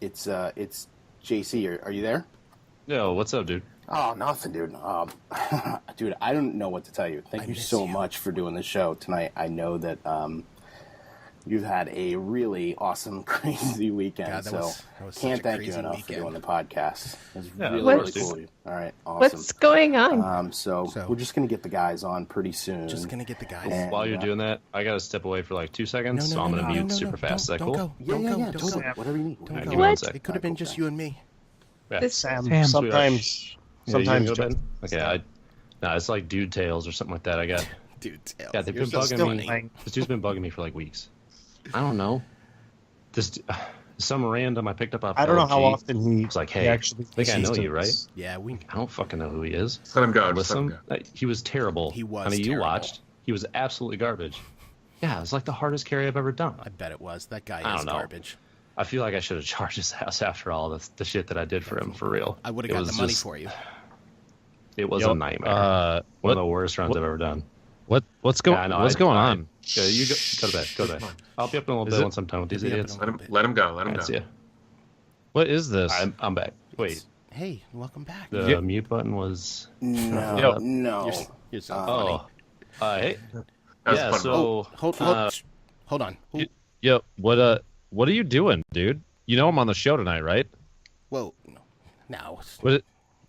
It's JC. Are you there? Yo, what's up, dude? Oh, nothing, dude. Dude, I don't know what to tell you. Thank you so much for doing the show tonight. I know that you've had a really awesome, crazy weekend. that was can't thank you crazy enough for doing the podcast. It was really cool. All right, awesome. What's going on? So we're just gonna get the guys on pretty soon. Just gonna get the guys. And, While you're doing that, I gotta step away for like 2 seconds, so I'm gonna mute super fast. Is that Don't cool? go. Don't go. Don't go. Whatever you need. Don't Alright, go. give me 1 sec. It could have been just you and me. Yeah. This Sam, Sweetheart. sometimes Yeah, you gonna go to just- bed? Okay, no, it's like dude tales or something like that. I got. Dude, Yeah, they've you're been so bugging funny. me. This dude's been bugging me for like weeks. I don't know. This some random I picked up off. I don't know how LG. often he. It's like, he hey, actually I think I know listens to you, right? this. Yeah, we. I don't fucking know who he is. Let him go. Just let him Listen, go. he was terrible. He was I mean, you terrible. watched. He was absolutely garbage. Yeah, it's like the hardest carry I've ever done. I bet it was. That guy I is don't know. garbage. I feel like I should have charged his ass after all the shit that I did for him, for real. I would have It got was the money just- for you. It was Yo, a nightmare. One what- of the worst runs what- I've ever done. What's Yeah, I know, what's going on? Yeah, you go to bed. Go to bed. I'll be up in a little Is bit it- once I'm done with these You'll be up idiots. in a- Let him go. Let him That's go. you. What is this? I'm back. Wait, Hey, welcome back. the Yeah. mute button was. No, Yo. no. You're so funny. Oh, hey. That was Yeah. fun. So Hold on. Yo, what are you doing, dude? You know I'm on the show tonight, right? Whoa. No, What?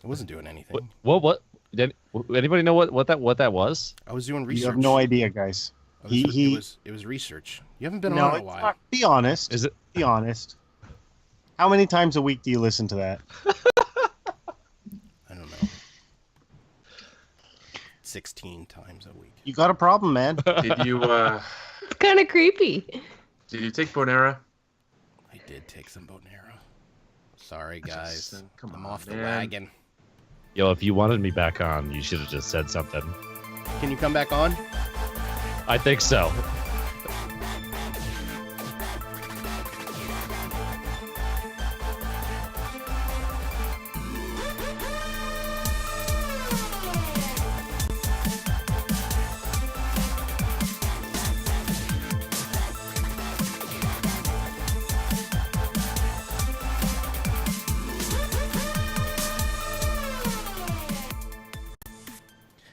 I wasn't doing anything. What? Did anybody know what that was? I was doing research. You have no idea, guys. It was research. You haven't been No, on in a it's while. not. Be honest. Is it? Be honest. How many times a week do you listen to that? I don't know. 16 times a week. You got a problem, man. Did you It's kind of creepy. take Bonera? I did take some Bonera. Sorry, guys. Just, come I'm on, off the man. wagon. Yo, if you wanted me back on, you should have just said something. Can you come back on? I think so.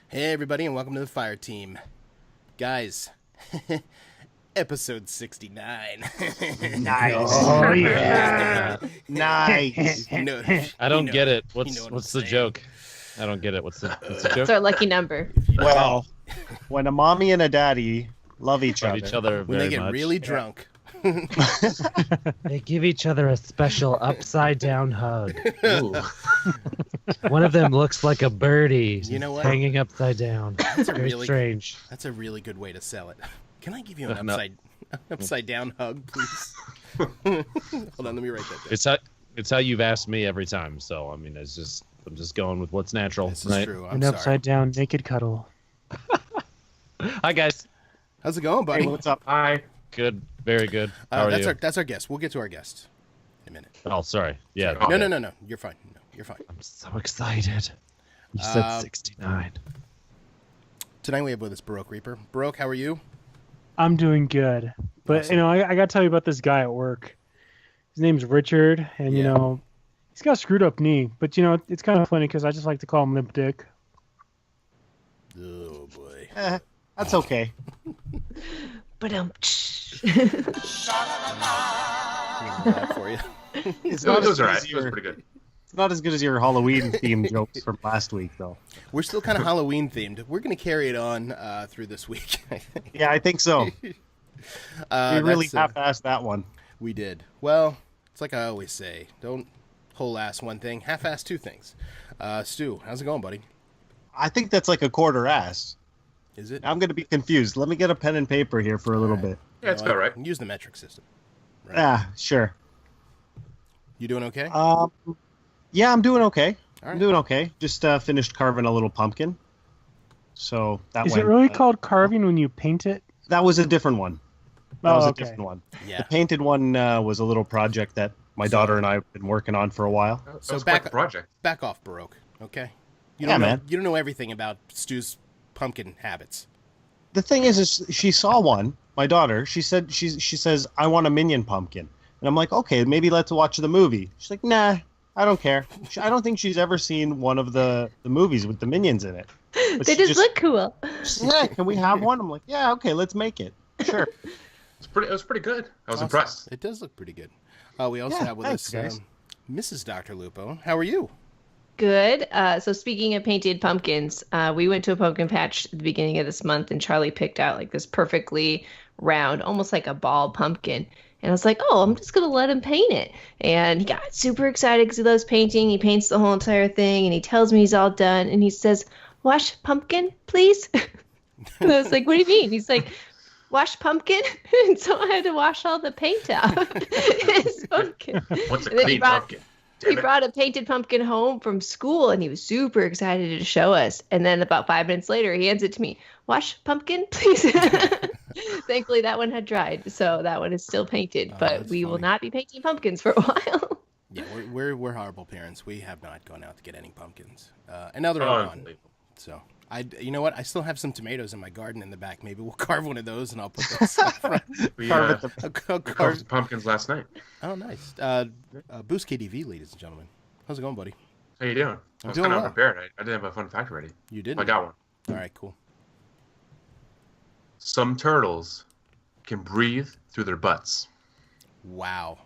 Hey, everybody, and welcome to the Fire Team. Guys, episode 69. Nice. Oh, yeah. Nice. You know- I don't you know- get it. you What's know what what's I'm the saying. joke? I don't get it. What's the It's joke? our lucky number. Well, when a mommy and a daddy love each Love other, each other When very they get much. really drunk. They give each other a special upside down hug. Ooh. One of them looks like a birdie You know what? hanging upside down. That's a Very really strange. That's a really good way to sell it. Can I give you an No. upside down hug, please? Hold on, let me write that down. It's how you've asked me every time. So I mean, I'm just going with what's natural, This is right? true. I'm An sorry. upside down naked cuddle. Hi guys. How's it going, buddy? hey, what's up? Hi. Good. Very good. How are that's you? our guest. We'll get to our guest in a minute. Oh, sorry. Yeah. Oh, No. You're fine. No, you're fine. I'm so excited. You said Um, 69. Tonight we have with us Baroque Reaper. Baroque, how are you? I'm doing good, but Awesome. I got to tell you about this guy at work. His name's Richard, and Yeah. he's got a screwed up knee. But it's kind of funny because I just like to call him Limp Dick. Oh boy. That's okay. But For you. It's That not was as all good right. as It was your, pretty good. it's not as good as your Halloween themed jokes from last week, though. We're still kind of Halloween themed. We're going to carry it on through this week. I think. Yeah, I think so. You really that's, half-assed that one. We did. Well, it's like I always say, don't whole-ass one thing, half-ass two things. Stu, how's it going, buddy? I think that's like a quarter ass. Is it? I'm going to be confused. Let me get a pen and paper here for a little bit. Yeah, it's about right. Use the metric system. Right. Ah, sure. You doing okay? Yeah, I'm doing okay. All right. I'm doing okay. Just finished carving a little pumpkin. So that Is went, it really called carving when you paint it? That was a different one. That Oh, was a okay. different one. Yeah. The painted one was a little project that my daughter and I have been working on for a while. That So was quite back- the project. Back off, Baroque. Okay. You Yeah, don't know, man. You don't know everything about Stu's pumpkin habits. The thing is she saw one. My daughter. She said she says I want a minion pumpkin, And I'm like, okay, maybe let's watch the movie. She's like, nah, I don't care. I don't think she's ever seen one of the movies with the Minions in it. But They she just look cool. she's like, yeah, can we have one? I'm like, yeah, okay, let's make it. Sure. It was pretty good. I was Awesome. impressed. It does look pretty good. We also Yeah, have with thanks, us guys. Mrs. Dr. Lupo. How are you? Good. So speaking of painted pumpkins, we went to a pumpkin patch at the beginning of this month, and Charlie picked out like this perfectly round, almost like a ball pumpkin. And I was like, oh, I'm just gonna let him paint it. And he got super excited because he loves painting. He paints the whole entire thing, and he tells me he's all done. And he says, "Wash pumpkin, please." And I was like, "What do you mean?" He's like, "Wash pumpkin." And so I had to wash all the paint out his pumpkin. What's a And then clean pumpkin? He Damn it. brought a painted pumpkin home from school, and he was super excited to show us. And then about 5 minutes later, he hands it to me. "Wash pumpkin, please." Thankfully, that one had dried, so that one is still painted. Oh, But that's we will funny. not be painting pumpkins for a while. Yeah, we're horrible parents. We have not gone out to get any pumpkins. And now they're Oh, all gone. unbelievable. So you know what? I still have some tomatoes in my garden in the back. Maybe we'll carve one of those, and I'll put those up front. We Carve it I'll carved carve. some pumpkins last night. Oh, nice. Boost KDV, ladies and gentlemen. How's it going, buddy? How you doing? I was doing kind of well. unprepared. I didn't have a fun fact ready. You did. I got one. All right, cool. Some turtles can breathe through their butts. Wow,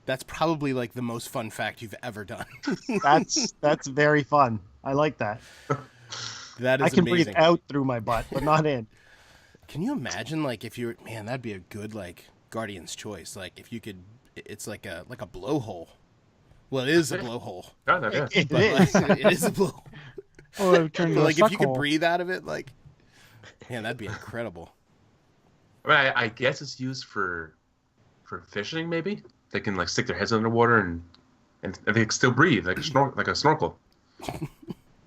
that's probably like the most fun fact you've ever done. That's very fun. I like that. That is I can amazing. breathe out through my butt, but not in. Can you imagine, like, if you're man? That'd be a good like Guardian's choice. Like, if you could, it's like a blowhole. Well, it is a blowhole, God, that is. It but is. like, it is a blow. Or it would turn But into a like, if you could suckhole. breathe out of it, like, man, that'd be incredible. I mean, I guess it's used for fishing. Maybe they can like stick their heads underwater and they can still breathe like a snorkel.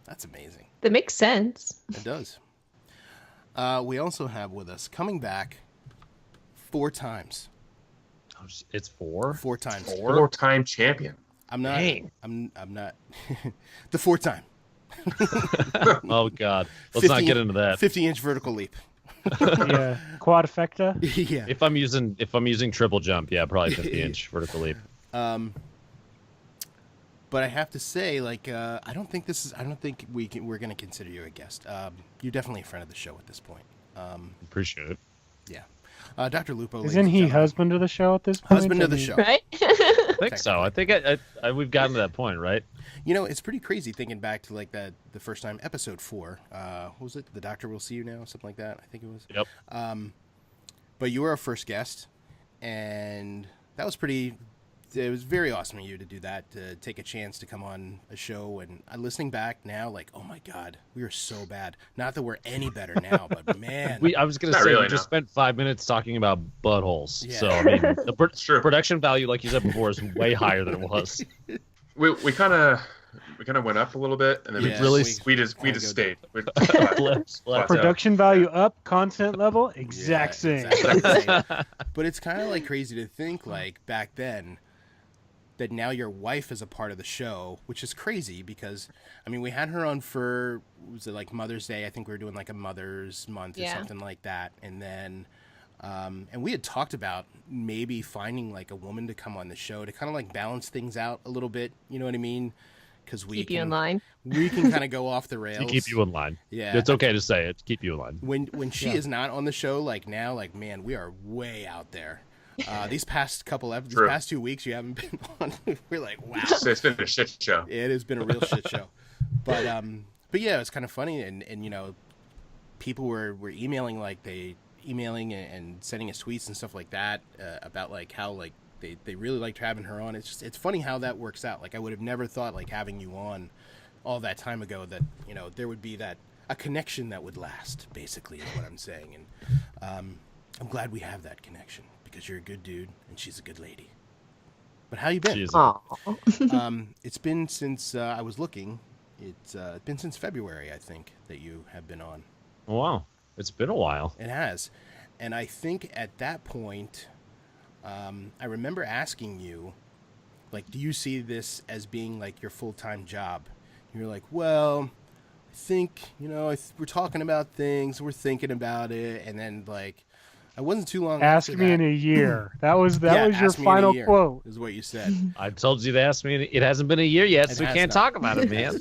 That's amazing. That makes sense. It does. We also have with us coming back 4 times. Oh, it's 4? 4 times. 4-time champion. I'm not. Dang. I'm not. The 4th time. Oh God, let's not get into that. 50-inch vertical leap. Yeah, quadfecta. Yeah. If I'm using triple jump, yeah, probably 50-inch vertical leap. But I have to say, like, I don't think we're going to consider you a guest. You're definitely a friend of the show at this point. Appreciate it. Yeah. Dr. Lupo. ladies Isn't and he gentlemen. husband of the show at this point? Husband I of the mean, show. Right? I think so. I think we've gotten to that point, right? You know, it's pretty crazy thinking back to like the first time, episode 4. What was it? The Doctor Will See You Now, something like that. I think it was. Yep. But you were our first guest, and that was pretty. It was very awesome of you to do that, to take a chance to come on a show. And I'm listening back now, like, oh my God, we were so bad. Not that we're any better now, but man, I was gonna Not say really, we just no. spent 5 minutes talking about buttholes. Yeah. So I mean, the True. production value, like you said before, is way higher than it was. We kind of went up a little bit, and then Yeah, we just good. stayed. Flat. Production value up, content level exact same. exactly the same. But it's kind of like crazy to think, like, back then, that now your wife is a part of the show, which is crazy because, I mean, we had her on for, was it like Mother's Day? I think we were doing like a Mother's Month or Yeah. something like that. And then, and we had talked about maybe finding like a woman to come on the show to kind of like balance things out a little bit. You know what I mean? Because we Keep you in line. We can kind of go off the To rails. keep you in line. Yeah. It's okay to say it. Keep you in line. When she is not on the show, like now, like, man, we are way out there. These past 2 weeks you haven't been on. We're like, wow, It's been a shit show. it has been a real shit show. But yeah, it's kind of funny, and you know, people were emailing and sending us tweets and stuff like that about like how like they really liked having her on. It's funny how that works out. Like, I would have never thought, like, having you on all that time ago, that, you know, there would be a connection that would last, basically, is what I'm saying. And I'm glad we have that connection, because you're a good dude and she's a good lady. But how you been? She is Aw. It's been since I was looking. It's been since February, I think, that you have been on. Oh, wow. It's been a while. It has. And I think at that point, I remember asking you, like, do you see this as being like your full-time job? And you're like, well, I think, you know, we're talking about things, we're thinking about it. And then, like, I wasn't too long. Ask after me that. in a year. That was your Ask me in a final year, quote. is what you said. I told you to ask me. It hasn't been a year yet, It so we has can't not. talk about it, man.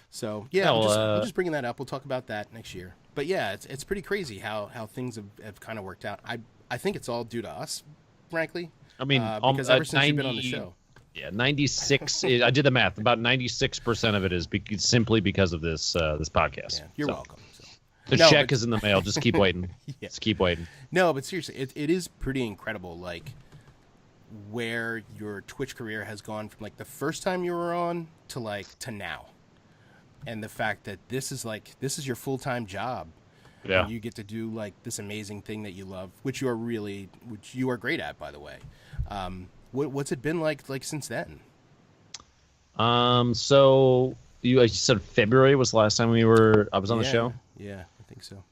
So yeah, No, I'm just bringing that up. We'll talk about that next year. But yeah, it's pretty crazy how things have kind of worked out. I think it's all due to us, frankly. I mean, because ever since you've been on the show. Yeah, 96. I did the math. About 96% of it is simply because of this this podcast. Yeah, you're So, welcome. So. The No, check but- is in the mail. Just keep waiting. Yeah. Just keep waiting. No, but seriously, it is pretty incredible, like, where your Twitch career has gone from, like, the first time you were on to now. And the fact that this is your full-time job. Yeah. And you get to do, like, this amazing thing that you love, which you are great at, by the way. What's it been like since then? So you said February was the last time I was on the show. Yeah, I think so.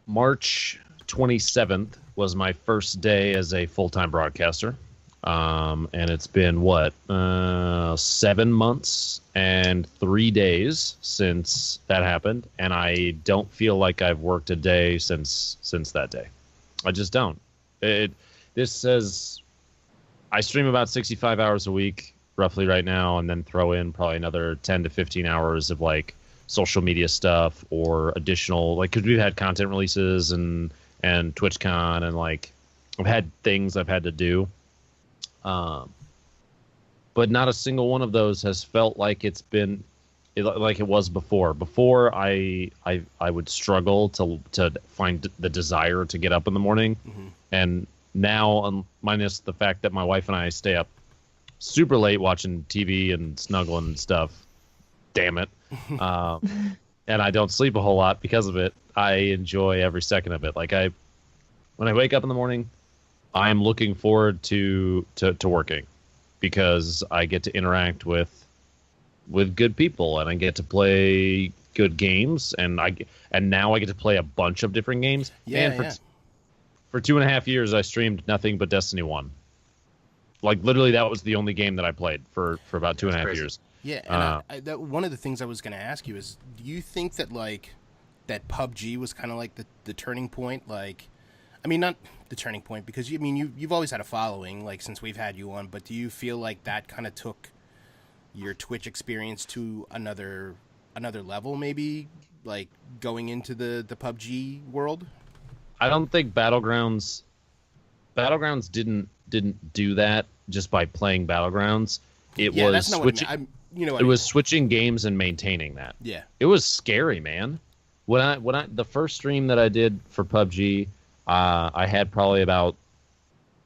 March 27th was my first day as a full-time broadcaster. And it's been 7 months and 3 days since that happened, and I don't feel like I've worked a day since that day. I just don't. This says I stream about 65 hours a week roughly right now, and then throw in probably another 10 to 15 hours of like social media stuff or additional, like, because we've had content releases and TwitchCon, and like I've had things I've had to do. But not a single one of those has felt like it's been like it was before. Before I would struggle to find the desire to get up in the morning, and now, minus the fact that my wife and I stay up super late watching TV and snuggling and stuff, damn it, and I don't sleep a whole lot because of it. I enjoy every second of it. Like when I wake up in the morning, I am looking forward to working, because I get to interact with good people, and I get to play good games, and now I get to play a bunch of different games. Yeah, Man, for 2.5 years, I streamed nothing but Destiny 1. Like, literally, that was the only game that I played for about 2.5 years. Yeah, and one of the things I was going to ask you is, do you think that that PUBG was kind of like the turning point? Like, I mean, not the turning point, because you've always had a following, like, since we've had you on. But do you feel like that kind of took your Twitch experience to another level, maybe, like going into the PUBG world? I don't think Battlegrounds didn't do that just by playing Battlegrounds. It was switching. It was switching games and maintaining that. Yeah, it was scary, man. When I the first stream that I did for PUBG, I had probably about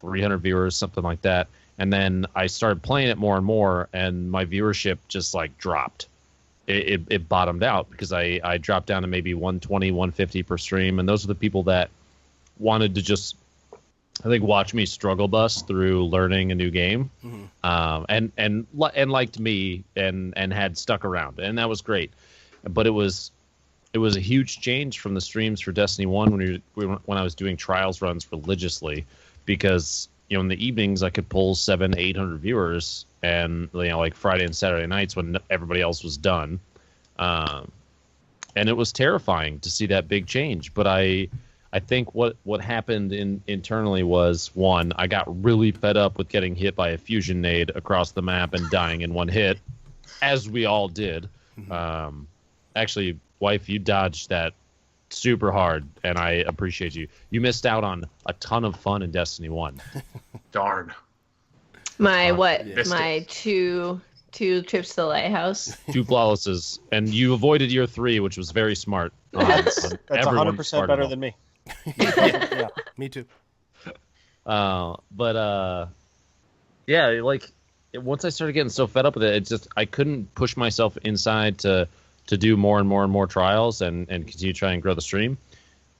300 viewers, something like that, and then I started playing it more and more, and my viewership just like dropped. It bottomed out because I dropped down to maybe 120, 150 per stream, and those are the people that wanted to just, I think, watch me struggle bus through learning a new game, and liked me and had stuck around, and that was great. But it was a huge change from the streams for Destiny 1 when I was doing trials runs religiously, because in the evenings I could pull 700-800 viewers, and like Friday and Saturday nights when everybody else was done, and it was terrifying to see that big change. But I think what happened internally was, one, I got really fed up with getting hit by a fusion nade across the map and dying in one hit, as we all did. Actually, wife, you dodged that super hard, and I appreciate you. You missed out on a ton of fun in Destiny 1. Darn. My two trips to the lighthouse. 2 flawlesses, and you avoided your 3, which was very smart. That's 100% better than me. yeah, me too. Yeah, like once I started getting so fed up with it, I couldn't push myself inside to do more and more and more trials and continue to try and grow the stream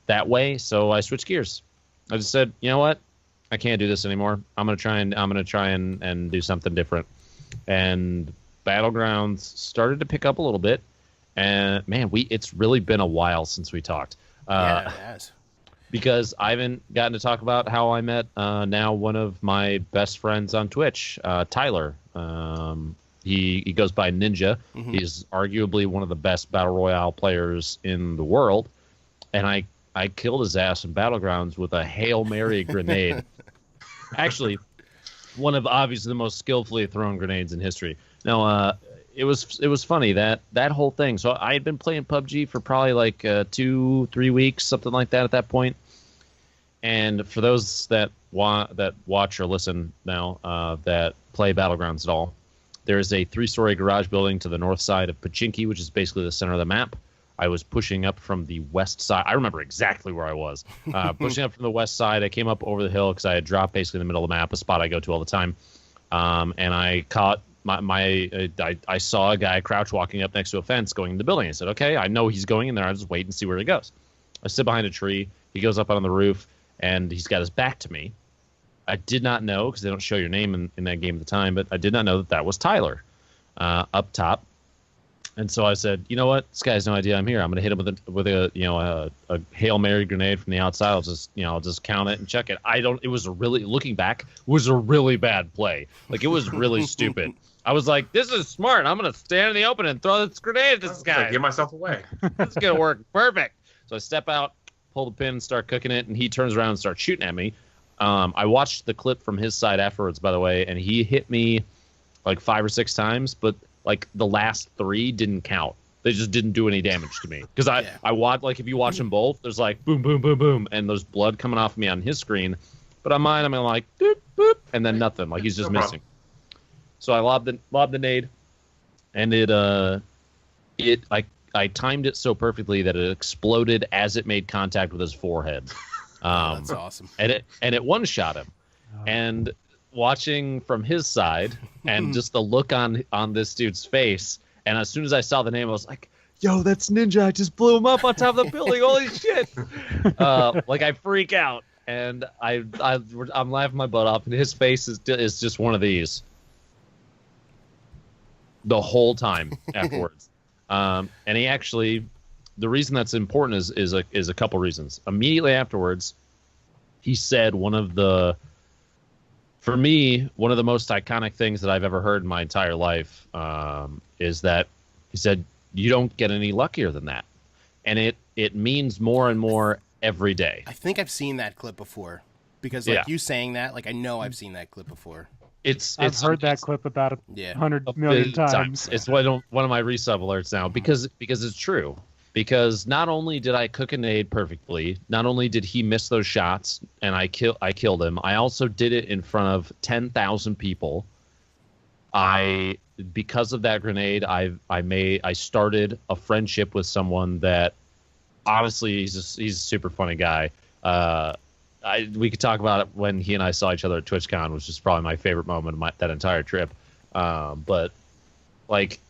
that way. So I switched gears. I just said, you know what, I can't do this anymore. I'm gonna try and do something different. And Battlegrounds started to pick up a little bit. And man, it's really been a while since we talked. Yeah, it has. Because I haven't gotten to talk about how I met now one of my best friends on Twitch, Tyler. He goes by Ninja. He's arguably one of the best Battle Royale players in the world. And I I killed his ass in Battlegrounds with a Hail Mary grenade. Actually, one of obviously the most skillfully thrown grenades in history. Now, it was funny that whole thing. So I had been playing PUBG for probably like 2-3 weeks, something like that at that point. And for those that watch or listen now that play Battlegrounds at all, there is a 3-story garage building to the north side of Pachinki, which is basically the center of the map. I was pushing up from the west side. I remember exactly where I was. Pushing up from the west side. I came up over the hill because I had dropped basically in the middle of the map, a spot I go to all the time. And I caught I saw a guy crouch walking up next to a fence going in the building. I said, okay, I know he's going in there. I'll just wait and see where he goes. I sit behind a tree. He goes up on the roof, and he's got his back to me. I did not know, because they don't show your name in that game at the time, but I did not know that was Tyler up top. And so I said, you know what? This guy has no idea I'm here. I'm going to hit him with a Hail Mary grenade from the outside. I'll just count it and check it. It was looking back, was a really bad play. Like, it was really stupid. I was like, this is smart. I'm going to stand in the open and throw this grenade at this guy. Give myself away. It's going to work perfect. So I step out, pull the pin, and start cooking it, and he turns around and starts shooting at me. I watched the clip from his side afterwards, by the way, and he hit me like 5 or 6 times, but like the last 3 didn't count. They just didn't do any damage to me. Because I watch, like, if you watch them both, there's like boom, boom, boom, boom, and there's blood coming off me on his screen. But on mine, I'm like boop, boop, and then nothing. Like, he's just missing. So I lobbed the nade, and I timed it so perfectly that it exploded as it made contact with his forehead. That's awesome. And it one-shot him. And watching from his side and just the look on this dude's face, and as soon as I saw the name, I was like, yo, that's Ninja. I just blew him up on top of the building. Holy shit. Like, I freak out, and I'm laughing my butt off, and his face is just one of these the whole time afterwards. And he actually, the reason that's important is a couple reasons. Immediately afterwards, he said for me, one of the most iconic things that I've ever heard in my entire life is that he said, you don't get any luckier than that. And it means more and more every day. I think I've seen that clip before, because you saying that, like, I know I've seen that clip before. I've heard that clip about 100 million times. It's one of my resub alerts now, because it's true. Because not only did I cook a nade perfectly, not only did he miss those shots and I killed him, I also did it in front of 10,000 people. Because of that grenade, I started a friendship with someone that, honestly, he's a super funny guy. We could talk about it when he and I saw each other at TwitchCon, which is probably my favorite moment of that entire trip. But like,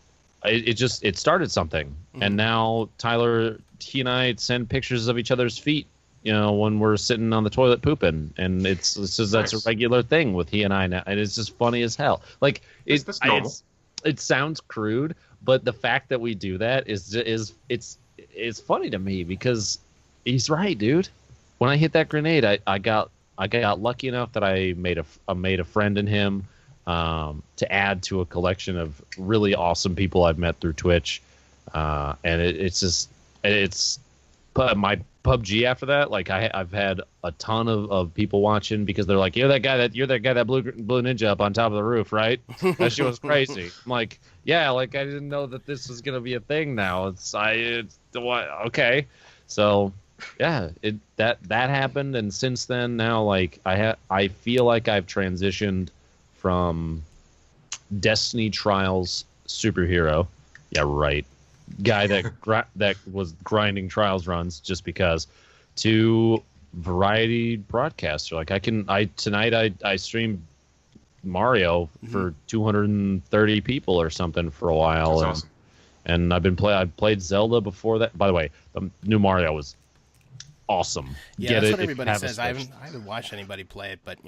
it started something, and now Tyler, he and I send pictures of each other's feet, when we're sitting on the toilet pooping, and that's a regular thing with he and I now, and it's just funny as hell. Like, it sounds crude, but the fact that we do that is funny to me, because he's right, dude. When I hit that grenade, I got lucky enough that I made a friend in him, to add to a collection of really awesome people I've met through Twitch, and it's my PUBG after that. Like, I've had a ton of people watching, because they're like, you're that guy that blew Ninja up on top of the roof, right? That shit was crazy. I'm like, yeah, like, I didn't know that this was gonna be a thing now. Okay, so. Yeah, that happened, and since then, now, like, I feel like I've transitioned from Destiny Trials superhero, yeah, right, guy that was grinding Trials runs just because, to variety broadcaster. Like, tonight I streamed Mario for 230 people or something for a while. That's awesome. And I played Zelda before that. By the way, the new Mario was awesome. Yeah, that's what everybody says. I haven't watched anybody play it, but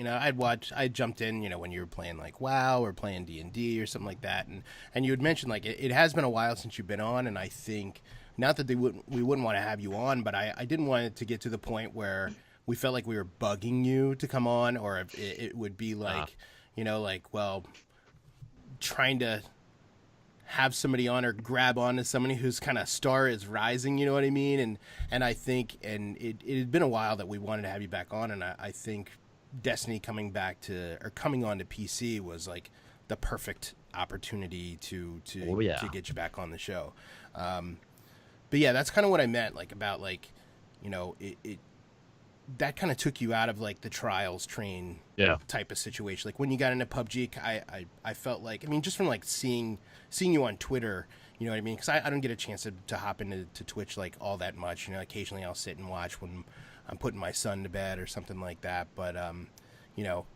I jumped in, when you were playing like WoW or playing D&D or something like that, and you had mentioned, like, it has been a while since you've been on, and I think, not that we wouldn't want to have you on, but I didn't want it to get to the point where we felt like we were bugging you to come on, or if it would be like, like, well, trying to have somebody on or grab on to somebody whose kind of star is rising, you know what I mean? And I think, and it had been a while that we wanted to have you back on, and I think Destiny coming on to PC was like the perfect opportunity to get you back on the show. But yeah, that's kind of what I meant, like about like, you know, it that kind of took you out of like the trials train type of situation. Like when you got into PUBG, I felt like, I mean, just from like seeing you on Twitter, you know what I mean? Because I don't get a chance to hop into Twitch like all that much. You know, occasionally I'll sit and watch when I'm putting my son to bed or something like that. But you know,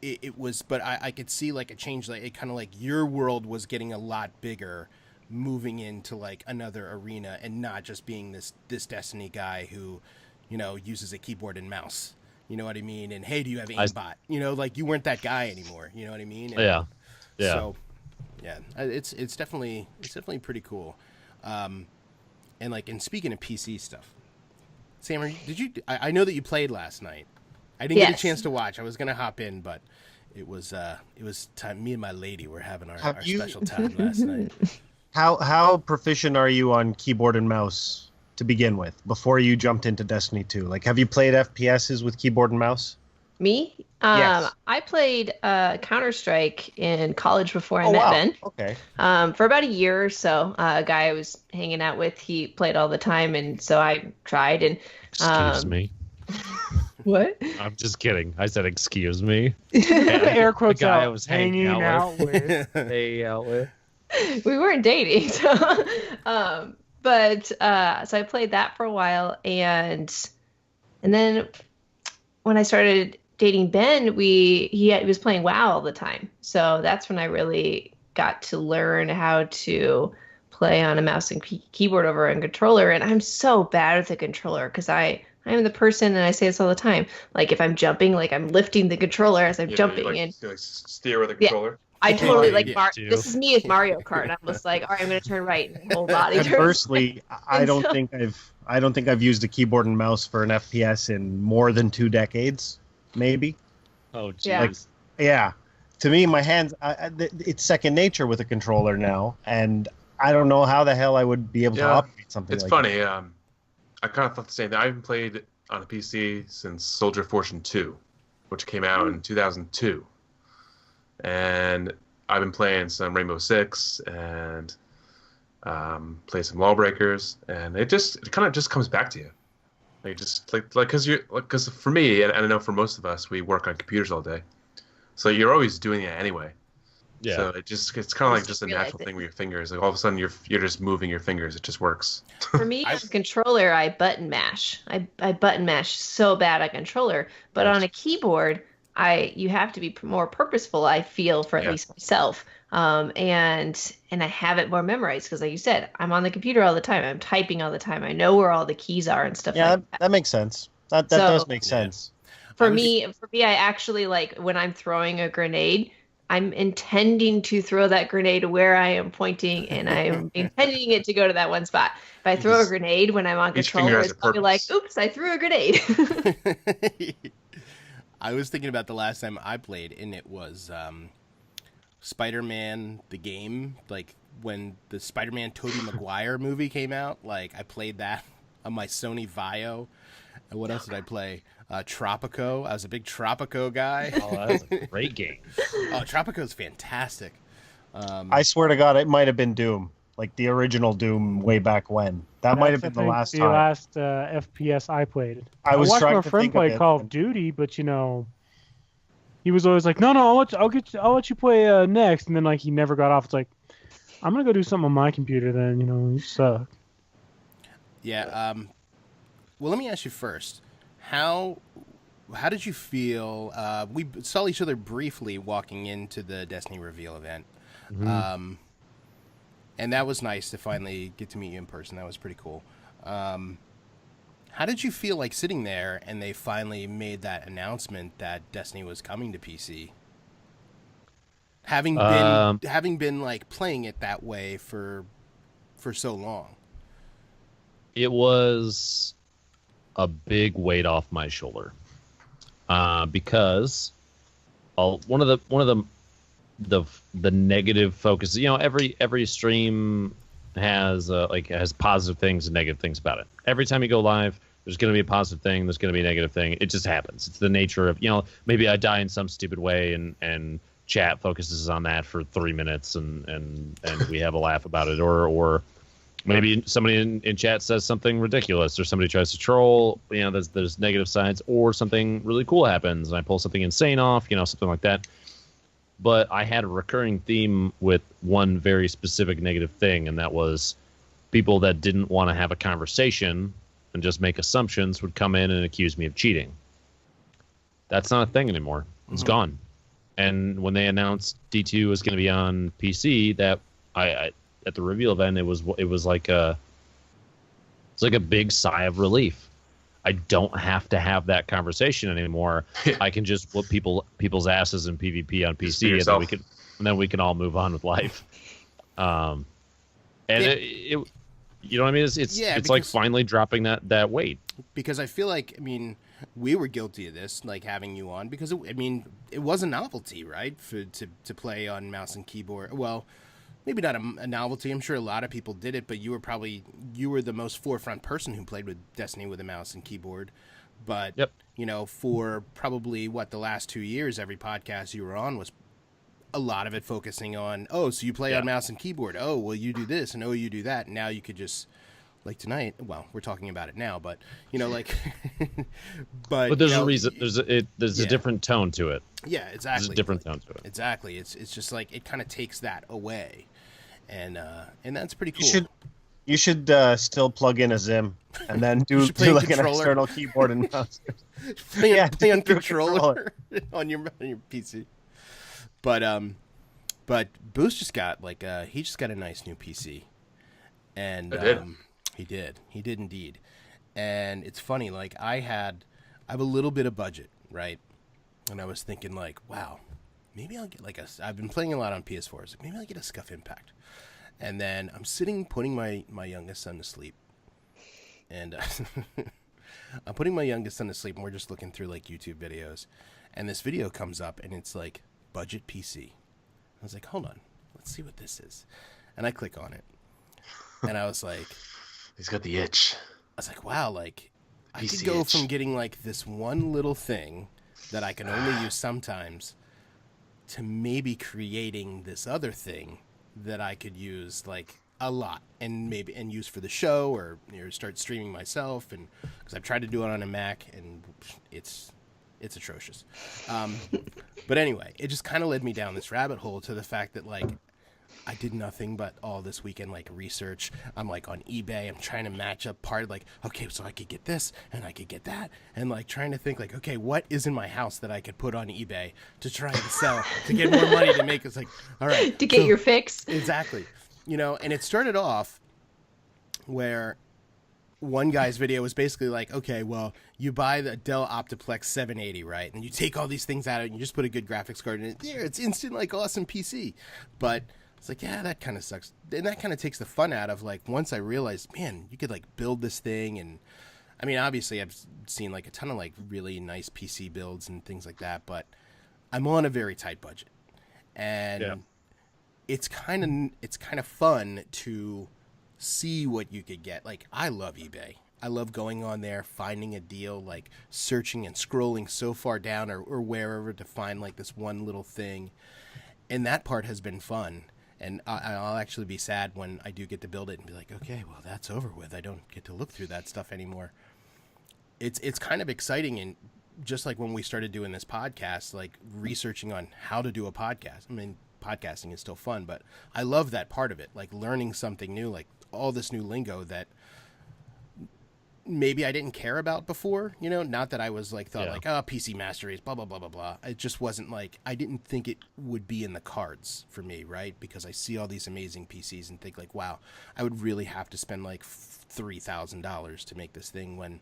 it was, but I could see like a change. Like it kind of like your world was getting a lot bigger, moving into like another arena and not just being this Destiny guy who, you know, uses a keyboard and mouse. You know what I mean? And hey, do you have aimbot? You know, like you weren't that guy anymore. You know what I mean? And yeah. So, yeah, it's definitely pretty cool. And like, and speaking of PC stuff, Sam, did you? I know that you played last night. I didn't get a chance to watch. I was gonna hop in, but it was time. Me and my lady were having our special time last night. How proficient are you on keyboard and mouse to begin with before you jumped into Destiny 2? Like, have you played FPSs with keyboard and mouse? Me? Yes. I played Counter-Strike in college before I met Ben. Okay. For about a year or so. A guy I was hanging out with, he played all the time, and so I tried. And Excuse me. What? I'm just kidding. I said excuse me. Air quotes the guy out. I was hanging out with. Hanging out with. We weren't dating, so but so I played that for a while, and then when I started dating Ben, he was playing WoW all the time. So that's when I really got to learn how to play on a mouse and keyboard over a controller. And I'm so bad with the controller because I am the person, and I say this all the time, like if I'm jumping, like I'm lifting the controller as I'm jumping. You like steer with the controller. I totally like this is me as Mario Kart. I'm just like, all right, I'm going to turn right and whole body. Conversely, I don't think I've used a keyboard and mouse for an FPS in more than 2 decades, maybe. Oh, geez. Yeah. Like, yeah. To me, my hands, it's second nature with a controller now, and I don't know how the hell I would be able to operate something It's like funny. that. I kind of thought the same thing. I haven't played on a PC since Soldier of Fortune 2, which came out in 2002. And I've been playing some Rainbow Six and played some Lawbreakers, and it kind of just comes back to you. Like just like because for me, and I know for most of us, we work on computers all day, so you're always doing it anyway. Yeah. So it's kind of like just a natural thing with your fingers. Like all of a sudden you're just moving your fingers. It just works. For me, on a controller, I button mash. I button mash so bad on controller, but on a keyboard, you have to be more purposeful. I feel for at least myself, and I have it more memorized because, like you said, I'm on the computer all the time. I'm typing all the time. I know where all the keys are and stuff. Yeah, like that. that makes sense. That does make sense. For me, I actually like when I'm throwing a grenade, I'm intending to throw that grenade where I am pointing, and I'm intending it to go to that one spot. If I throw a grenade when I'm on controller, it's going to be like, oops, I threw a grenade. I was thinking about the last time I played, and it was Spider-Man, the game. Like, when the Spider-Man Tobey Maguire movie came out, like, I played that on my Sony Vaio. And what else did I play? Tropico. I was a big Tropico guy. Oh, that's a great game. Oh, Tropico's fantastic. I swear to God, it might have been Doom, like the original Doom way back when. That might have been the last time. The last FPS I played. I was watched trying my to friend think play of it. Call of Duty, but you know, he was always like, "No, I'll let you play next," and then like he never got off. It's like, I'm gonna go do something on my computer. Then you know, you suck. Yeah. Well, let me ask you first. How did you feel? We saw each other briefly walking into the Destiny reveal event, and that was nice to finally get to meet you in person. That was pretty cool. How did you feel like sitting there and they finally made that announcement that Destiny was coming to PC? Having been like playing it that way for so long. It was a big weight off my shoulder because one of the the negative focus. Every stream has has positive things and negative things about it. Every time you go live, there's going to be a positive thing, there's going to be a negative thing. It just happens. It's the nature of, maybe I die in some stupid way and chat focuses on that for 3 minutes and we have a laugh about it, or maybe somebody in chat says something ridiculous, or somebody tries to troll. There's negative sides, or something really cool happens and I pull something insane off, something like that. But I had a recurring theme with one very specific negative thing, and that was people that didn't want to have a conversation and just make assumptions would come in and accuse me of cheating. That's not a thing anymore. It's gone. And when they announced D2 was going to be on PC, that I at the reveal event, it was like a big sigh of relief. I don't have to have that conversation anymore. I can just whoop people's asses in PvP on PC, and then we can all move on with life. It you know what I mean? It's like finally dropping that weight. Because I feel like, we were guilty of this, like having you on, because it was a novelty, right? To play on mouse and keyboard. Well, maybe not a novelty. I'm sure a lot of people did it, but you were the most forefront person who played with Destiny with a mouse and keyboard. But yep. For probably the last 2 years, every podcast you were on was a lot of it focusing on, so you play on mouse and keyboard. Oh, well, you do this, and you do that. And now you could just, like tonight. Well, we're talking about it now, but but there's a reason. There's a different tone to it. Yeah, exactly. There's a different tone to it. Exactly. It's just like it kind of takes that away. And that's pretty cool. You should still plug in a Zim and then do like an external keyboard and mouse. play on controller on your PC. But Boost just got he just got a nice new PC, and he did indeed. And it's funny, I have a little bit of budget, right? And I was thinking wow, maybe I'll get I've been playing a lot on PS4, so maybe I'll get a Scuff Impact. And then I'm sitting putting my youngest son to sleep. And I'm putting my youngest son to sleep, and we're just looking through YouTube videos. And this video comes up, and it's budget PC. I was like, hold on, let's see what this is. And I click on it. And I was like, he's got the itch. I was like, wow, I could go from getting this one little thing that I can only use sometimes to maybe creating this other thing that I could use a lot and use for the show or start streaming myself, and because I've tried to do it on a Mac and it's atrocious. But anyway, it just kind of led me down this rabbit hole to the fact that I did nothing but all this weekend research. I'm on eBay. I'm trying to match up okay, so I could get this and I could get that, and trying to think okay, what is in my house that I could put on eBay to try and sell to get more money to make. It's all right, to get your fix. Exactly. And it started off where one guy's video was basically okay, well, you buy the Dell Optiplex 780, right? And you take all these things out and you just put a good graphics card in it. There, it's instant awesome PC. But it's yeah, that kind of sucks. And that kind of takes the fun out of once I realized, man, you could build this thing. And obviously I've seen a ton of really nice PC builds and things like that, but I'm on a very tight budget. And it's kind of fun to see what you could get. I love eBay. I love going on there, finding a deal, searching and scrolling so far down or wherever to find this one little thing. And that part has been fun. And I'll actually be sad when I do get to build it and be okay, well, that's over with. I don't get to look through that stuff anymore. It's kind of exciting. And just when we started doing this podcast, researching on how to do a podcast. Podcasting is still fun, but I love that part of it. Learning something new, all this new lingo that maybe I didn't care about before, not that I was PC Master Race, blah, blah, blah, blah, blah. It just wasn't I didn't think it would be in the cards for me, right? Because I see all these amazing PCs and think wow, I would really have to spend $3,000 to make this thing, when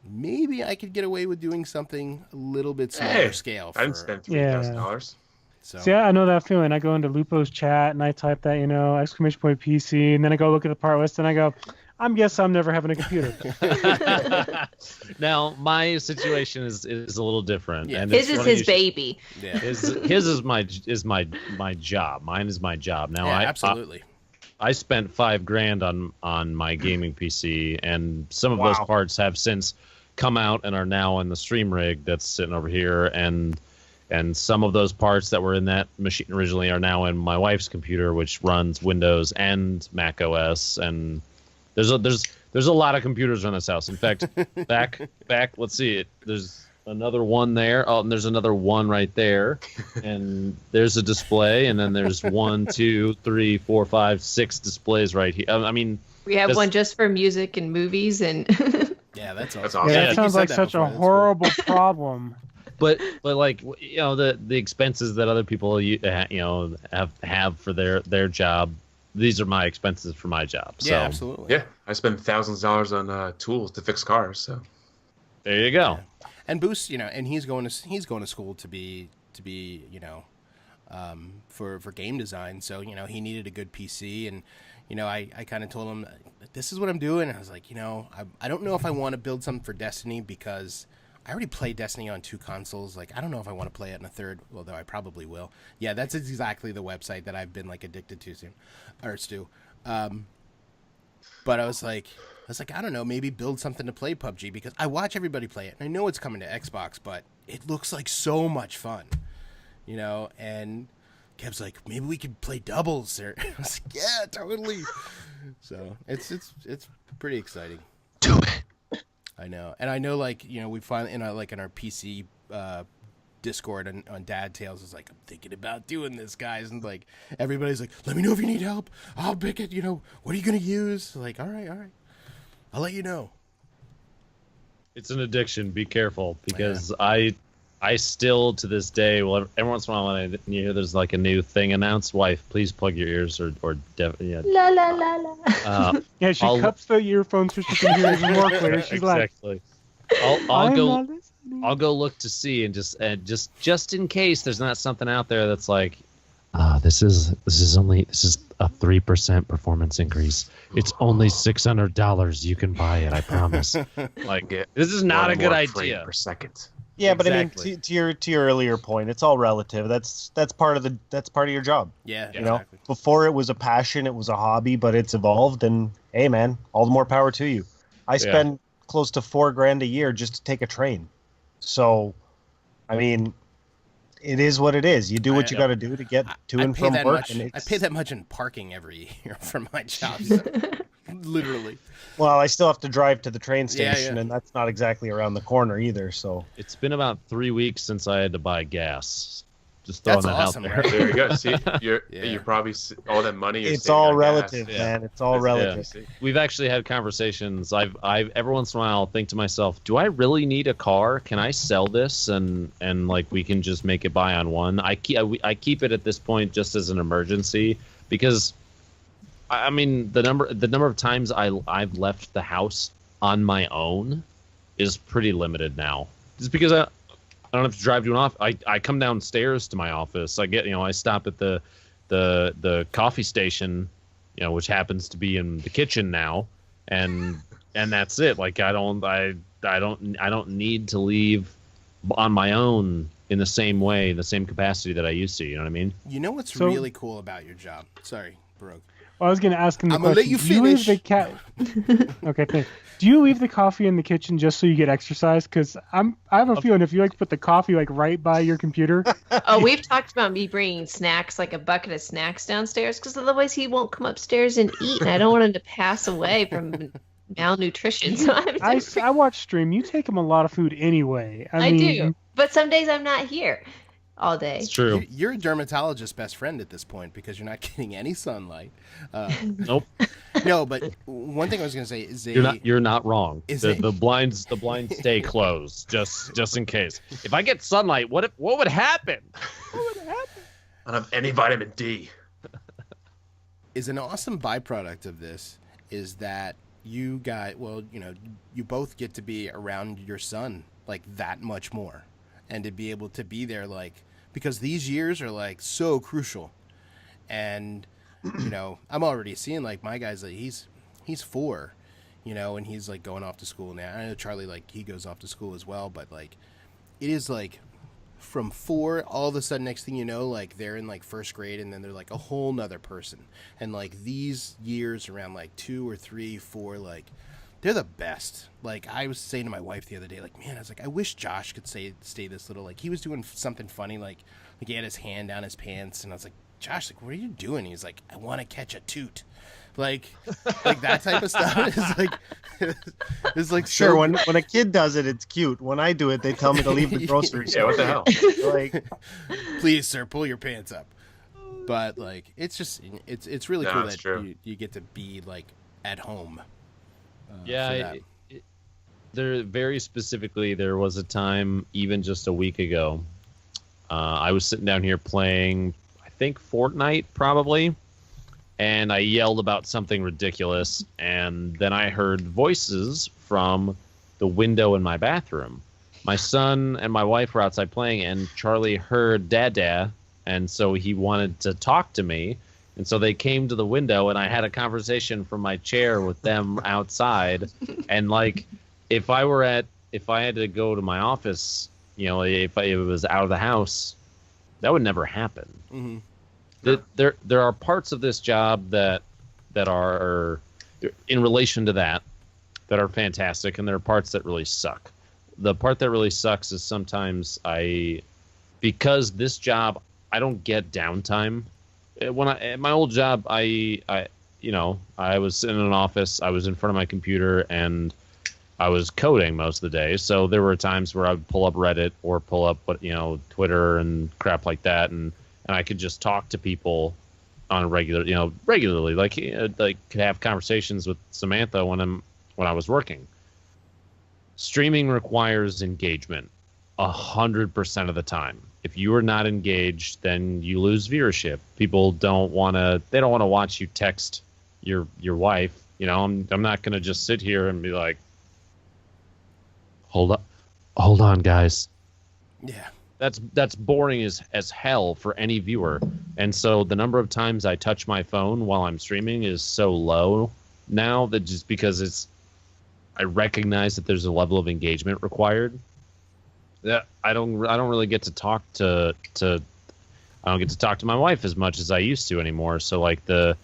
maybe I could get away with doing something a little bit smaller scale. I didn't spend $3,000. So yeah, I know that feeling. I go into Lupo's chat and I type that, ! PC, and then I go look at the part list and I go, I'm guessing I'm never having a computer. Now my situation is a little different. Yeah. And His it's is funny his you should- baby. Yeah. His is my job. Mine is my job. Now Yeah, I absolutely. I spent $5,000 on my gaming PC, and some of those Wow. parts have since come out and are now in the stream rig that's sitting over here, and some of those parts that were in that machine originally are now in my wife's computer, which runs Windows and Mac OS, and there's a lot of computers around this house. In fact, back let's see it. There's another one there. Oh, and there's another one right there, and there's a display, and then there's 1, 2, 3, 4, 5, 6 displays right here. I mean, We have That's- one just for music and movies, and Yeah, that's awesome. That's Yeah, awesome. I that think you sounds said like that such before. a That's cool. horrible problem. but like the expenses that other people have for their job, these are my expenses for my job. So Yeah, absolutely. Yeah, I spend thousands of dollars on tools to fix cars. So there you go. And Boost, and he's going to school to be for game design. So he needed a good PC, and I kind of told him this is what I'm doing. And I was like, I don't know if I want to build something for Destiny because I already play Destiny on 2 consoles. Like, I don't know if I want to play it on a third, although I probably will. Yeah, that's exactly the website that I've been like addicted to Stu. But I was like, I don't know, maybe build something to play PUBG because I watch everybody play it and I know it's coming to Xbox, but it looks like so much fun, and Kev's like, maybe we could play doubles or I was like, yeah, totally. So it's pretty exciting. Do it. I know. And I know, we finally, in our PC Discord on Dad Tales is like, I'm thinking about doing this, guys. And, everybody's like, let me know if you need help. I'll pick it. What are you going to use? Like, all right. I'll let you know. It's an addiction. Be careful, because I still to this day, well, every once in a while when you hear there's like a new thing announced, wife, please plug your ears or la la la la. Yeah, she I'll- cups the earphones so she can hear even more clear. She's exactly. like, I'll I'm go. not listening. I'll go look to see and just in case there's not something out there that's like, this is a 3% performance increase. It's only $600. You can buy it. I promise. Like, this is not a good idea. per second. Yeah, but Exactly. I mean, to your earlier point, it's all relative. That's part of your job. Yeah, You know, exactly. before it was a passion, it was a hobby, but it's evolved. And hey, man, all the more power to you. I spend close to $4,000 a year just to take a train. So, I mean, it is what it is. You do what you got to do to get to and from work. Much. And I pay that much in parking every year for my job. So, literally. Well, I still have to drive to the train Yeah, station, yeah. and that's not exactly around the corner either. So, It's been about 3 weeks since I had to buy gas. Just throwing That's that awesome, out there. right? There you go. See, Yeah. you're probably all that money. You're it's saving all on relative, gas. man. It's all relative. See? We've actually had conversations. I've every once in a while I'll think to myself, do I really need a car? Can I sell this and like we can just make it buy on one? I keep it at this point just as an emergency because I mean the number of times I've left the house on my own is pretty limited now. Just because I don't have to drive to an office. I come downstairs to my office. I get I stop at the coffee station, which happens to be in the kitchen now, and that's it. Like I don't need to leave on my own in the same way, the same capacity that I used to. You know what I mean? You know what's So- really cool about your job? Sorry, Baroque. Well, I was going to ask him the I'm gonna question. let you Do you leave finish. the Okay, thanks. Do you leave the coffee in the kitchen just so you get exercise? Because I have a feeling if you put the coffee right by your computer, Oh, we've talked about me bringing snacks, like a bucket of snacks downstairs, because otherwise he won't come upstairs and eat, and I don't want him to pass away from malnutrition. So I watch stream. You take him a lot of food anyway. I I mean, do, but some days I'm not here all day. It's true. You're a dermatologist's best friend at this point because you're not getting any sunlight. Nope. No, but one thing I was going to say is You're not wrong. Is The blinds stay closed just in case. If I get sunlight, what would happen? I don't have any vitamin D. is an awesome byproduct of this is that you both get to be around your son that much more and to be able to be there because these years are so crucial. And I'm already seeing my guy's he's 4 you know, and he's like going off to school now. I know Charlie, like, he goes off to school as well, but like it is like from 4, all of a sudden, next thing you know, like they're in like first grade, and then they're like a whole nother person. And like these years around like 2 or 3, 4, like they're the best. Like I was saying to my wife the other day, like, man, I was like, I wish Josh could stay this little. Like he was doing something funny, like he had his hand down his pants, and I was like, Josh, like, what are you doing? He's like, I want to catch a toot. Like that type of stuff is like, it's like Sure, so when a kid does it, it's cute. When I do it, they tell me to leave the grocery Yeah, store. what the hell? Like, please, sir, pull your pants up. But like, it's just it's really No, cool it's that true. you get to be like at home. For Yeah, that. there very specifically, there was a time even just a week ago. I was sitting down here playing, I think Fortnite probably, and I yelled about something ridiculous, and then I heard voices from the window in my bathroom. My son and my wife were outside playing, and Charlie heard Dada, and so he wanted to talk to me. And so they came to the window, and I had a conversation from my chair with them outside. And like, if I had to go to my office, you know, if it was out of the house, that would never happen. Mm-hmm. There are parts of this job that are in relation to that are fantastic, and there are parts that really suck. The part that really sucks is sometimes because this job, I don't get downtime. At my old job, I was in an office, I was in front of my computer, and I was coding most of the day. So there were times where I would pull up Reddit or pull up Twitter and crap like that, and I could just talk to people on regularly, like could have conversations with Samantha when I was working. Streaming requires engagement 100% of the time. If you are not engaged, then you lose viewership. People don't want to watch you text your wife. You know, I'm not going to just sit here and be like, hold on, guys. Yeah. That's boring as hell for any viewer. And so the number of times I touch my phone while I'm streaming is so low now, that just because I recognize that there's a level of engagement required, that I don't really get to talk to I don't get to talk to my wife as much as I used to anymore. So like you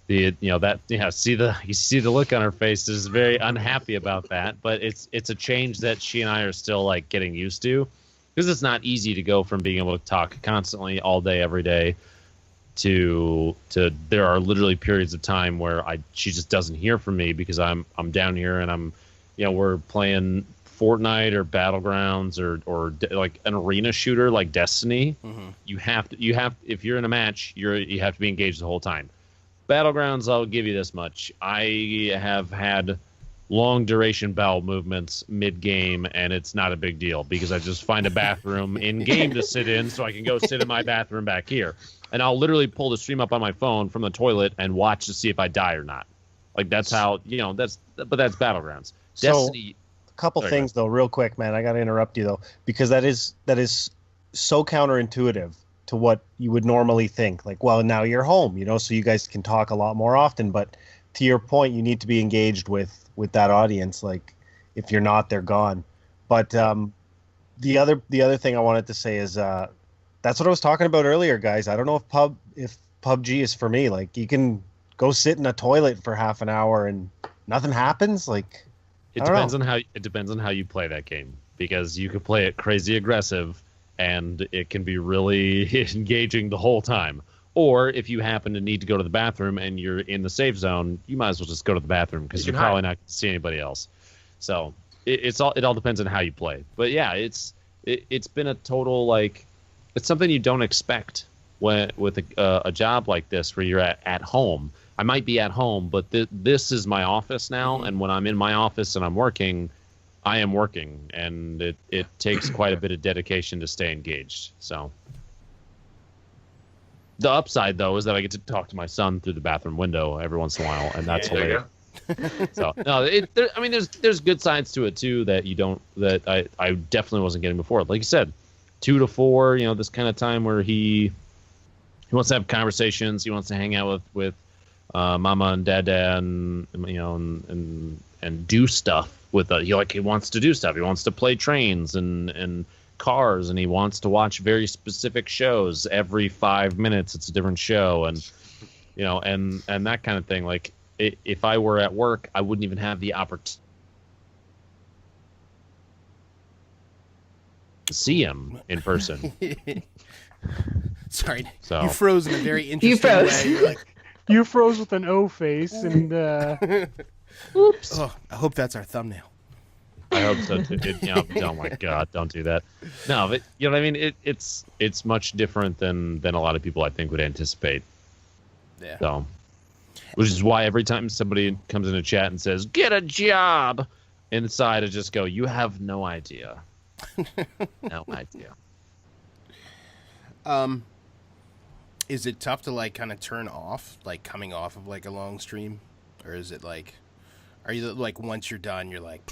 see the look on her face, is very unhappy about that, but it's a change that she and I are still like getting used to, because it's not easy to go from being able to talk constantly all day every day to there are literally periods of time where she just doesn't hear from me because I'm down here and we're playing Fortnite or Battlegrounds or like an arena shooter like Destiny. Mm-hmm. You have if you're in a match, you have to be engaged the whole time. Battlegrounds, I'll give you this much. I have had long duration bowel movements mid game, and it's not a big deal because I just find a bathroom in game to sit in, so I can go sit in my bathroom back here, and I'll literally pull the stream up on my phone from the toilet and watch to see if I die or not. Like that's how that's Battlegrounds. Destiny. Couple things though, real quick, man. I got to interrupt you though, because that is so counterintuitive to what you would normally think. Like, well, now you're home, so you guys can talk a lot more often. But to your point, you need to be engaged with that audience. Like, if you're not, they're gone. But the other thing I wanted to say is that's what I was talking about earlier, guys. I don't know if PUBG is for me. Like, you can go sit in a toilet for half an hour and nothing happens. Like. It depends on how you play that game, because you could play it crazy aggressive and it can be really engaging the whole time. Or if you happen to need to go to the bathroom and you're in the safe zone, you might as well just go to the bathroom because you're probably not going to see anybody else. So it all depends on how you play. But yeah, it's been a total it's something you don't expect with a job like this where you're at home. I might be at home, but this is my office now, and when I'm in my office and I'm working, I am working, and it takes quite a bit of dedication to stay engaged. So the upside, though, is that I get to talk to my son through the bathroom window every once in a while, and that's hilarious. So no, there's good sides to it too that I definitely wasn't getting before. Like you said, 2 to 4, this kind of time where he wants to have conversations, he wants to hang out with mama and dada, and and do stuff with he wants to do stuff. He wants to play trains and cars, and he wants to watch very specific shows. Every 5 minutes it's a different show, and and that kind of thing. Like if I were at work, I wouldn't even have the opportunity to see him in person. Sorry, So- you froze in a very interesting froze. way. You're like, You froze with an O face, and Oops. oh, I hope that's our thumbnail. I hope so too. Oh my God, don't do that. No, but you know what I mean. It's much different than a lot of people I think would anticipate. Yeah. So, which is why every time somebody comes in a chat and says "get a job," inside I just go, "You have no idea, no idea." Is it tough to like kind of turn off, like coming off of like a long stream, or is it like, are you like once you're done, you're like,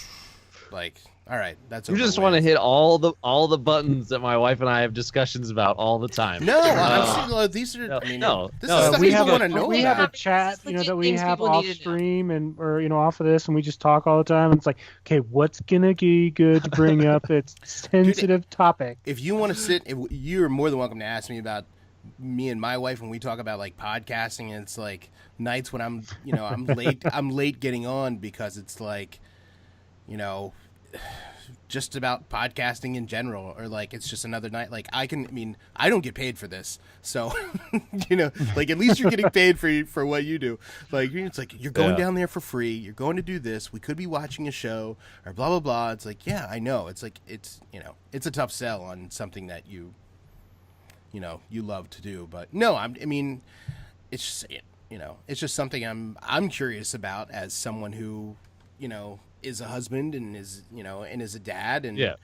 all right, that's You over just with. want to hit all the buttons that my wife and I have discussions about all the time. No, I'm saying, like, these are. No, I mean, no, this no, is stuff we people have want to know. we have a about. chat, Legit that we things have people need off to know. stream or off of this, and we just talk all the time. And it's like, okay, what's gonna be good to bring up? It's sensitive topic. If you want to sit, you're more than welcome to ask me about me and my wife when we talk about like podcasting. And it's like nights when I'm late. I'm late getting on because it's like, just about podcasting in general, or like it's just another night. Like I don't get paid for this, so like at least you're getting paid for what you do. Like it's like you're going Yeah. down there for free. You're going to do this. We could be watching a show or blah blah blah. It's like, yeah, I know. It's like it's a tough sell on something that you love to do. But no, it's just it's just something I'm curious about as someone who is a husband and is is a dad, and Yeah.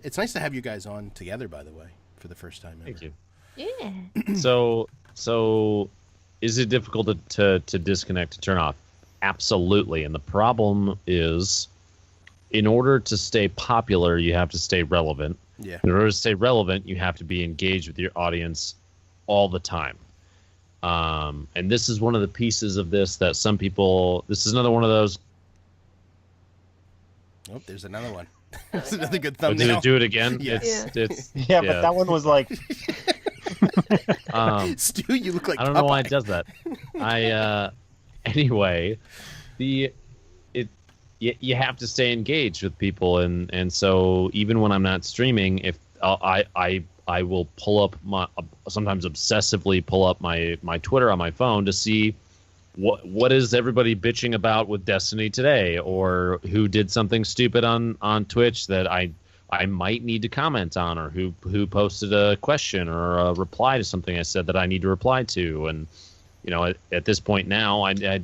it's nice to have you guys on together, by the way, for the first time ever. Thank you. Yeah. So is it difficult to disconnect, to turn off? Absolutely. And the problem is, in order to stay popular, you have to stay relevant. Yeah. In order to stay relevant, you have to be engaged with your audience all the time. And this is one of the pieces of this that some people, this is another one of those, Oh, there's another one. That's another good oh, did thumbnail. it do it again? Yeah. It's Yeah, but that one was like, Stu, you look like I don't know why it Popeye. does that. Anyway, you have to stay engaged with people, and so even when I'm not streaming, if I will pull up sometimes obsessively pull up my Twitter on my phone to see what is everybody bitching about with Destiny today, or who did something stupid on Twitch that I might need to comment on, or who posted a question or a reply to something I said that I need to reply to. And at this point now, in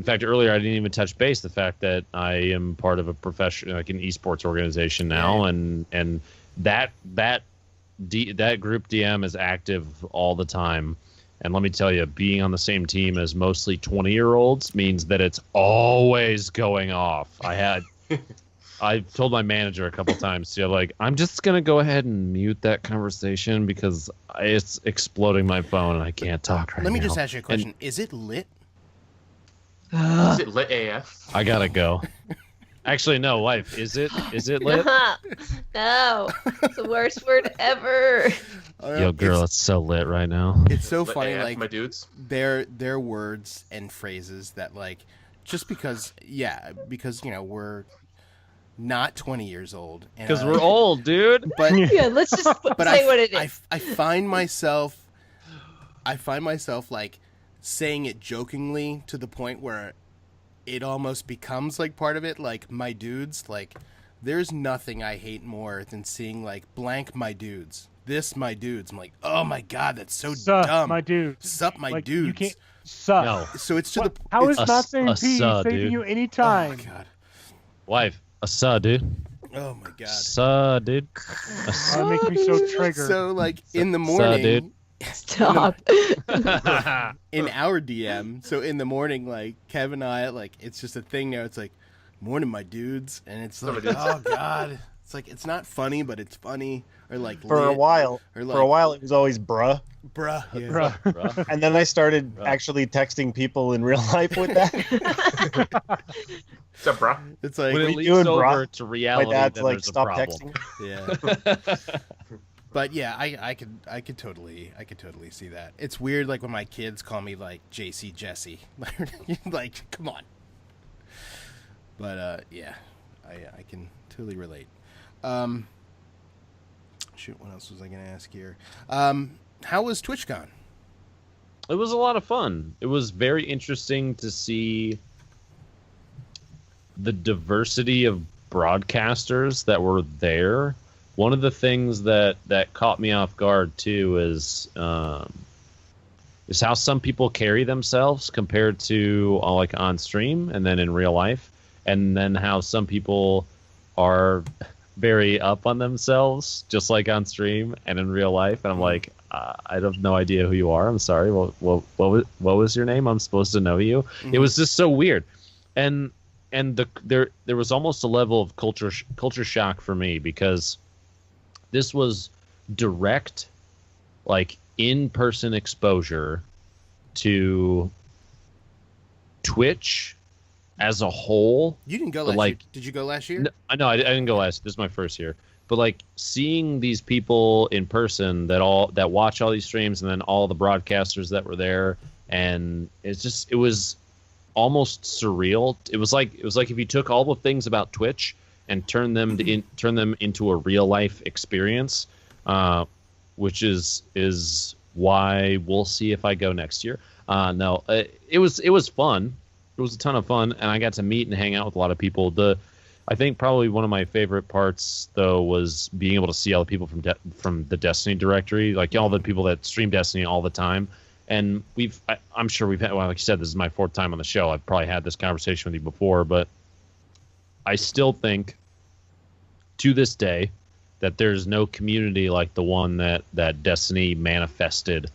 fact, earlier I didn't even touch base the fact that I am part of a professional, like an esports organization now, and that group DM is active all the time. And let me tell you, being on the same team as mostly 20-year-olds means that it's always going off. I told my manager a couple times, like, I'm just going to go ahead and mute that conversation because it's exploding my phone and I can't talk right now. Let me just ask you a question. Is it lit? Is it lit AF? I got to go. Actually, no, wife. Is it lit? No. It's the worst word ever. Yo, girl, it's so lit right now. It's so Lit funny, AF, like my dudes. their words and phrases that like just because we're not 20 years old Because we're old, dude. but Yeah, let's just but say what it is. I find myself like saying it jokingly to the point where it almost becomes like part of it. Like, my dudes, like, there's nothing I hate more than seeing like blank my dudes. This my dudes. I'm like, oh my god, that's so Sup, dumb. my dude. Sup my Like, dudes. you can't sup. No. So it's to What? the How is it's, not saying a P suh, saving dude. you any oh time? my god. Wife, a suh, dude. Oh my god. Suh, dude. A That makes me so triggered. So like in the Suh, morning dude. Stop. in our DM, so in the morning, like Kev and I, like it's just a thing now. It's like, morning, my dudes, and it's like, oh god, It's like it's not funny, but it's funny. Or like For a lit, while, or for a while it was always bruh. bruh. Yeah. Bruh. And then I started actually texting people in real life with that. What's up, bro? It's like When it you leaks doing, over bro? to My reality, dad's then like, there's a stop problem. texting. yeah. But yeah, I could totally see that. It's weird, like when my kids call me like JC Jesse, like come on. But yeah, I can totally relate. Shoot, what else was I gonna ask here? How was TwitchCon? It was a lot of fun. It was very interesting to see the diversity of broadcasters that were there. One of the things that caught me off guard too is how some people carry themselves compared to like on stream and then in real life, and then how some people are very up on themselves just like on stream and in real life. And I'm like, I have no idea who you are. I'm sorry. What was your name? I'm supposed to know you. Mm-hmm. It was just so weird, and there was almost a level of culture shock for me because this was direct, like in-person exposure to Twitch as a whole. You didn't go last year. Did you go last year? No, I didn't go last. This is my first year. But like seeing these people in person that watch all these streams, and then all the broadcasters that were there, and it was almost surreal. It was like if you took all the things about Twitch and turn them into a real life experience, which is why we'll see if I go next year. No, it was fun. It was a ton of fun, and I got to meet and hang out with a lot of people. I think probably one of my favorite parts though was being able to see all the people from the Destiny directory, like all the people that stream Destiny all the time. And I'm sure we've had, well, like you said, this is my 4th time on the show. I've probably had this conversation with you before, but I still think to this day that there's no community like the one that Destiny manifested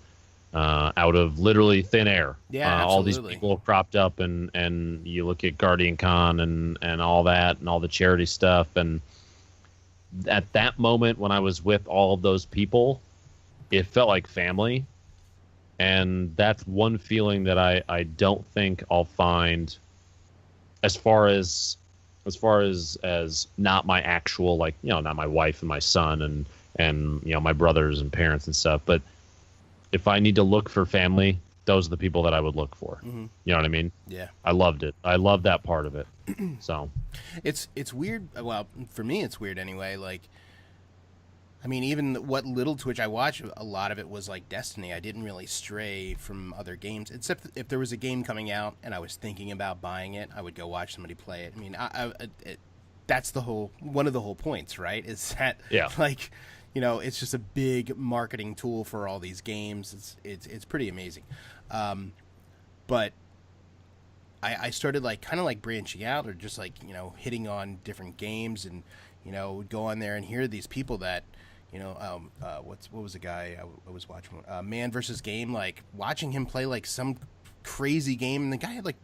out of literally thin air. Yeah, all these people cropped up, and you look at Guardian Con and all that, and all the charity stuff. And at that moment when I was with all of those people, it felt like family. And that's one feeling that I don't think I'll find as far as not my actual, like, you know, not my wife and my son and you know, my brothers and parents and stuff. But if I need to look for family, those are the people that I would look for. Mm-hmm. You know what I mean? Yeah. I loved it. I love that part of it. So it's weird. Well, for me, it's weird anyway. Like, I mean, even what little Twitch I watched, a lot of it was like Destiny. I didn't really stray from other games, except if there was a game coming out and I was thinking about buying it, I would go watch somebody play it. I mean, that's one of the whole points, right? Is that, yeah, like, you know, it's just a big marketing tool for all these games. It's pretty amazing. But I started like kind of like branching out, or just like, you know, hitting on different games, and, you know, would go on there and hear these people that, you know, what was the guy I was watching? Man vs. Game, like watching him play like some crazy game, and the guy had like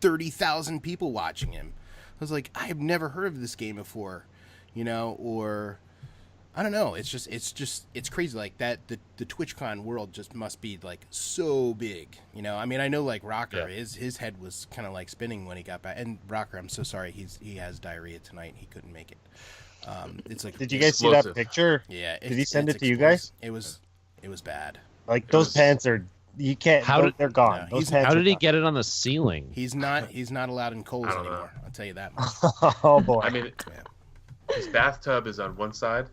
30,000 people watching him. I was like, I have never heard of this game before, you know, or I don't know. It's crazy like that. The TwitchCon world just must be like so big, you know. I mean, I know like Rocker, his head was kind of like spinning when he got back. And Rocker, I'm so sorry, he has diarrhea tonight. He couldn't make it. It's like, did you guys see that picture? Yeah. Did he send it to you guys? It was bad. Like those pants are, you can't. They're gone. No, how did he get it on the ceiling? He's not allowed in Kohl's anymore. I'll tell you that much. Oh boy. I mean, his bathtub is on one side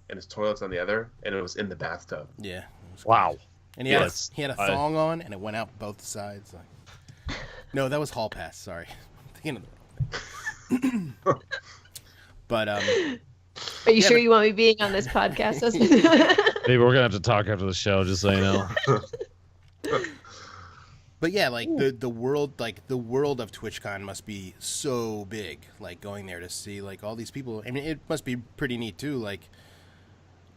and his toilet's on the other, and it was in the bathtub. Yeah. Wow. And he had a thong on, and it went out both sides. Like, no, that was Hall Pass. Sorry, I'm thinking of the wrong thing. But are you sure you want me being on this podcast? Maybe we're gonna have to talk after the show, just so you know. But yeah, like the world of TwitchCon must be so big. Like going there to see like all these people. I mean, it must be pretty neat too. Like,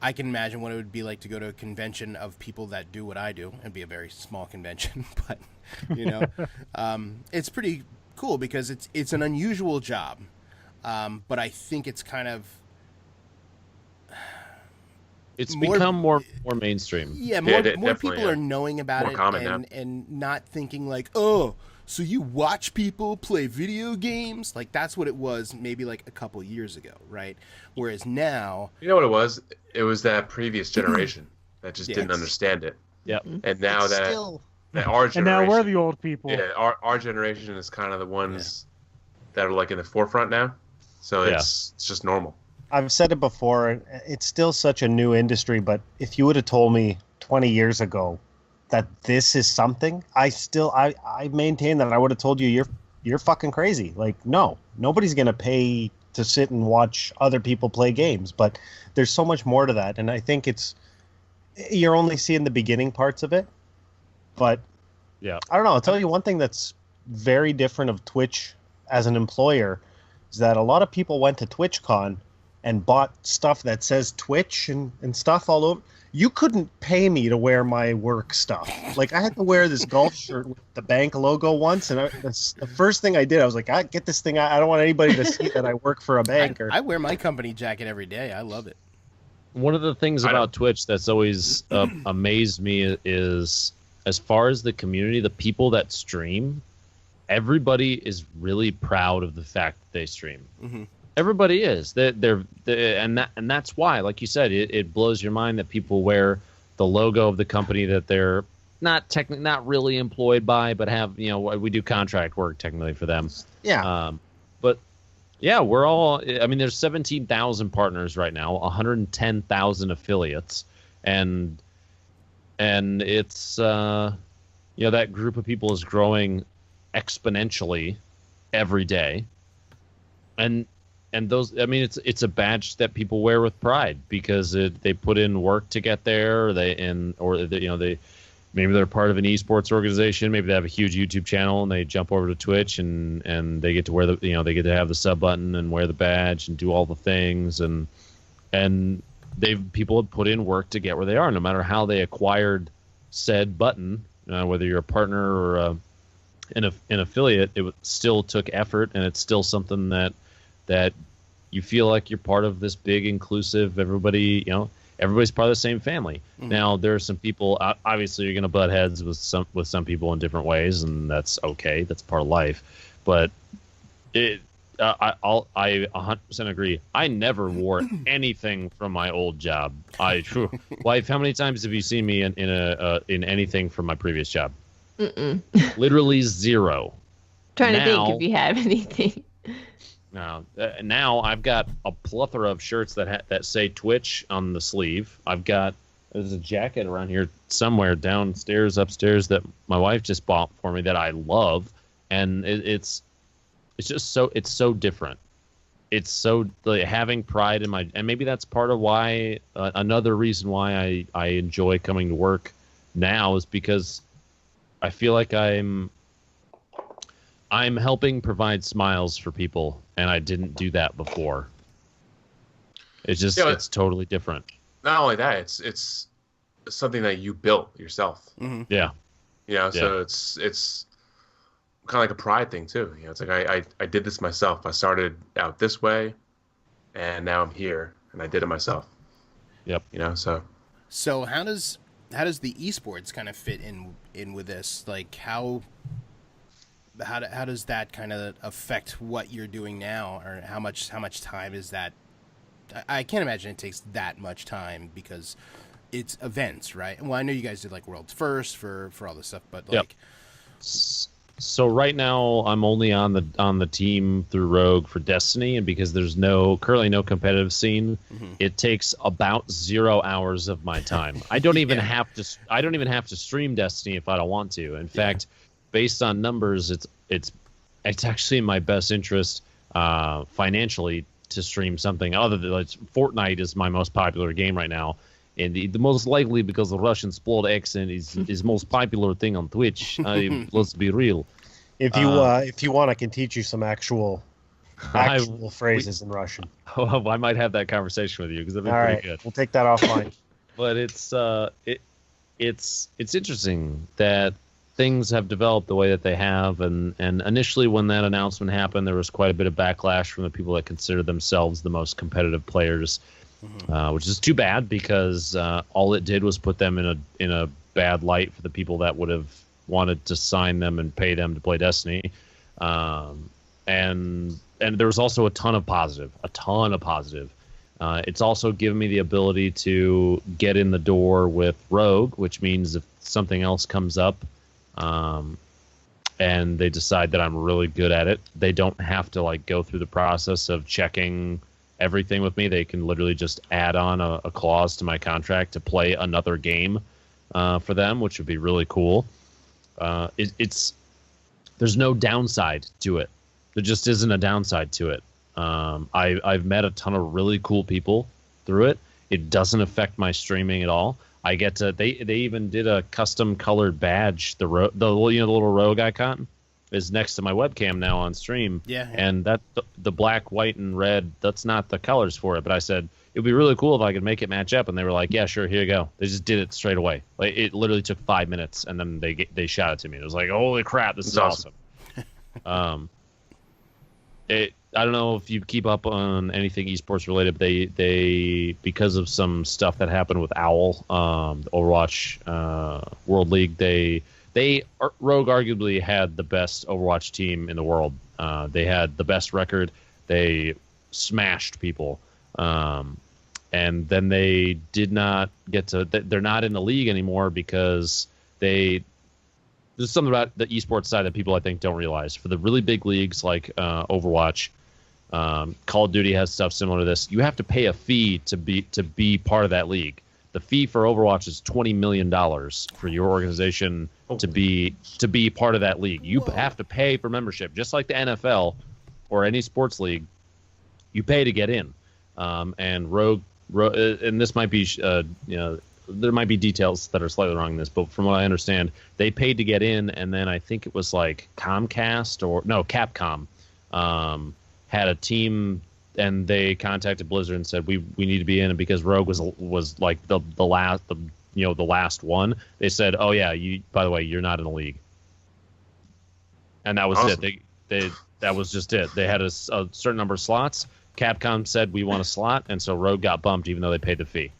I can imagine what it would be like to go to a convention of people that do what I do. It'd be a very small convention, but you know, it's pretty cool because it's an unusual job. But I think it's kind of It's more- become more mainstream. Yeah, Yeah, more definitely, people yeah. are knowing about More it common and not thinking like, oh, so you watch people play video games? Like that's what it was maybe like a couple years ago, right? Whereas now, You know what it was? It was that previous generation that just Yeah, didn't it's- understand it. Yep. And now It's that, still, that our And generation, now we're the old people. yeah, our generation is kind of the ones that are like in the forefront now. So Yeah. it's just normal. I've said it before, it's still such a new industry, but if you would have told me 20 years ago that this is something, I maintain that I would have told you you're fucking crazy. Like, no, nobody's going to pay to sit and watch other people play games, but there's so much more to that. And I think you're only seeing the beginning parts of it, but Yeah. I don't know. I'll tell you one thing that's very different of Twitch as an employer is that a lot of people went to TwitchCon and bought stuff that says Twitch and stuff all over. You couldn't pay me to wear my work stuff. Like, I had to wear this golf shirt with the bank logo once, and the first thing I did, I was like, get this thing out. I don't want anybody to see that I work for a bank. I wear my company jacket every day. I love it. One of the things I about Twitch that's always amazed me is, as far as the community, the people that stream, everybody is really proud of the fact that they stream. Mm-hmm. Everybody is. And that's why, like you said, it blows your mind that people wear the logo of the company that they're not really employed by, but have, we do contract work technically for them. Yeah. But yeah, we're all, I mean, there's 17,000 partners right now, 110,000 affiliates, and it's, that group of people is growing exponentially every day. And those, I mean, it's a badge that people wear with pride because they put in work to get there. Maybe they're part of an esports organization. Maybe they have a huge YouTube channel and they jump over to Twitch and they get to wear they get to have the sub button and wear the badge and do all the things and people have put in work to get where they are. No matter how they acquired said button, whether you're a partner or an affiliate, it still took effort, and it's still something that you feel like you're part of this big inclusive, everybody's part of the same family. Mm-hmm. Now there are some people, obviously you're going to butt heads with some people in different ways, and that's okay. That's part of life. But I 100% agree. I never wore anything from my old job. Wife, how many times have you seen me in anything from my previous job? Mm-mm. Literally zero. Trying to think if you have anything. Now I've got a plethora of shirts that say Twitch on the sleeve. There's a jacket around here somewhere upstairs that my wife just bought for me that I love, and it's so different. It's so like, having pride in and maybe that's part of why another reason why I enjoy coming to work now is because I feel like I'm helping provide smiles for people, and I didn't do that before. It's just it's totally different. Not only that, it's something that you built yourself. Mm-hmm. Yeah. So it's kind of like a pride thing too. It's like I did this myself. I started out this way, and now I'm here, and I did it myself. Yep. So how does the esports kind of fit in with this? Like how does that kind of affect what you're doing now, or how much time is that? I can't imagine it takes that much time because it's events, right? Well, I know you guys did like World's First for all this stuff, but like, So right now I'm only on the team through Rogue for Destiny, and because there's currently no competitive scene, it takes about 0 hours of my time. I don't even have to stream Destiny if I don't want to. In fact, based on numbers, it's actually in my best interest financially to stream something other than Fortnite is my most popular game right now, and the most likely because the Russian sport accent is most popular thing on Twitch. Let's be real. If you want, I can teach you some actual phrases in Russian. Oh, I might have that conversation with you because that'd be pretty good. We'll take that offline. But it's interesting that things have developed the way that they have, and initially when that announcement happened, there was quite a bit of backlash from the people that consider themselves the most competitive players which is too bad because all it did was put them in a bad light for the people that would have wanted to sign them and pay them to play Destiny. And there was also a ton of positive. It's also given me the ability to get in the door with Rogue, which means if something else comes up and they decide that I'm really good at it, they don't have to like go through the process of checking everything with me. They can literally just add on a clause to my contract to play another game for them, which would be really cool. There's no downside to it. There just isn't a downside to it. I've met a ton of really cool people through it. It doesn't affect my streaming at all. I get to they even did a custom colored badge. The little rogue icon is next to my webcam now on stream. Yeah. And that the black, white, and red, that's not the colors for it. But I said it'd be really cool if I could make it match up, and they were like, "Yeah, sure, here you go." They just did it straight away. Like it literally took 5 minutes, and then they shot it to me. It was like, "Holy crap, this is awesome." I don't know if you keep up on anything esports related, but they because of some stuff that happened with Owl, the Overwatch World League, Rogue arguably had the best Overwatch team in the world. They had the best record. They smashed people, and then they did not get to. They're not in the league anymore because there's something about the esports side that people I think don't realize. For the really big leagues like Overwatch, Call of Duty has stuff similar to this. You have to pay a fee to be part of that league. The fee for Overwatch is $20 million for your organization to be part of that league. You have to pay for membership, just like the NFL or any sports league. You pay to get in, and Rogue, and this might be there might be details that are slightly wrong in this, but from what I understand, they paid to get in, and then I think it was like Capcom had a team, and they contacted Blizzard and said we need to be in, and because Rogue was like the last one, they said, oh yeah, by the way, you're not in the league, and that was awesome. it. That was just it. They had a certain number of slots. Capcom said we want a slot, and so Rogue got bumped even though they paid the fee.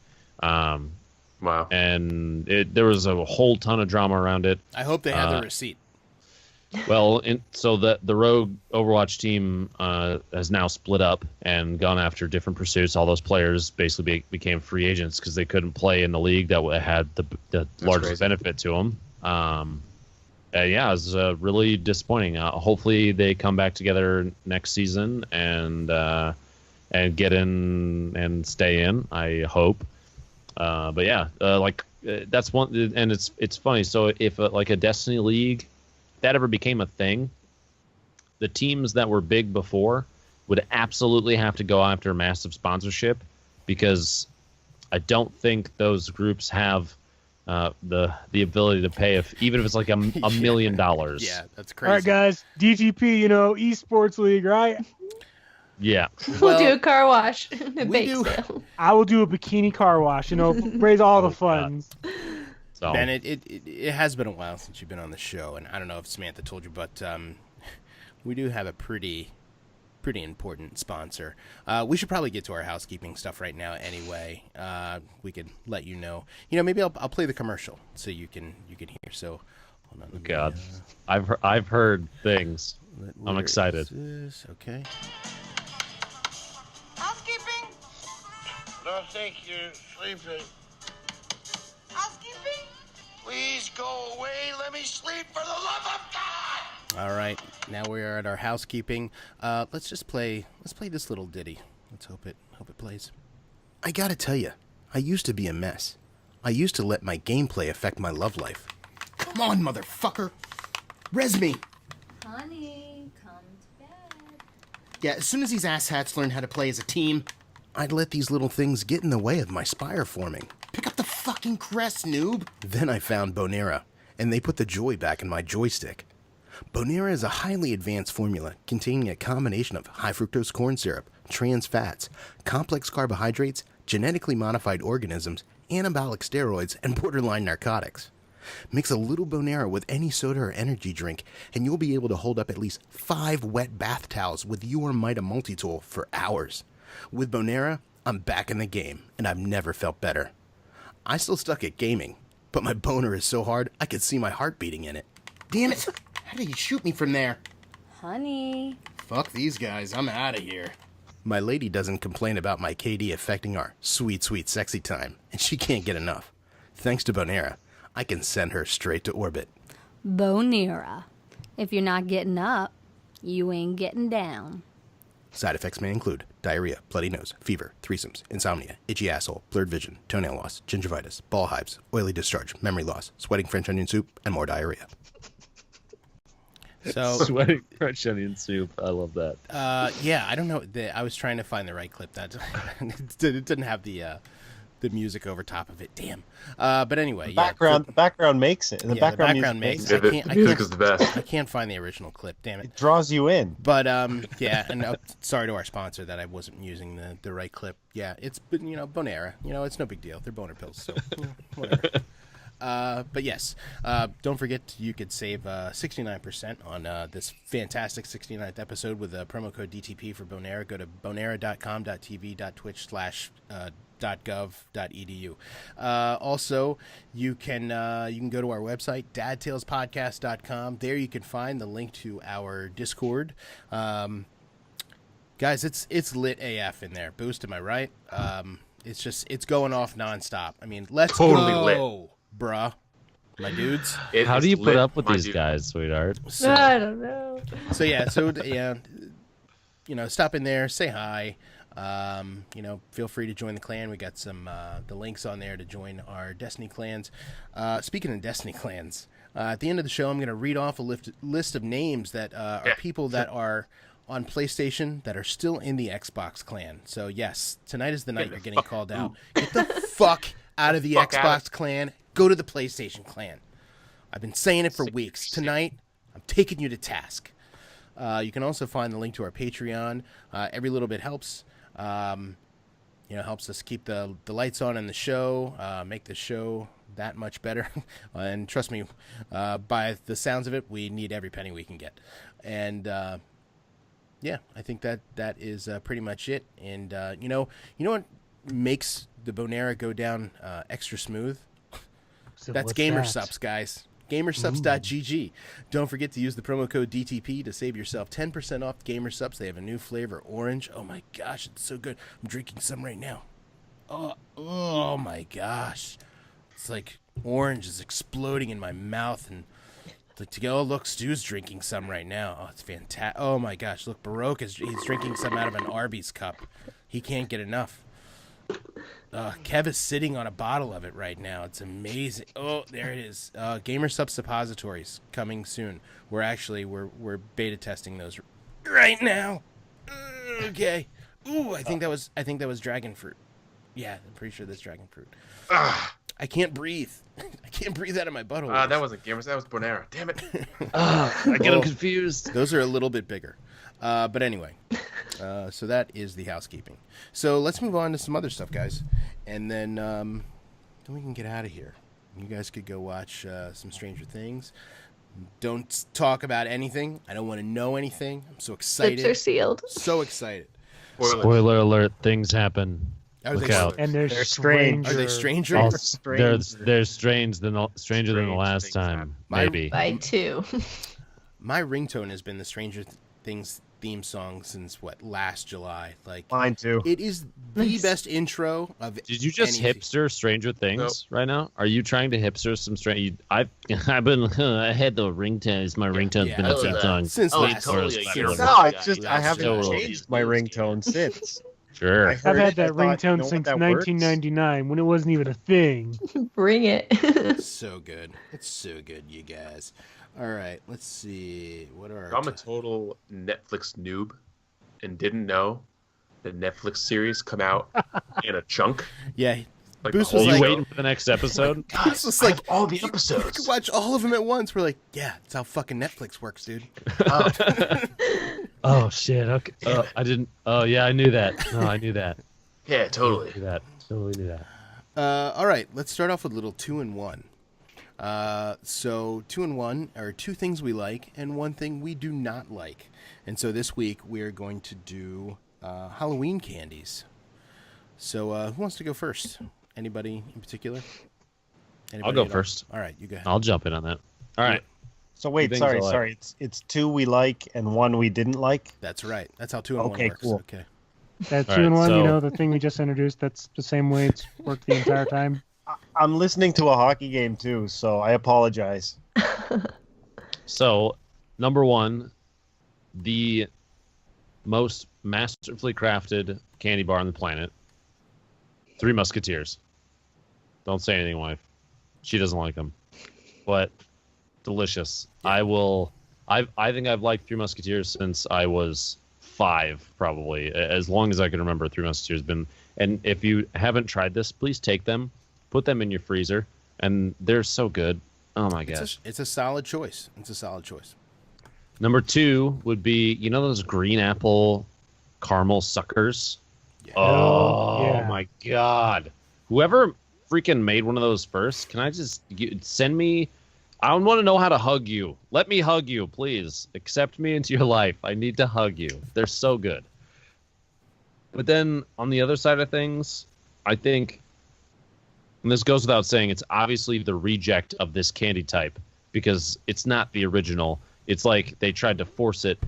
Wow. And there was a whole ton of drama around it. I hope they had the receipt. Well, so the Rogue Overwatch team has now split up and gone after different pursuits. All those players basically became free agents because they couldn't play in the league that had the largest benefit to them. Yeah, it was really disappointing. Hopefully they come back together next season and get in and stay in. I hope. But yeah, that's one, and it's funny. So if like a Destiny League, if that ever became a thing, the teams that were big before would absolutely have to go after massive sponsorship, because I don't think those groups have the ability to pay even if it's like $1 million. Yeah, that's crazy. All right, guys, DTP, esports league, right? Yeah. We'll do a car wash. Sale. I will do a bikini car wash, raise all the funds. So. Ben, it has been a while since you've been on the show, and I don't know if Samantha told you, but we do have a pretty important sponsor. We should probably get to our housekeeping stuff right now anyway. We could let you know. Maybe I'll play the commercial so you can hear. So hold on. God. I've heard things. I'm excited. Okay. Housekeeping? No, thank you. Sleeping. Housekeeping? Please go away. Let me sleep for the love of God. All right. Now we are at our housekeeping. Let's play this little ditty. Let's hope it plays. I gotta tell you, I used to be a mess. I used to let my gameplay affect my love life. Come on, motherfucker. Res me. Honey, come to bed. Yeah, as soon as these asshats learn how to play as a team, I'd let these little things get in the way of my spire forming. Pick up the fucking crest, noob. Then I found Bonera, and they put the joy back in my joystick. Bonera is a highly advanced formula containing a combination of high fructose corn syrup, trans fats, complex carbohydrates, genetically modified organisms, anabolic steroids, and borderline narcotics. Mix a little Bonera with any soda or energy drink, and you'll be able to hold up at least 5 wet bath towels with your Mida multi-tool for hours. With Bonera, I'm back in the game, and I've never felt better. I still stuck at gaming, but my boner is so hard I could see my heart beating in it. Damn it! How did he shoot me from there? Honey. Fuck these guys, I'm out of here. My lady doesn't complain about my KD affecting our sweet, sweet sexy time, and she can't get enough. Thanks to Bonera, I can send her straight to orbit. Bonera. If you're not getting up, you ain't getting down. Side effects may include diarrhea, bloody nose, fever, threesomes, insomnia, itchy asshole, blurred vision, toenail loss, gingivitis, ball hives, oily discharge, memory loss, sweating French onion soup, and more diarrhea. So Sweating French onion soup. I love that. yeah, I don't know. I was trying to find the right clip. That it didn't have the music over top of it. Damn. But anyway, The background makes it. The background makes it. The music is the best. I can't find the original clip. Damn it. It draws you in. But yeah, and sorry to our sponsor that I wasn't using the right clip. Yeah, it's been Bonera. It's no big deal. They're boner pills, so whatever. But yes, don't forget you could save 69% on this fantastic 69th episode with the promo code DTP for Bonera. Go to bonera.com.tv.twitch/.gov.edu. Also, you can go to our website, dadtalespodcast.com. There you can find the link to our Discord. Guys, it's lit AF in there. Boost, am I right? It's going off nonstop. I mean, let's Totally go. lit. Bruh, my dudes. How do you put up with these guys, sweetheart? So, I don't know. So yeah, stop in there, say hi. Feel free to join the clan. We got some the links on there to join our Destiny clans. Speaking of Destiny clans, at the end of the show, I'm going to read off a list of names that are people that are on PlayStation that are still in the Xbox clan. So yes, tonight is the night you're getting called out. Get the fuck out of the Xbox clan. Go to the PlayStation clan. I've been saying it for weeks. Tonight, I'm taking you to task. You can also find the link to our Patreon. Every little bit helps. Helps us keep the lights on in the show, make the show that much better. And trust me, by the sounds of it, we need every penny we can get. And yeah, I think that is pretty much it. And you know what makes the Bonera go down extra smooth? So That's what's GamerSups, guys. GamerSups.gg. Don't forget to use the promo code DTP to save yourself 10% off GamerSups. They have a new flavor, orange. Oh my gosh, it's so good. I'm drinking some right now. Oh my gosh. It's like orange is exploding in my mouth. And look, Stu's drinking some right now. Oh, it's fantastic. Oh my gosh, look, Baroque he's drinking some out of an Arby's cup. He can't get enough. Kev is sitting on a bottle of it right now. It's amazing. Oh, there it is. GamerSups suppositories coming soon. We're beta testing those right now. Okay. Ooh, I think that was dragon fruit. Yeah, I'm pretty sure that's dragon fruit. I can't breathe. I can't breathe out of my butthole. That wasn't Gamers. That was Bonera. Damn it. I get them confused. Those are a little bit bigger. But anyway, so that is the housekeeping. So let's move on to some other stuff, guys. And then we can get out of here. You guys could go watch some Stranger Things. Don't talk about anything. I don't want to know anything. I'm so excited. Lips are sealed. So excited. Spoiler alert, things happen. Look out. And they're strange. Are they stranger? They're stranger than the last time, maybe. By two. My ringtone has been the Stranger Things theme song since last July. Like mine too. It is the best intro of. Did you just anything. hipster Stranger Things Nope. right now? Are you trying to hipster some strange? I had the ringtone. It's my ringtone's been a theme song Since last year. No, I haven't changed my ringtone since. Sure. I I've heard had it, that I thought, ringtone what, since that works? 1999 when it wasn't even a thing. Bring it. So good. It's so good, you guys. All right, let's see. What are I'm a total Netflix noob and didn't know the Netflix series come out in a chunk. Yeah. Like Boost the was whole Are you like, show. waiting for the next episode? Boost was like all the you episodes. could watch all of them at once. We're like, yeah, that's how fucking Netflix works, dude. Oh shit. Okay. I didn't. Oh yeah, I knew that. No, I knew that. Yeah, totally. I knew that. Totally knew that. All right, let's start off with a little 2-in-1. So 2-in-1 are two things we like and one thing we do not like. And so this week we're going to do Halloween candies. So who wants to go first? Anybody in particular? I'll go first. All right, you go ahead. I'll jump in on that. All right. So wait, Two things sorry, I like. sorry. It's 2 we like and 1 we didn't like. That's right. That's how 2 and 1 Okay, works. cool. Okay. That All 2 and right, 1, so- you know, the thing we just introduced, that's the same way it's worked the entire time. I'm listening to a hockey game too, so I apologize. So, number 1, the most masterfully crafted candy bar on the planet. 3 Musketeers. Don't say anything, wife. She doesn't like them, but delicious. I think I've liked 3 Musketeers since I was 5, probably, as long as I can remember. 3 Musketeers been. And if you haven't tried this, please take them, put them in your freezer, and they're so good. Oh my gosh. It's a solid choice. It's a solid choice. Number 2 would be, you know, those green apple caramel suckers. Yeah. Oh Yeah. my god! Whoever freaking made one of those first, can I just send me? I want to know how to hug you. Let me hug you, please. Accept me into your life. I need to hug you. They're so good. But then on the other side of things, I think, and this goes without saying, it's obviously the reject of this candy type because it's not the original. It's like they tried to force it.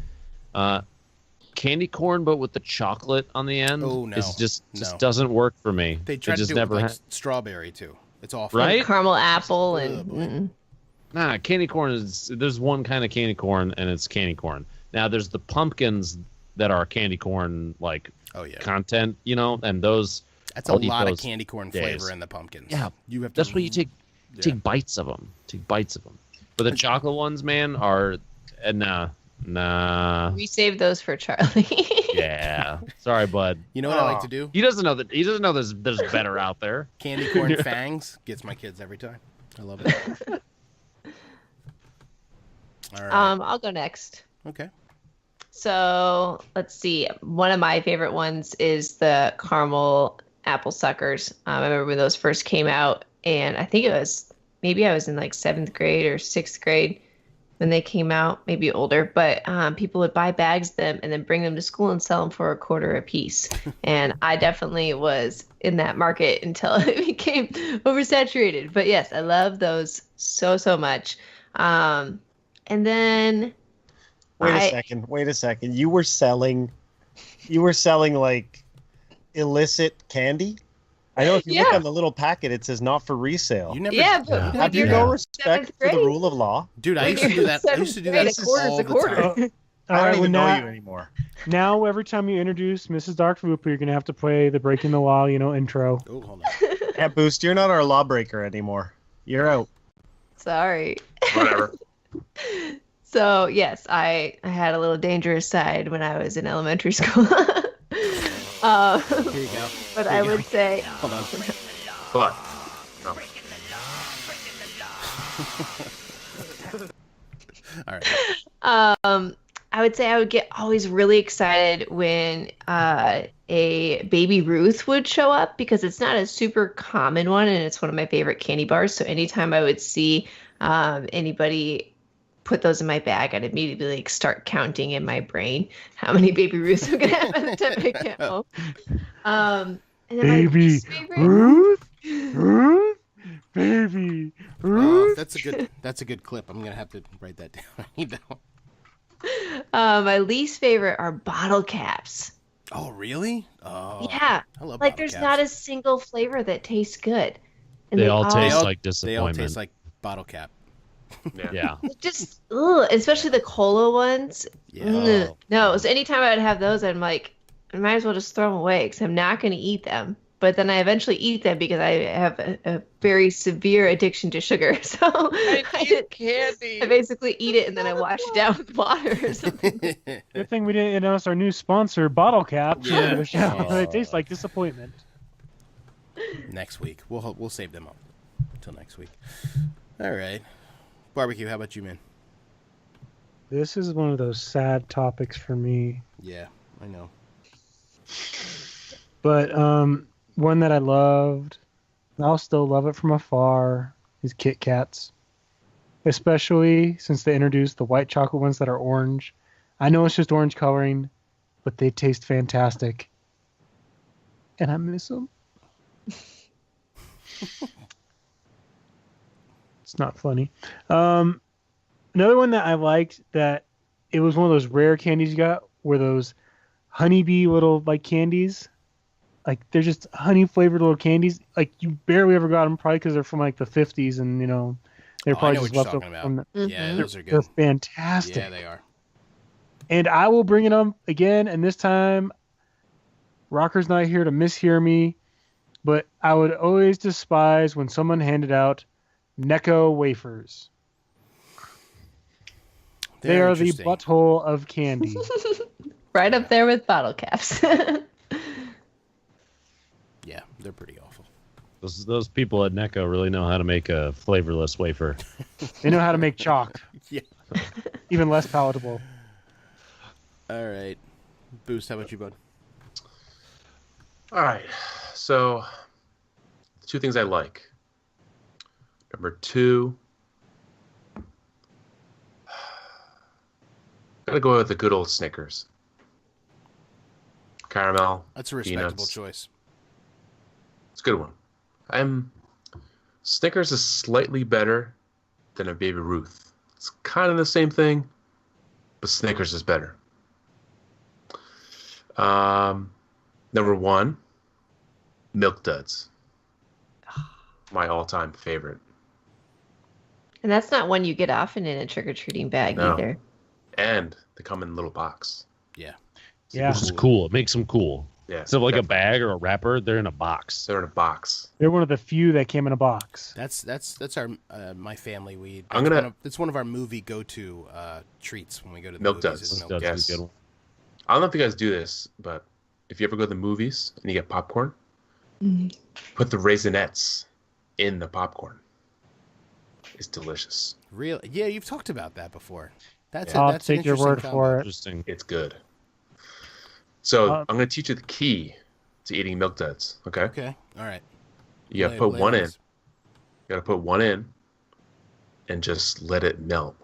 Candy corn, but with the chocolate on the end. Oh, no. It's just No. doesn't work for me. They tried it to just do never it with, like, ha- strawberry too. It's awful. Right? Caramel apple and Oh, boy. Nah, candy corn is there's one kind of candy corn and it's candy corn. Now there's the pumpkins that are candy corn like Oh yeah. content, you know, and those That's a I'll eat lot of those candy corn days. flavor in the pumpkins. Yeah, You have to. that's what you take Yeah. take bites of them. Take bites of them. But the chocolate ones, man, are nah. we saved those for Charlie. Yeah. Sorry, bud. You know what I like to do? He doesn't know that. He doesn't know there's better out there. Candy corn fangs gets my kids every time. I love it. All right. I'll go next. Okay. So let's see. One of my favorite ones is the caramel apple suckers. I remember when those first came out, and I think maybe I was in like 7th grade or 6th grade when they came out, maybe older. But people would buy bags of them and then bring them to school and sell them for $0.25 a piece. And I definitely was in that market until it became oversaturated. But yes, I love those so much. And then Wait a second. You were selling like illicit candy? I know if you look Yeah. on the little packet, it says not for resale. You never. Yeah, but you when Have you you're no in respect 7th for the grade- rule of law? Dude, I when used to do you're that. I used to do in that 7th grade, all a the quarter's a time. quarter. I don't well, even know now, you anymore. now every time you introduce Mrs. Dark Voop, you're gonna have to play the Breaking the Law, intro. Oh, hold on. Yeah, Boost, you're not our lawbreaker anymore. You're out. Sorry. Whatever. So yes, I had a little dangerous side when I was in elementary school. Here you go. But Here I you go. would say, Hold on. But no. All right. I would say I would get always really excited when a Baby Ruth would show up because it's not a super common one and it's one of my favorite candy bars. So anytime I would see anybody put those in my bag, I'd immediately start counting in my brain how many Baby Ruths I'm gonna have by the time I get home. And then my Baby least favorite- Ruth, baby Oh, Ruth. that's a good clip. I'm gonna have to write that down. I need that one. My least favorite are bottle caps. Oh, really? Oh, Yeah, I love like bottle there's caps. not a single flavor that tastes good. And They all taste all- like They all disappointment. taste like bottle cap. Yeah. just especially the cola ones. Yeah. Ugh. No, so anytime I would have those, I'm like, I might as well just throw them away because I'm not going to eat them. But then I eventually eat them because I have a very severe addiction to sugar. So I basically eat it and then I wash it down with water or something. Good thing we didn't announce our new sponsor, Bottle Caps. Yeah. The show. They taste like disappointment. Next week, we'll save them up until next week. All right, barbecue. How about you, man? This is one of those sad topics for me. Yeah, I know. But one that I loved, I'll still love it from afar, is Kit Kats. Especially since they introduced the white chocolate ones that are orange. I know it's just orange coloring, but they taste fantastic. and I miss them. It's not funny. Another one that I liked that it was one of those rare candies you got were those honeybee little like candies. Like they're just honey flavored little candies. Like you barely ever got them, probably because they're from like the 50s, and you know they're I probably know just what left you're over talking from. about. Yeah, those are They're good. fantastic. Yeah, they are. And I will bring it up again, and this time, Rocker's not here to mishear me, but I would always despise when someone handed out Necco wafers. They They're are the interesting. butthole of candy. Right up there with bottle caps. Yeah, they're pretty awful. Those people at Necco really know how to make a flavorless wafer. They know how to make chalk. Yeah. Even less palatable. All right. Boost, how about you, bud? All right. So, two things I like. Number 2, gotta go with the good old Snickers. Caramel. That's a respectable peanuts. choice. It's a good one. Snickers is slightly better than a Baby Ruth. It's kind of the same thing, but Snickers is better. Number 1, Milk Duds. My all-time favorite. And that's not one you get often in a trick-or-treating bag No. either. And they come in a little box. Yeah. Yeah. Which is cool. It makes them cool. Yeah. Instead of like a definitely. bag or a wrapper, they're in a box. They're in a box. They're one of the few that came in a box. That's our my family. It's one of our movie go-to treats when we go to the Milk movies. Duds. is Milk Duds is Yes. a good one. I don't know if you guys do this, but if you ever go to the movies and you get popcorn, put the Raisinets in the popcorn. It's delicious. Really? Yeah, you've talked about that before. That's I'll that's an take your interesting word combo. for it. Interesting. It's good. So Um, I'm going to teach you the key to eating Milk Duds. Okay. Okay. All right. You got to put Lay one in. this. You got to put one in, and just let it melt.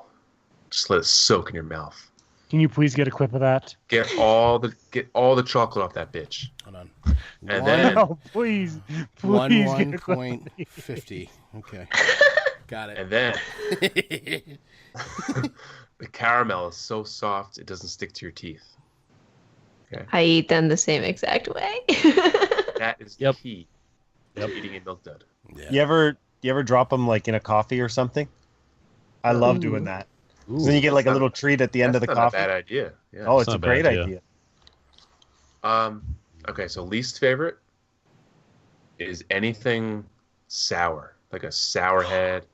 Just let it soak in your mouth. Can you please get a clip of that? Get all the chocolate off that bitch. Hold on. And One- then No, please. One Please one get a clip. point 50. Okay. Got it. and then the caramel is so soft it doesn't stick to your teeth. I eat them the same exact way. That is Yep. the key to eating a Milk Dud. Yeah. You ever drop them like in a coffee or something? I love doing that. 'Cause then you get like a little treat at the end of the That's not coffee. a bad idea. Yeah. Oh, it's not a a bad great idea. idea. Okay, so least favorite is anything sour, like a sour head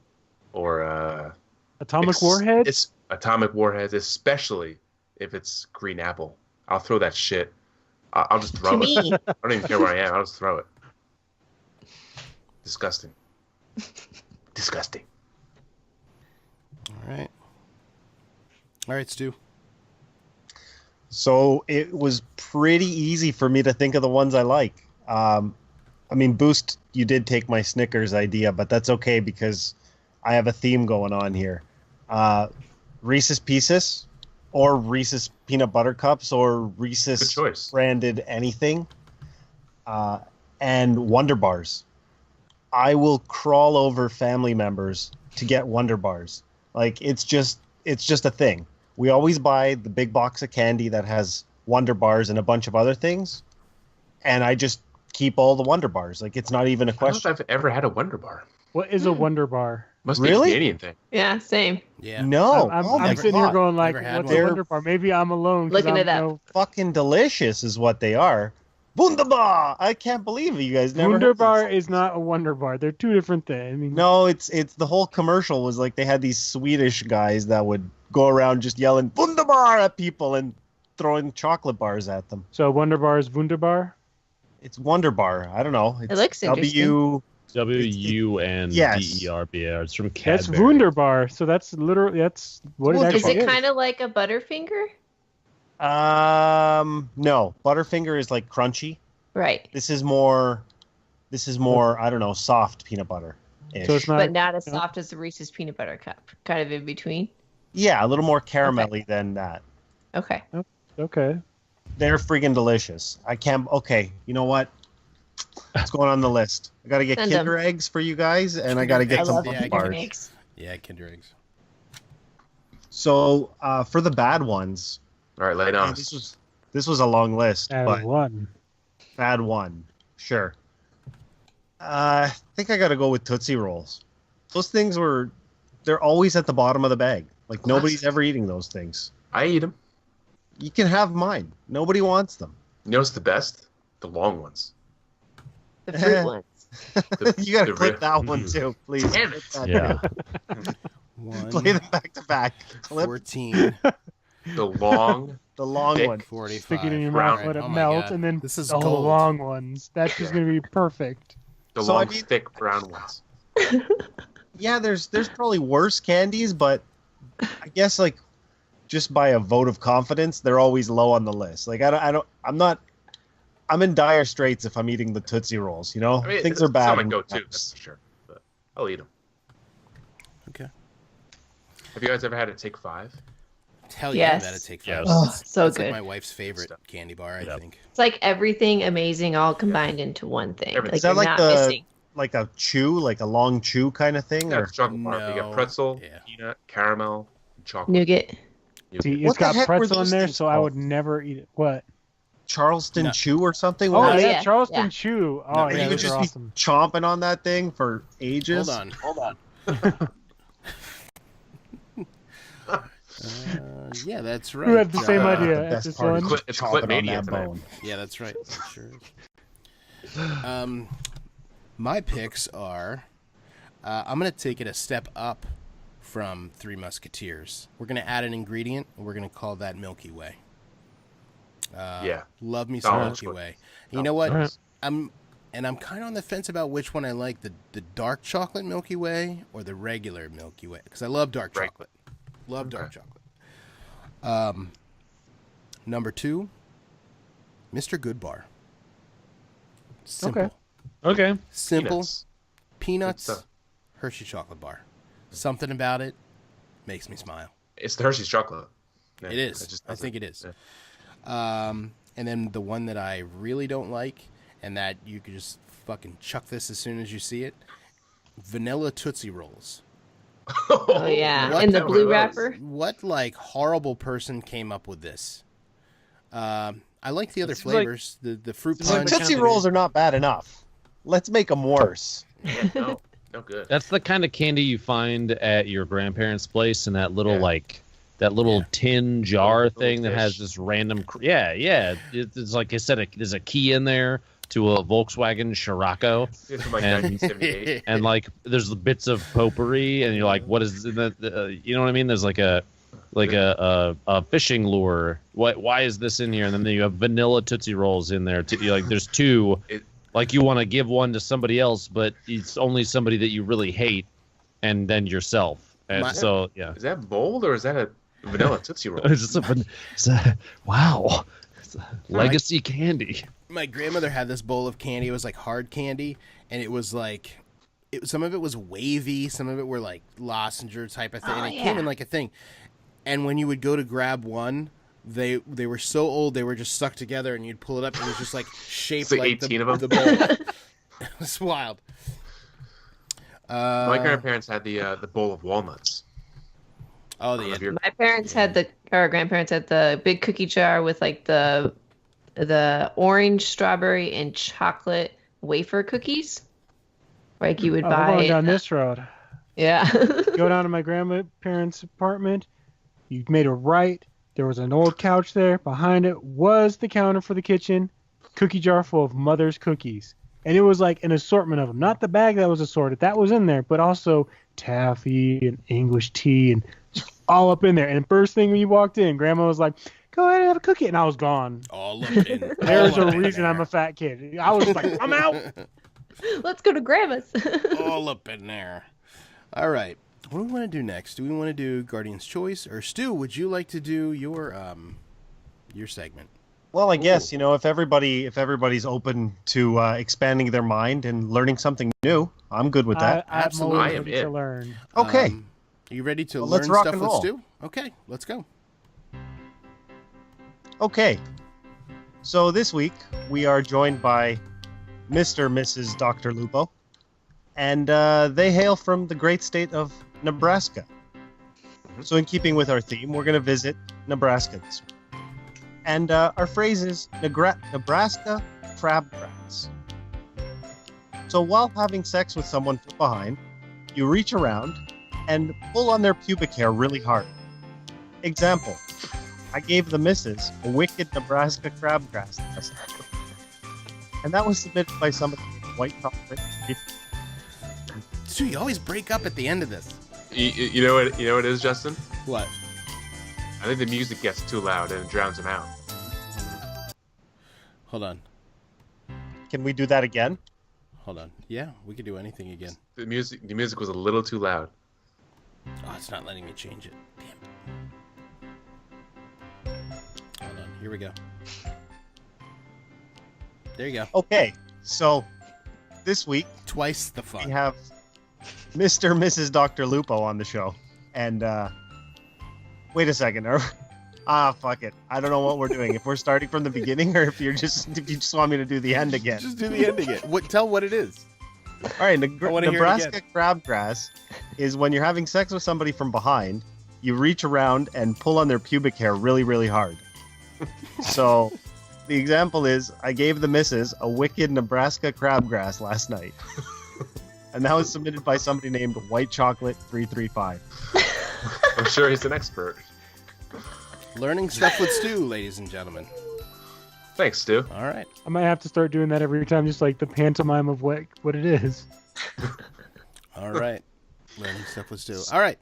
or a Atomic Warhead? It's Atomic Warheads, especially if it's green apple. I'll throw that shit. I'll just throw To it. me. I don't even care where I am. I'll just throw it. Disgusting. Disgusting. All right. All right, Stu. So it was pretty easy for me to think of the ones I like. I mean, Boost, you did take my Snickers idea, but that's okay because I have a theme going on here. Reese's Pieces or Reese's Peanut Butter Cups or Good Reese's choice. branded anything. And Wonder Bars. I will crawl over family members to get Wonder Bars. Like it's just a thing. We always buy the big box of candy that has Wonder Bars and a bunch of other things, and I just keep all the Wonder Bars. Like it's not even a I don't know question. if I've ever had a Wonder Bar. What is a Wonder Bar? Must be Really? a Canadian thing. Yeah, same. Yeah. No, I'm oh my sitting here God. going like, Never had what's one. a They're- Wonder Bar? Maybe I'm alone. 'cause Looking I'm it up. no- Fucking delicious is what they are. Wunderbar! I can't believe it. You guys never. Wonder heard Bar this. is not a Wonder Bar. They're two different things. I mean, No, it's the whole commercial was like they had these Swedish guys that would go around just yelling Wunderbar at people and throwing chocolate bars at them. So Wonder Bar is Wunderbar. It's Wonderbar. I don't know. It's looks interesting. WUNDERBR. It's from That's Cadbury. Wunderbar. So that's literally what it Well, Is actually it is. kind of like a Butterfinger? No. Butterfinger is like crunchy. Right. This is more I don't know, soft peanut butter. So it's not. But not as soft as the Reese's Peanut Butter Cup. Kind of in between. Yeah, a little more caramelly than that. Okay. Okay. They're friggin' delicious. I can't. Okay, you know what? Let's go on the list. I got to get Send Kinder 'em. eggs for you guys, and I got to get I some love Yeah, Bucky Kinder bars. eggs. Yeah, Kinder eggs. So for the bad ones, All right, lay it on. this was a long list, Add but one. bad one, sure. I think I got to go with Tootsie Rolls. Those things they're always at the bottom of the bag. Like nobody's ever eating those things. I eat them. You can have mine. Nobody wants them. You know what's the best? The long ones. The fruit ones. You got to the clip real- that one too, please. Damn Clip it. that Yeah. Play 1, them back to back. Clip 14, The long. the long thick one. 45. Stick it in your Brown. mouth, let it Oh my melt, God. and then This is the whole gold. long ones. That's just gonna be perfect. The So, I long, mean- thick brown ones. Yeah, there's probably worse candies, but I guess like just by a vote of confidence, they're always low on the list. Like I'm in dire straits if I'm eating the Tootsie Rolls. You know, I mean, things it's are bad. not my and- go-to, that's for sure. But I'll eat them. Okay. Have you guys ever had a Take 5? Hell yeah, Yes. that'd take 5. Yes. Oh, so That's good. like my wife's favorite candy bar, I Yep. think. It's like everything amazing all combined into one thing. Everything. Like Is that you're like not the- missing. Like a chew, like a long chew kind of thing, Yeah, or it's chocolate bar. You No. got pretzel, Yeah. peanut, caramel, and chocolate. Nougat. See, What it's the got heck were pretzel in those there, things so I called? would never eat it. What? Charleston No. Chew or something. Oh, What? yeah, yeah, Charleston yeah. Chew. Oh, No, yeah, you you could could those are just awesome. be chomping on that thing for ages. Hold on. Yeah, that's right. We had the same Uh, idea The at best this part one. is It's chomping on Clipmania that tonight. bone. Yeah, that's right. It sure is. My picks are. I'm gonna take it a step up from Three Musketeers. We're gonna add an ingredient, and we're gonna call that Milky Way. Yeah. Love me some Solid Milky choice. Way. You know what? Alright. I'm kind of on the fence about which one I like, the dark chocolate Milky Way or the regular Milky Way, because I love dark Right. chocolate. Love dark chocolate. Number 2, Mr. Goodbar. Simple. Okay. Okay. Simple. Peanuts. Peanuts, Good stuff. Hershey chocolate bar. Something about it makes me smile. It's the Hershey's chocolate. Yeah, It is. just I does think it is. Yeah. And then the one that I really don't like, and that you could just fucking chuck this as soon as you see it, vanilla Tootsie Rolls. Oh yeah, What in the the- blue those? wrapper. What like horrible person came up with this? I like the other It seems like- flavors, the fruit seems like punch. the Tootsie kind of- Rolls are not bad enough. Let's make them worse. Yeah, no good. That's the kind of candy you find at your grandparents' place in that little Yeah. that little Yeah. tin jar Little thing that has fish. this random. It's like I said, there's a key in there to a Volkswagen Scirocco, It's from like And- 1978. and like there's the bits of potpourri, and you're like, what is that? You know what I mean? There's like a fishing lure. Why is this in here? And then you have vanilla Tootsie Rolls in there. You're like there's two. Like you want to give one to somebody else, but it's only somebody that you really hate, and then yourself. And My- so yeah, Is that bold or is that a vanilla Tootsie Roll? it's just wow, it's a legacy candy. My grandmother had this bowl of candy. It was like hard candy, and it was like, some of it was wavy, some of it were like lozenge type of thing. Oh, and it came yeah. in like a thing. And when you would go to grab one, they were so old they were just stuck together, and you'd pull it up, and it was just like shaped like like 18 of them? the bowl. It was wild. My grandparents had the bowl of walnuts. Oh, I don't know if you're- My parents had our grandparents had the big cookie jar with like the orange, strawberry, and chocolate wafer cookies. Like you would Oh, buy. we're going down this road. Yeah. Go down to my grandparents' apartment. You made a right. There was an old couch there. Behind it was the counter for the kitchen. Cookie jar full of Mother's cookies. And it was like an assortment of them. Not the bag that was assorted. That was in there. But also taffy and English tea and all up in there. And first thing when you walked in, Grandma was like, go ahead and have a cookie. And I was gone. all up in. There's all a up in reason there. I'm a fat kid. I was like, I'm out. Let's go to Grandma's. all up in there. All right. What do we want to do next? Do we want to do Guardian's Choice, or Stu? Would you like to do your segment? Well, I guess if everybody's open to expanding their mind and learning something new, I'm good with that. I'm Absolutely. always I am ready it. to learn. Okay. Are you ready to Well, learn let's rock stuff and with roll. Stu? Okay, let's go. Okay. So this week we are joined by Mr. and Mrs. Dr. Lupo. And they hail from the great state of Nebraska. So in keeping with our theme, we're going to visit Nebraska this week. And our phrase is Nebraska crabgrass. So while having sex with someone from behind, you reach around and pull on their pubic hair really hard. Example, I gave the missus a wicked Nebraska crabgrass last night. And that was submitted by somebody named White Chocolate. Dude, you always break up at the end of this. You know what? You know what it is, Justin? What? I think the music gets too loud and it drowns him out. Hold on. Can we do that again? Hold on. Yeah, we could do anything again. The music was a little too loud. Oh, it's not letting me change it. Damn. Hold on. Here we go. There you go. Okay, so this week Twice the fun. we have Mr. and Mrs. Dr. Lupo on the show. And wait a second. Fuck it. I don't know what we're doing. If we're starting from the beginning or if you just want me to do the end again. Just do the end again. Tell what it is. All right, wanna hear it Nebraska again. crabgrass is when you're having sex with somebody from behind, you reach around and pull on their pubic hair really, really hard. So the example is, I gave the missus a wicked Nebraska crabgrass last night. And that was submitted by somebody named White Chocolate 335. I'm sure he's an expert. Learning stuff with Stu, ladies and gentlemen. Thanks, Stu. All right. I might have to start doing that every time, just like the pantomime of what it is. All right. Learning stuff with Stu. All right.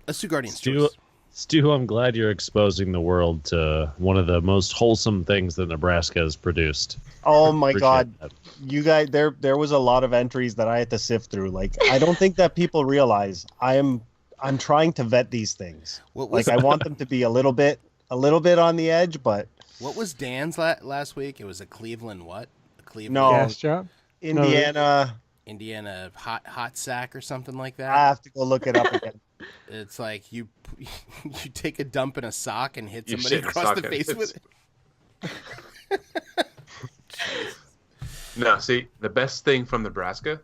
Let's do Guardian's Stu, Choice. Stu, I'm glad you're exposing the world to one of the most wholesome things that Nebraska has produced. Oh my Appreciate God. that. You guys, there was a lot of entries that I had to sift through. Like, I don't think that people realize I'm trying to vet these things. What was Like, I want them to be a little bit on the edge, but What was Dan's last week? It was a Cleveland what? A Cleveland No. Gas job? Indiana, Indiana hot sack or something like I that. have to go look it up again. It's like you take a dump in a sock and hit You somebody shit in a across sock the and face with it. No, see, the best thing from Nebraska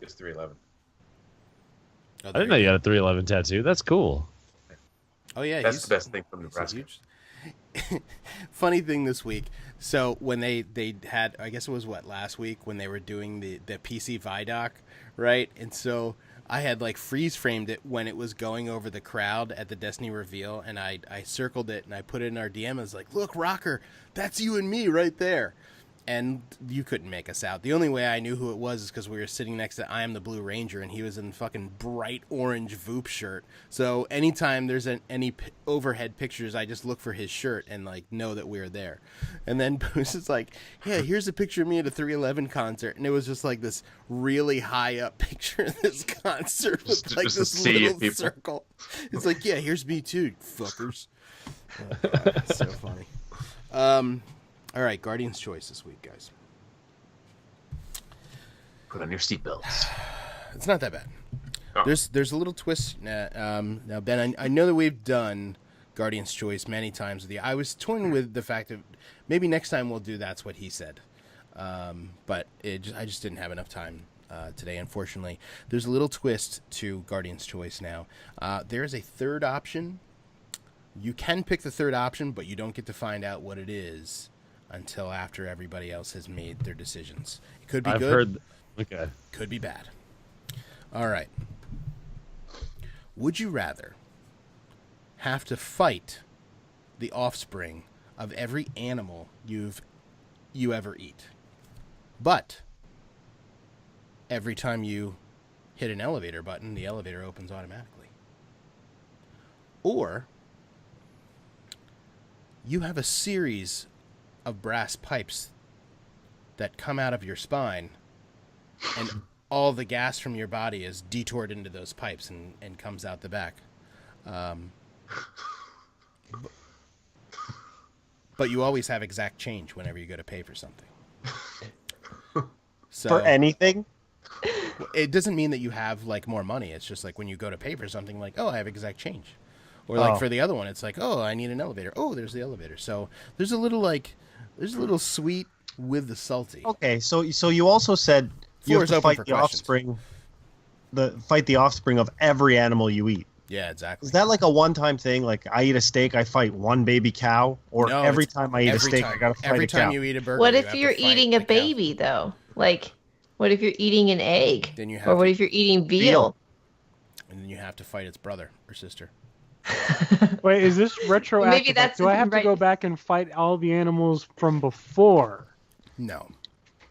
is 311. Oh, I didn't know you had a 311 tattoo. That's cool. Oh yeah, That's he's- the best thing from he's Nebraska. huge. Funny thing this week. So when they had, I guess it was last week when they were doing the PC Vidoc, right? And so I had like freeze framed it when it was going over the crowd at the Destiny reveal, and I circled it and I put it in our DM. I was like, "Look, Rocker, that's you and me right there." And you couldn't make us out. The only way I knew who it was is because we were sitting next to I Am the Blue Ranger, and he was in fucking bright orange Voop shirt. So anytime there's any overhead pictures, I just look for his shirt and like know that we're there. And then Boost is like, "Yeah, here's a picture of me at a 311 concert," and it was just like this really high up picture of this concert with Just like a this sea of little people. circle. It's like, "Yeah, here's me too, fuckers." Oh, God, it's so funny. All right, Guardian's Choice this week, guys. Put on your seatbelts. It's not that bad. Oh. There's a little twist. Now, Ben, I know that we've done Guardian's Choice many times with you. I was toying with the fact that maybe next time we'll do That's What He Said. But I just didn't have enough time today, unfortunately. There's a little twist to Guardian's Choice now. There is a third option. You can pick the third option, but you don't get to find out what it is until after everybody else has made their decisions. It could be I've good. heard. Okay. Could be bad. All right. Would you rather have to fight the offspring of every animal you ever eat, but every time you hit an elevator button, the elevator opens automatically? Or you have a series of brass pipes that come out of your spine, and all the gas from your body is detoured into those pipes and comes out the back. But you always have exact change whenever you go to pay for something. So, For anything? it doesn't mean that you have like more money. It's just like when you go to pay for something, like, oh, I have exact change. Or like for the other one, it's like, oh, I need an elevator. Oh, there's the elevator. So there's a little sweet with the salty. Okay, so you also said you Floor have is to open fight for the questions. offspring of every animal you eat. Yeah, exactly. Is that like a one-time thing? Like I eat a steak, I fight one baby cow, or No, every it's time I eat a every steak, time. I gotta fight Every a time cow? you eat a burger. What you if have to you're fight eating a cow. baby though? Like, what if you're eating an egg? Then you have Or what to- if you're eating veal? And then you have to fight its brother or sister. Wait, is this retroactive? Maybe Like, that's do I have to right. go back and fight all the animals from before? No.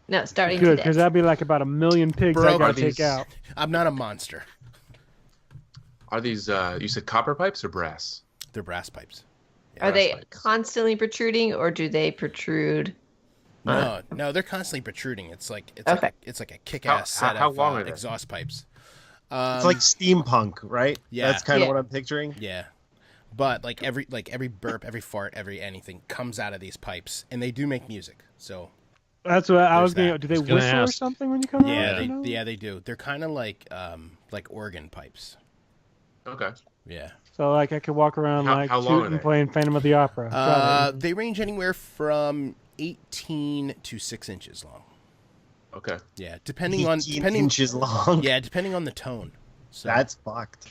No, starting Good, today. because that'd be like about 1 million pigs I Bro, gotta are take these- out. I'm not a monster. Are these you said copper pipes or brass? They're brass pipes. Are they pipes. constantly protruding, or do they protrude? No, they're constantly protruding. It's like Okay. it's like a kick-ass How- set how of long are they? exhaust pipes. It's like steampunk, right? yeah. That's kind of Yeah. what I'm picturing. Yeah, but like every burp, every fart, every anything comes out of these pipes, and they do make music. So That's what I was There's going to. that. Do they I was gonna whistle or ask. something when you come yeah, out? you know? they do. They're kind of like organ pipes. Okay. Yeah. So like I could walk around How- like how long are tooting they? playing Phantom of the Opera. Got it. They range anywhere from 18 to 6 inches long. Okay. Yeah, depending on 18 inches long. Yeah, depending on the tone. So That's fucked.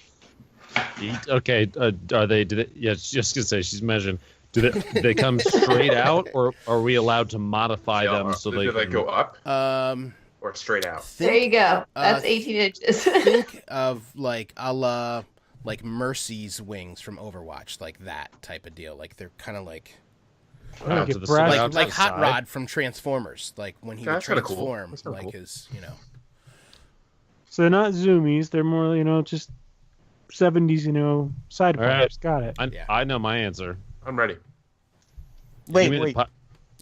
Okay, are they? Do they? Yeah, just gonna say she's measuring. Do they come straight out, or are we allowed to modify them so do they they can go up um or straight out? There you go. That's uh, 18 inches. think of like a la like Mercy's wings from Overwatch, like that type of deal. Like they're kind of like out get to the brass- side, like out to like the Hot side? Rod from Transformers, like when he Yeah, would that's kinda cool. transform, That's kinda like cool. his So they're not zoomies. They're more just 70s, side All right. pipes. Got it. Yeah. I know my answer. I'm ready. Wait, Give me the wait. pi-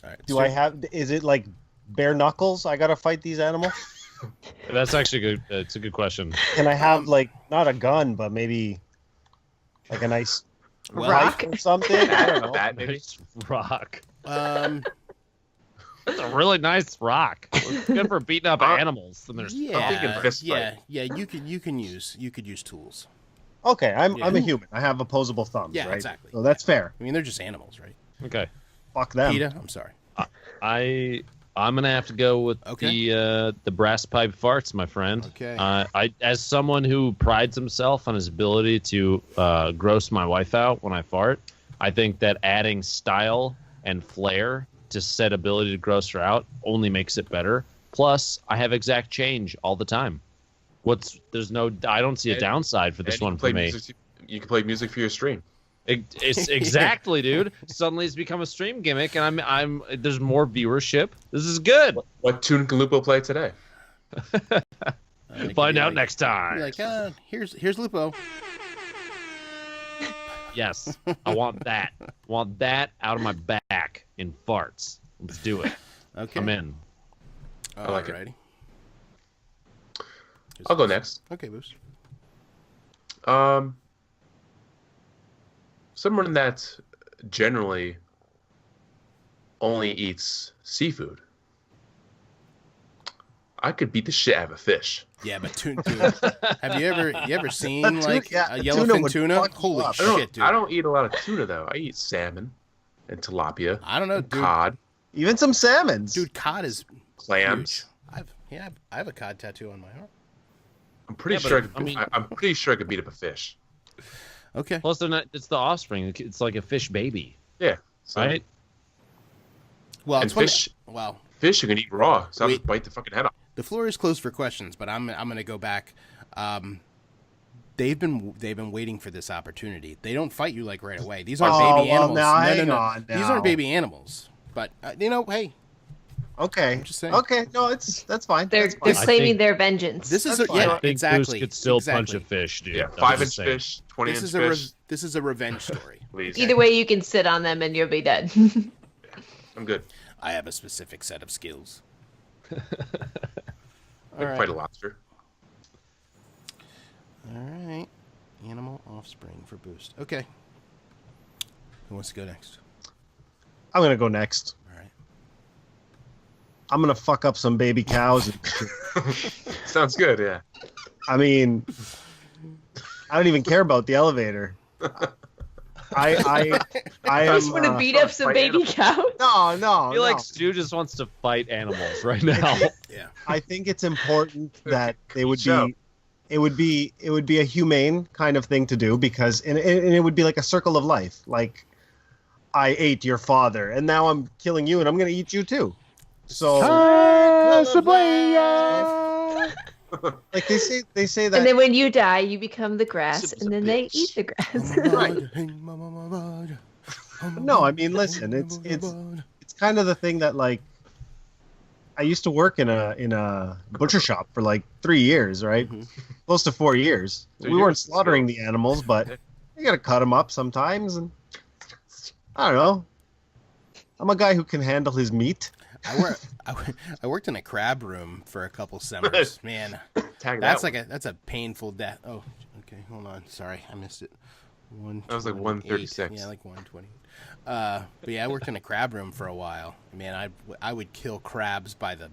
All right, Do I have? Is it like bare knuckles? I gotta fight these animals. That's actually good. It's a good question. Can I have like not a gun, but maybe like a nice Well, knife or something? I don't know. Bat, maybe. Nice rock. Um, That's a really nice rock. It's good for beating up animals. And there's yeah, thinking fist fight. yeah. You could use tools. Okay, I'm Yeah. a human. I have opposable thumbs. Yeah, right? exactly. So that's fair. I mean, they're just animals, right? okay. Fuck them. PETA, I'm sorry. I'm gonna have to go with Okay. the brass pipe farts, my friend. Okay. I as someone who prides himself on his ability to gross my wife out when I fart, I think that adding style and flair to said ability to gross her out only makes it better. Plus, I have exact change all the time. I don't see a And- downside for this And you one can for play me. music- You can play music for your stream. It's exactly, dude. Suddenly it's become a stream gimmick, and I'm there's more viewership. This is good. What tune can Lupo play today? Find out next time. Be like, here's Lupo. Yes, I want that. Want that out of my back in farts. Let's do it. Okay. I'm in. I like it. Alrighty. I'll go next. Okay, Boost. Someone that generally only eats seafood. I could beat the shit out of a fish. Yeah, but tuna. Dude, have you ever seen Tuna- like yeah, a a yellowfin tuna would tuna? fuck you Holy up. shit, dude! I don't eat a lot of tuna though. I eat salmon and tilapia, I don't know, dude. cod, Even some salmons. Dude, cod is clams. huge. I have a cod tattoo on my arm. I'm pretty Yeah, sure. but, I mean- I'm pretty sure I could beat up a fish. Okay. Plus, they're not. It's the offspring. It's like a fish baby, Yeah. So, right? Well, And it's one fish- well, Fish you can eat raw. So I'll Wait. just bite the fucking head off. the floor is closed for questions, but I'm gonna go back. They've been waiting for this opportunity. They don't fight you like right away. These aren't Oh, baby well, animals. now, no, hang no. on These now. aren't baby animals. But hey, Okay. I'm just saying. Okay. No, that's fine. They're That's fine. they're claiming think- their vengeance. this is That's fine. I yeah, think exactly. Goose could still exactly. punch a fish, dude. Yeah, I'm 5 just inch saying. fish, 20 This inch is a fish. this is a revenge story. Please. Either way, you can sit on them and you'll be dead. I'm good. I have a specific set of skills. I All can right. fight a lobster. All right. Animal offspring for boost. Okay. Who wants to go next? I'm gonna go next. All right. I'm gonna fuck up some baby cows. And Sounds good. Yeah. I mean, I don't even care about the elevator. I just want to beat up some baby cows. No, no. I feel like Stu just wants to fight animals right now. Yeah. I think it's important that they would show. be. It would be a humane kind of thing to do because and it would be like a circle of life. Like I ate your father and now I'm killing you and I'm gonna eat you too. So like they say that. And then when you die, you become the grass, and then they eat the grass. No, I mean listen, it's kind of the thing that like I used to work in a butcher shop for like 3 years, right? Close to 4 years. So we weren't slaughtering the animals, but you gotta cut them up sometimes, and I don't know. I'm a guy who can handle his meat. I worked in a crab room for a couple summers. Man, that's a painful death. Oh, okay, hold on. Sorry, I missed it. That was like 136. Yeah, like 120. But yeah, I worked in a crab room for a while. Man, I would kill crabs by the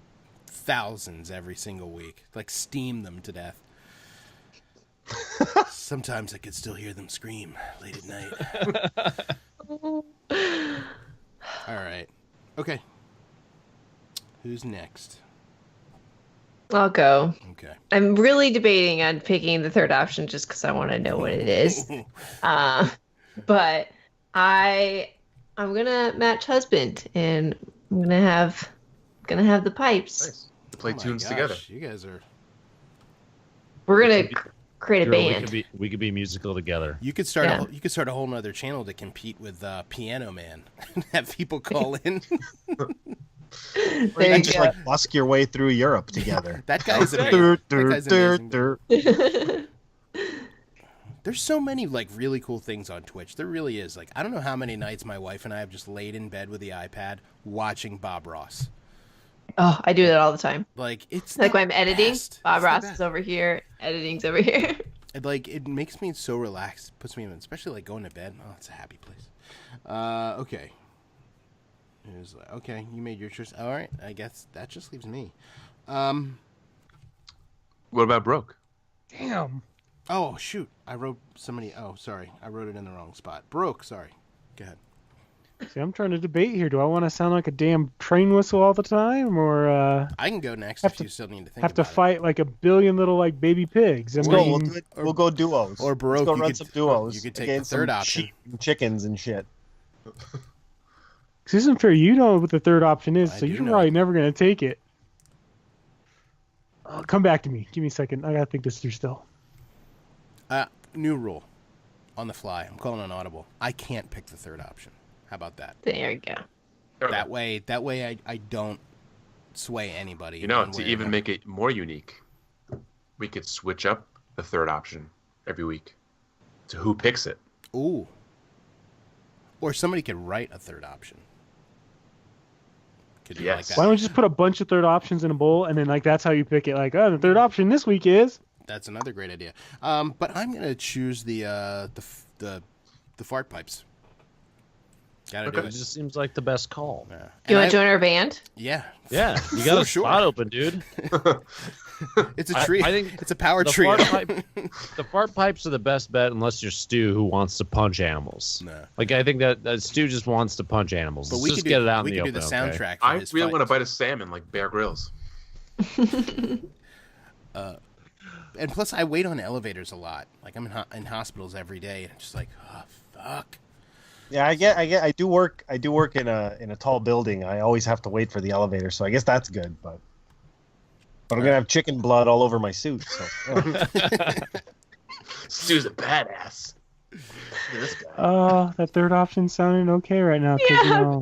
thousands every single week, like steam them to death. Sometimes I could still hear them scream late at night. All right. Okay. Who's next? I'll go. Okay. I'm really debating on picking the third option just because I want to know what it is. But I'm gonna match husband, and I'm gonna have the pipes. Nice. To play Oh my tunes gosh, together. You guys are. We're gonna create a Girl, band. we could be musical together. You could start. Yeah. You could start a whole nother channel to compete with Piano Man and have people call in. Or you There can you just go. like busk your way through Europe together. That guy's amazing. That guy's amazing. Dur. There's so many like really cool things on Twitch. There really is. Like I don't know how many nights my wife and I have just laid in bed with the iPad watching Bob Ross. Oh, I do that all the time. Like it's Like the when I'm editing, best. Bob It's the Ross best. is over here, editing's over here. It makes me so relaxed. Puts me in, especially like going to bed. Oh, it's a happy place. Okay. Okay, you made your choice. All right, I guess that just leaves me. What about Broke? Damn. Oh shoot, I wrote somebody. Oh, sorry, I wrote it in the wrong spot. Broke. Sorry. Go ahead. See, I'm trying to debate here. Do I want to sound like a damn train whistle all the time, or I can go next Have if to- you still need to think have to about it. fight like a billion little like baby pigs? I We'll mean, do it. We'll go duos. or Baroque, Let's go you run could- some duos. you could take the against third some option. sheep and chickens and shit. this isn't fair. You know what the third option is, I so do you're know probably it. never gonna take it. Come back to me. Give me a second. I gotta think this through still. New rule, on the fly. I'm calling an audible. I can't pick the third option. How about that? There you go. That way I don't sway anybody. You know, one to way or even another. make it more unique, we could switch up the third option every week to who picks it. Ooh. Or somebody could write a third option. Could do it like Yes. that. Why don't we just put a bunch of third options in a bowl, and then like that's how you pick it? Like, oh, the third option this week is. That's another great idea. But I'm gonna choose the fart pipes. Gotta do It it. just seems like the best call. Yeah. You And want to join our band? Yeah. Yeah, you got For a sure. spot open, dude. It's a tree. I think it's a power the trio. the fart pipes are the best bet unless you're Stu who wants to punch animals. No. Like I think that Stu just wants to punch animals. But Let's we just could get do, it out we in the could open. do the okay? soundtrack. For I his really want to fights. bite a salmon like Bear Grylls. And plus, I wait on elevators a lot. Like I'm in hospitals every day, and I'm just like, oh fuck. Yeah, I do work in a tall building. I always have to wait for the elevator, so I guess that's good. But I'm gonna have chicken blood all over my suit. So Stu's a badass. Look at this guy. That third option sounding okay right now. 'Cause, you Yeah. know,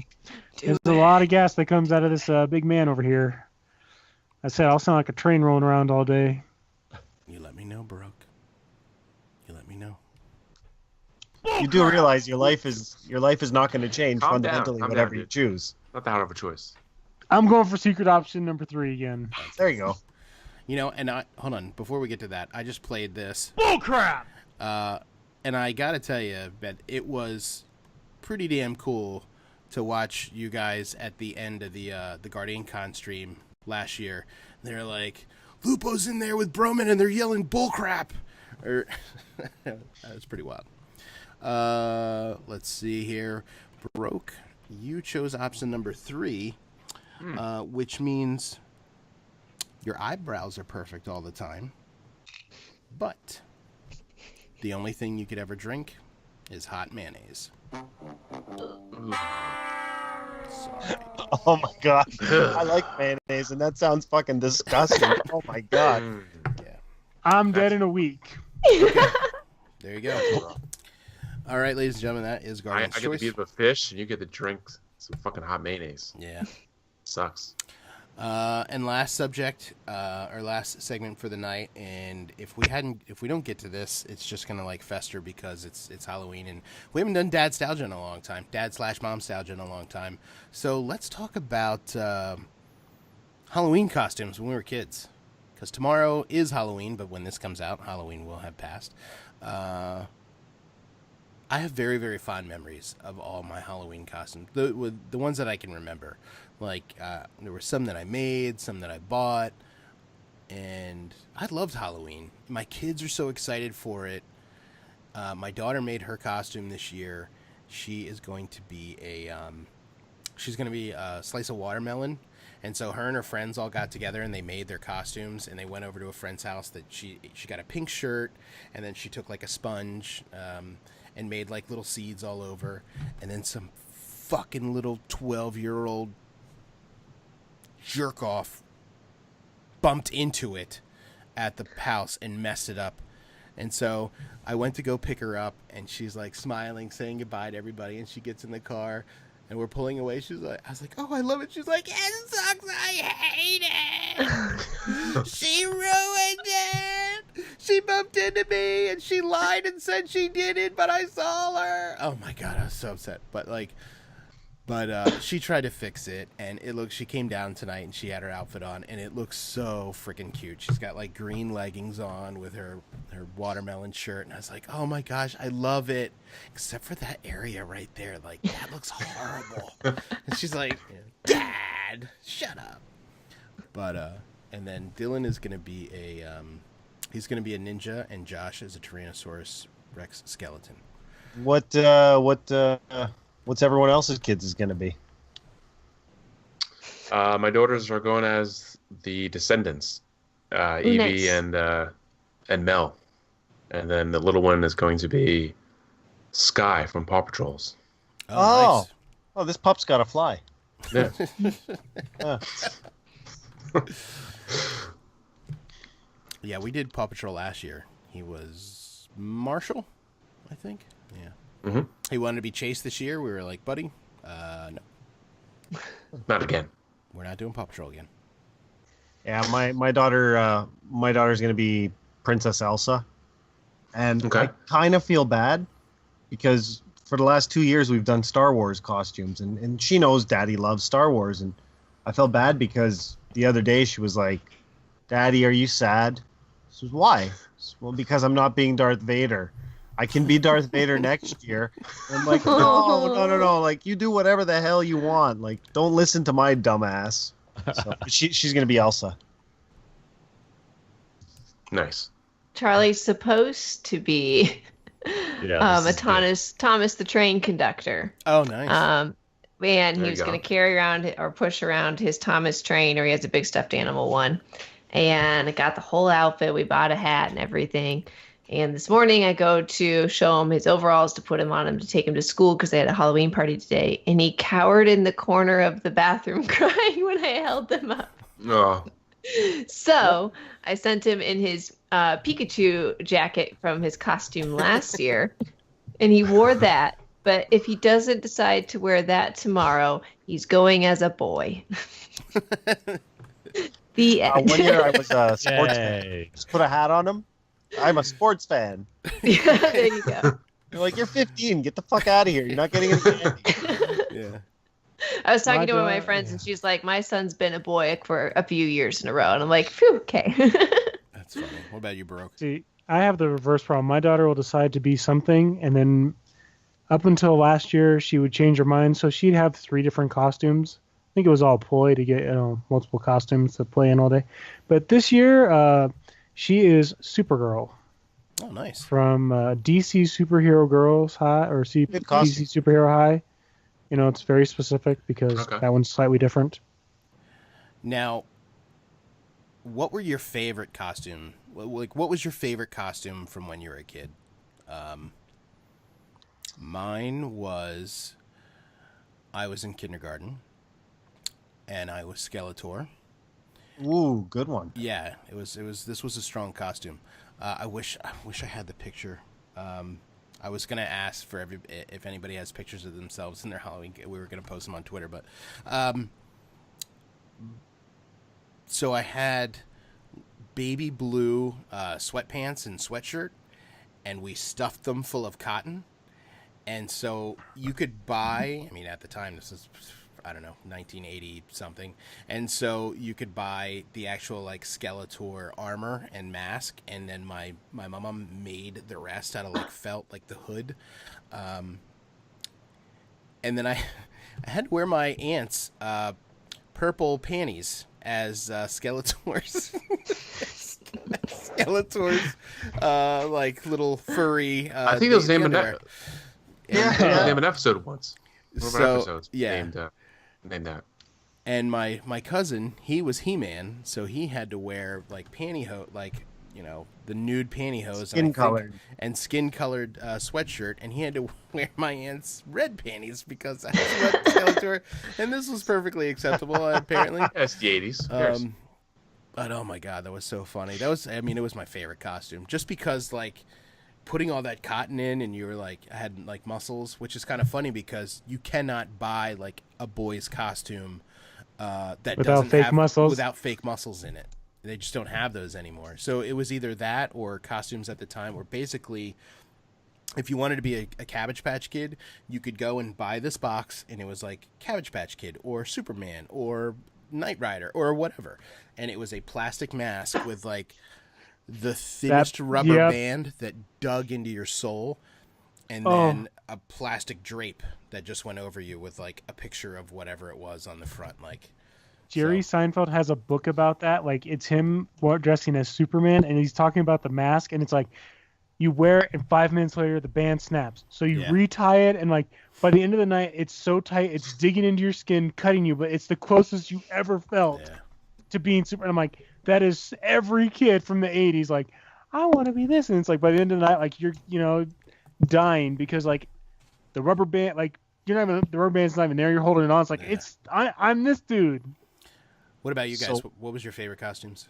there's a lot of gas that comes out of this big man over here. I said I'll sound like a train rolling around all day. You let me know, Baroque. You let me know. you do realize your life is not going to change Calm down, fundamentally calm whatever down, you dude. choose. Not that hard of a choice. I'm going for secret option number 3 again. There you go. You know, and hold on, before we get to that, I just played this. Bull crap! And I gotta tell you, Ben, it was pretty damn cool to watch you guys at the end of the Guardian Con stream last year. They're like, Lupo's in there with Broman, and they're yelling bullcrap. That was pretty wild. Let's see here. Baroque, you chose option number 3, which means your eyebrows are perfect all the time, but the only thing you could ever drink is hot mayonnaise. Sorry. Oh my god. I like mayonnaise, and that sounds fucking disgusting. Oh my god. Yeah. I'm dead in a week. There you go. All right, ladies and gentlemen, that is I Guardian's get to choice. beat up a fish, and you get to drink some fucking hot mayonnaise. Yeah. Sucks. And last subject, or last segment for the night, and if we don't get to this, it's just gonna like fester because it's Halloween, and we haven't done Dadstalgia in a long time, Dad/Momstalgia in a long time. So let's talk about Halloween costumes when we were kids, because tomorrow is Halloween, but when this comes out, Halloween will have passed. I have very, very fond memories of all my Halloween costumes, the ones that I can remember. Like, there were some that I made, some that I bought, and I loved Halloween. My kids are so excited for it. My daughter made her costume this year. She is going to be she's going to be a slice of watermelon. And so her and her friends all got together and they made their costumes, and they went over to a friend's house that she got a pink shirt, and then she took like a sponge, and made like little seeds all over, and then some fucking little 12-year-old jerk off bumped into it at the house and messed it up. And so I went to go pick her up, and she's like smiling, saying goodbye to everybody, and she gets in the car and we're pulling away. She's like, I was like, oh, I love it. She's like, it sucks, I hate it. She ruined it. She bumped into me and she lied and said she didn't, but I saw her. Oh my god, I was so upset. But she tried to fix it, and she came down tonight and she had her outfit on, and it looks so freaking cute. She's got like green leggings on with her watermelon shirt, and I was like, oh my gosh, I love it, except for that area right there. Like, that looks horrible. And she's like, Dad, shut up. But and then Dylan is gonna be he's gonna be a ninja, and Josh is a Tyrannosaurus Rex skeleton. What's everyone else's kids is going to be? My daughters are going as the Descendants, Evie nice. and Mel, and then the little one is going to be Sky from Paw Patrols. Oh, Nice. oh, this pup's got to fly. Yeah. Yeah, we did Paw Patrol last year. He was Marshall, I think. Yeah. Mm-hmm. He wanted to be Chase this year. We were like, buddy, no, Not again. we're not doing Paw Patrol again. Yeah, my daughter's going to be Princess Elsa, and Okay. I kind of feel bad because for the last 2 years we've done Star Wars costumes, and she knows Daddy loves Star Wars, and I felt bad because the other day she was like, Daddy, are you sad? I said, why? I said, well, because I'm not being Darth Vader. I can be Darth Vader next year. And I'm like, no. Like, you do whatever the hell you want. Like, don't listen to my dumbass. So she's going to be Elsa. Nice. Charlie's supposed to be Thomas the train conductor. Oh, nice. And There he you was go. going to carry around or push around his Thomas train, or he has a big stuffed animal one. And I got the whole outfit. We bought a hat and everything. And this morning I go to show him his overalls to put him on him to take him to school because they had a Halloween party today. And he cowered in the corner of the bathroom crying when I held them up. Oh, So I sent him in his Pikachu jacket from his costume last year, and he wore that. But if he doesn't decide to wear that tomorrow, he's going as a boy. The end. 1 year I was a sports fan. Yay. Just put a hat on him. I'm a sports fan. Yeah, there you go. You're like, you're 15. Get the fuck out of here. You're not getting any candy. Yeah. I was talking to one of my daughter- friends, and she's like, "My son's been a boy for a few years in a row," and I'm like, "Phew, okay." That's funny. What about you, Baroque? See, I have the reverse problem. My daughter will decide to be something, and then up until last year, she would change her mind. So she'd have 3 different costumes. I think it was all a ploy to get multiple costumes to play in all day. But this year, she is Supergirl. Oh, nice. from DC Superhero Girls High or Good costume. DC Superhero High. You know, it's very specific because Okay. that one's slightly different. Now, what were your favorite costume? Like, what was your favorite costume from when you were a kid? Mine was, I was in kindergarten, and I was Skeletor. Ooh, good one. Yeah, it was. This was a strong costume. I wish I had the picture. I was gonna ask for if anybody has pictures of themselves in their Halloween. We were gonna post them on Twitter, but so I had baby blue sweatpants and sweatshirt, and we stuffed them full of cotton. And so you could buy, I mean, at the time, this is, I don't know, 1980 something. And so you could buy the actual like Skeletor armor and mask. And then my mama made the rest out of like felt, like the hood. And then I had to wear my aunt's purple panties as Skeletor's. Skeletor's like little furry. I think it was named underwear. name an episode once. One of our So, episodes yeah. named that. And my cousin, he was He-Man, so he had to wear like pantyhose, like, you know, the nude pantyhose, and skin-colored sweatshirt, and he had to wear my aunt's red panties because I was Skeletor, and this was perfectly acceptable apparently. That's the 80s. But oh my god, that was so funny. That was, I mean, it was my favorite costume, just because like putting all that cotton in, and you were like, I had like muscles, which is kind of funny because you cannot buy like a boy's costume that Without doesn't fake have muscles? without fake muscles in it. They just don't have those anymore. So it was either that or costumes at the time were basically, if you wanted to be a Cabbage Patch Kid, you could go and buy this box, and it was like Cabbage Patch Kid or Superman or Knight Rider or whatever, and it was a plastic mask with like the thinnest rubber band that dug into your soul, and then a plastic drape that just went over you with like a picture of whatever it was on the front. Like Jerry Seinfeld has a book about that. Like, it's him dressing as Superman, and he's talking about the mask, and it's like you wear it, and 5 minutes later the band snaps. So you retie it, and like by the end of the night, it's so tight, it's digging into your skin, cutting you, but it's the closest you ever felt to being Superman. I'm like, that is every kid from the 80s. Like, I want to be this, and it's like by the end of the night, like you're, you know, dying because like the rubber band, like you're not even, the rubber band's not even there. You're holding it on. It's like I'm this dude. What about you guys? So- What was your favorite costumes?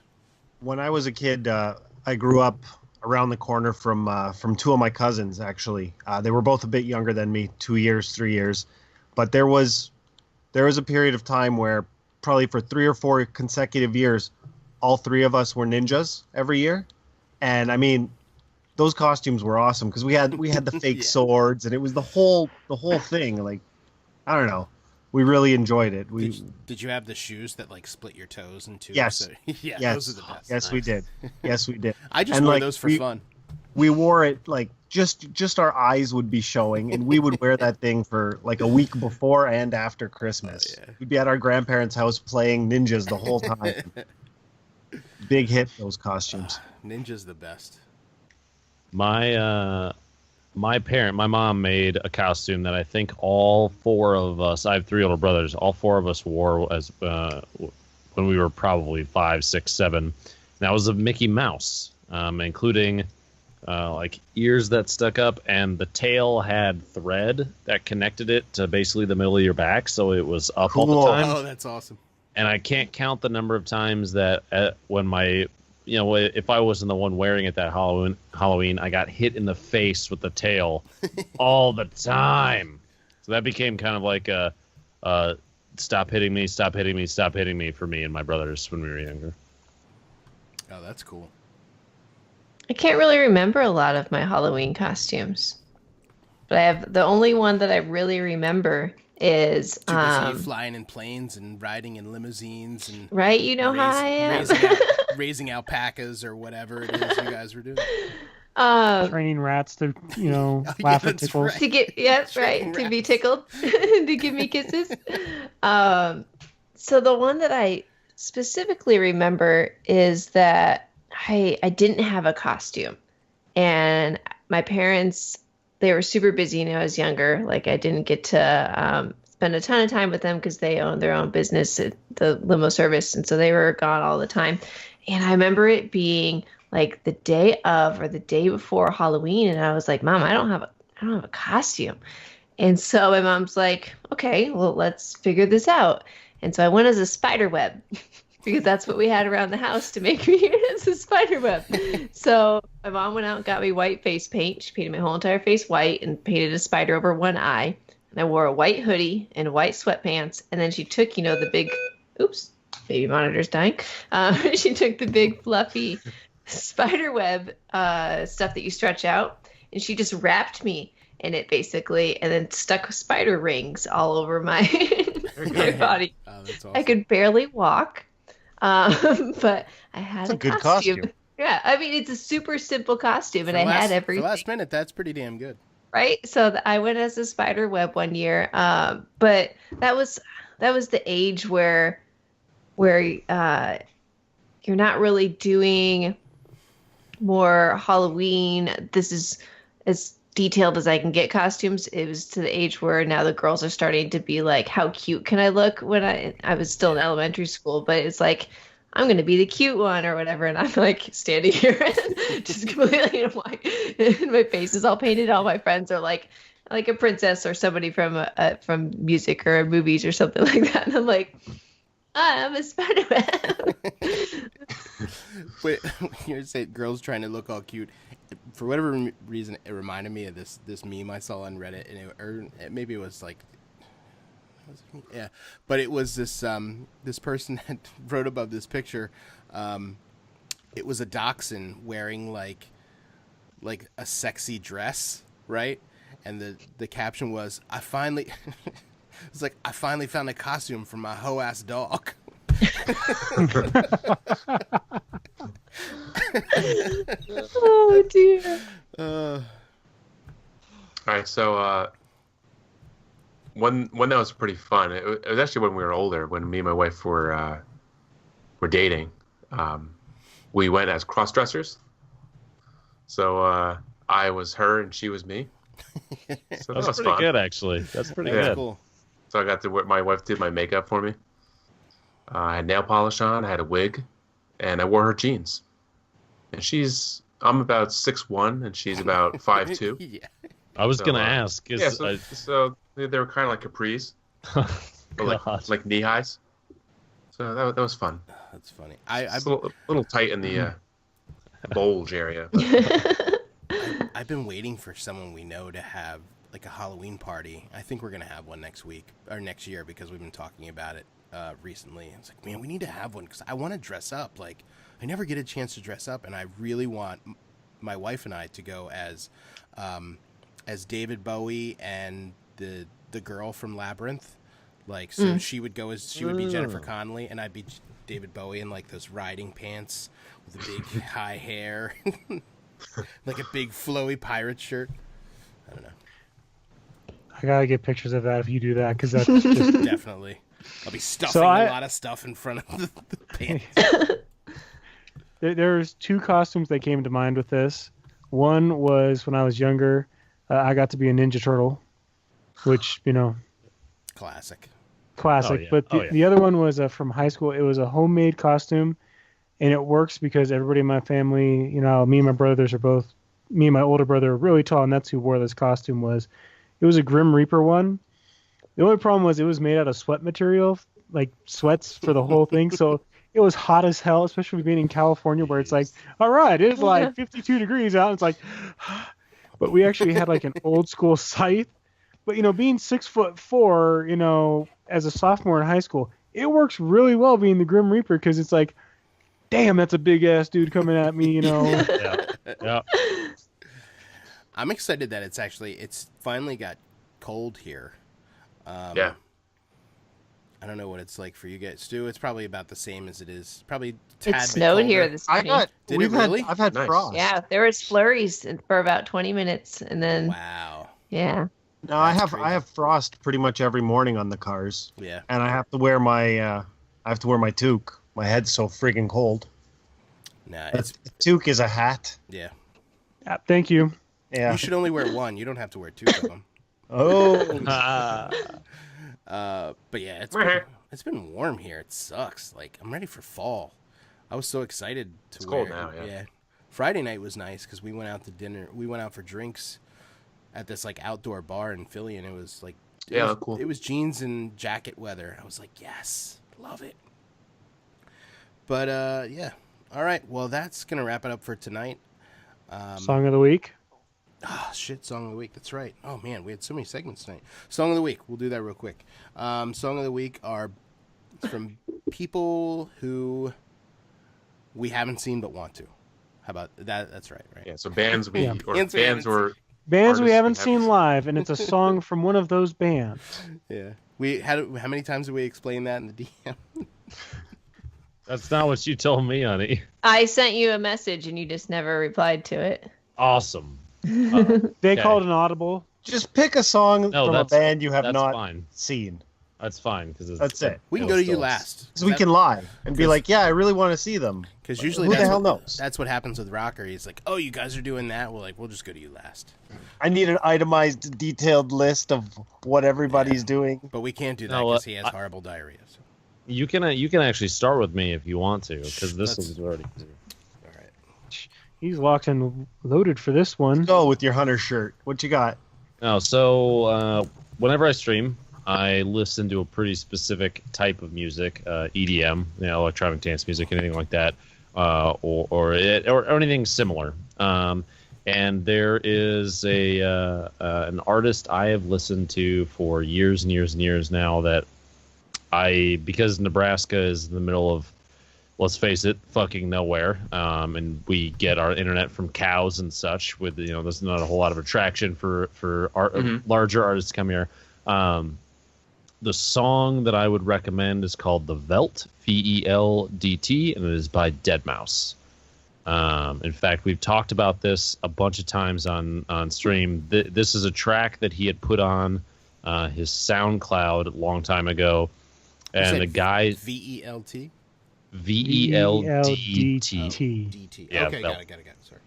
When I was a kid, I grew up around the corner from two of my cousins. Actually, they were both a bit younger than me, 2 years, 3 years. But there was a period of time where probably for 3 or 4 consecutive years, all three of us were ninjas every year. And I mean, those costumes were awesome because we had the fake swords, and it was the whole thing. Like, I don't know. We really enjoyed it. Did you have the shoes that like split your toes in two? Yes. So, yeah, yes. those are the best. Yes, we did. Yes, we did. I just And, wore like, those for fun. We wore it like just our eyes would be showing, and we would wear that thing for like a week before and after Christmas. We'd be at our grandparents' house playing ninjas the whole time. Big hit, those costumes. Ninja's the best. My mom made a costume that I think all four of us, I have 3 older brothers, all 4 of us wore as when we were probably 5, 6, 7. And that was of Mickey Mouse, including like ears that stuck up, and the tail had thread that connected it to basically the middle of your back, so it was up all the time. Oh, that's awesome. And I can't count the number of times that when my, you know, if I wasn't the one wearing it that Halloween, I got hit in the face with the tail all the time. So that became kind of like a stop hitting me, stop hitting me, stop hitting me for me and my brothers when we were younger. Oh, that's cool. I can't really remember a lot of my Halloween costumes, but I have the only one that I really remember is Too busy flying in planes and riding in limousines and right. You know how I am. raising alpacas or whatever it is you guys were doing. Training rats to, you know, laugh at tickles. To get to be tickled, to give me kisses. So the one that I specifically remember is that I didn't have a costume, and my parents, they were super busy when I was younger. Like I didn't get to spend a ton of time with them because they own their own business, the limo service, and so they were gone all the time. And I remember it being like the day of or the day before Halloween, and I was like, Mom, I don't have a costume. And so my mom's like, okay, well, let's figure this out. And so I went as a spider web because that's what we had around the house to make me as a spider web. So my mom went out and got me white face paint. She painted my whole entire face white and painted a spider over one eye. And I wore a white hoodie and white sweatpants. And then she took, the big, oops, baby monitor's dying. She took the big fluffy spider web stuff that you stretch out. And she just wrapped me in it basically, and then stuck spider rings all over my, my body. Oh, that's awesome. I could barely walk, but I had a good costume. costume. Yeah, I mean, it's a super simple costume, and I had everything. For last minute, that's pretty damn good. Right? So I went as a spider web one year, but that was the age where you're not really doing more Halloween. This is as detailed as I can get costumes. It was to the age where now the girls are starting to be like, how cute can I look? When I was still in elementary school, but it's like, I'm going to be the cute one or whatever. And I'm like standing here and just completely in white. And my face is all painted. All my friends are like a princess or somebody from music or movies or something like that. And I'm like, I'm a Spider-Man. Wait, you're saying girls trying to look all cute. For whatever reason, it reminded me of this meme I saw on Reddit, and maybe it was like, yeah, but it was this person that wrote above this picture. It was a dachshund wearing like a sexy dress, right? And the caption was, it's like, I finally found a costume for my hoe ass dog. Oh dear. All right, so one that was pretty fun. It was actually when we were older, when me and my wife were dating. We went as cross dressers. So I was her and she was me. So That's was pretty fun. good, actually. That's pretty Yeah. good. Cool. So I got to my wife did my makeup for me. I had nail polish on, I had a wig, and I wore her jeans. And I'm about 6'1", and she's about 5'2". Yeah. I was So, gonna ask. Yeah, so they were kind of like capris, but God. like knee highs. So that was fun. That's funny. It's a little tight in the bulge area. But I've been waiting for someone we know to have like a Halloween party. I think we're gonna have one next week or next year because we've been talking about it recently. It's like, man, we need to have one because I want to dress up. Like, I never get a chance to dress up, and I really want my wife and I to go as David Bowie and the girl from Labyrinth. Like, so she would be Jennifer Connelly, and I'd be David Bowie in like those riding pants with a big high hair, like a big flowy pirate shirt. I don't know. I gotta get pictures of that if you do that, because that's just Definitely. I'll be stuffing a lot of stuff in front of the pants. There's two costumes that came to mind with this. One was when I was younger, I got to be a Ninja Turtle, which, Classic. classic. Oh, yeah. But the other one was from high school. It was a homemade costume, and it works because everybody in my family, me and my brothers me and my older brother are really tall, and that's who wore this costume was. It was a Grim Reaper one. The only problem was it was made out of sweat material, like sweats for the whole thing. So it was hot as hell, especially being in California where it's like, all right, it's like 52 degrees out. It's like, but we actually had like an old school scythe. But, being 6'4", as a sophomore in high school, it works really well being the Grim Reaper because it's like, damn, that's a big ass dude coming at me, Yeah. I'm excited that it's finally got cold here. yeah. I don't know what it's like for you guys, Stu. It's probably about the same as it is. Probably a tad It bit snowed here colder. this morning. I've had Nice. frost. Yeah, there was flurries for about 20 minutes, and then Wow. yeah. No, I That's have frost pretty much every morning on the cars, Yeah. and I have to wear my toque. My head's so freaking cold. Nah, The toque is a hat, yeah. Thank you. Yeah. You should only wear one. You don't have to wear two of them. Oh. But yeah, it's been warm here. It sucks. Like, I'm ready for fall. I was so excited to It's wear. cold now, yeah. Friday night was nice because we went out to dinner. We went out for drinks at this like outdoor bar in Philly, and it was like cool. It was jeans and jacket weather. I was like, yes, love it. But yeah. All right. Well, that's gonna wrap it up for tonight. Song of the week. Ah, shit, Song of the Week. That's right. Oh, man, we had so many segments tonight. Song of the Week. We'll do that real quick. Song of the Week are from people who we haven't seen but want to. How about that? That's right, right? Yeah, so bands we, Yeah. or Bands bands, we or Bands we artists haven't seen live, and it's a song from one of those bands. Yeah. We had. How many times did we explain that in the DM? That's not what you told me, honey. I sent you a message and you just never replied to it. Awesome. They Okay. called an audible. Just pick a song No, from a that's- band you have that's not fine. seen. That's fine because That's it. We can go to you last. So we can lie and be like, yeah, I really want to see them. Because usually who the that's hell what, knows? That's what happens with Rocker. He's like, oh, you guys are doing that? We'll just go to you last. I need an itemized, detailed list of what everybody's doing. But we can't do that No, because he has horrible diarrhea. So. You can actually start with me if you want to because this is already. All right. He's locked and loaded for this one. Go with your hunter shirt. What you got? No, so whenever I stream, I listen to a pretty specific type of music, EDM, electronic dance music, anything like that, or anything similar. And there is an artist I have listened to for years and years and years now that because Nebraska is in the middle of, let's face it, fucking nowhere, and we get our internet from cows and such. With there's not a whole lot of attraction for larger artists to come here. The song that I would recommend is called "The Veldt," VELDT, and it is by Deadmau5. In fact, we've talked about this a bunch of times on stream. This is a track that he had put on his SoundCloud a long time ago, and the guy VELT. VELDT. DT. Yeah, okay, Veldt. got it. Sorry.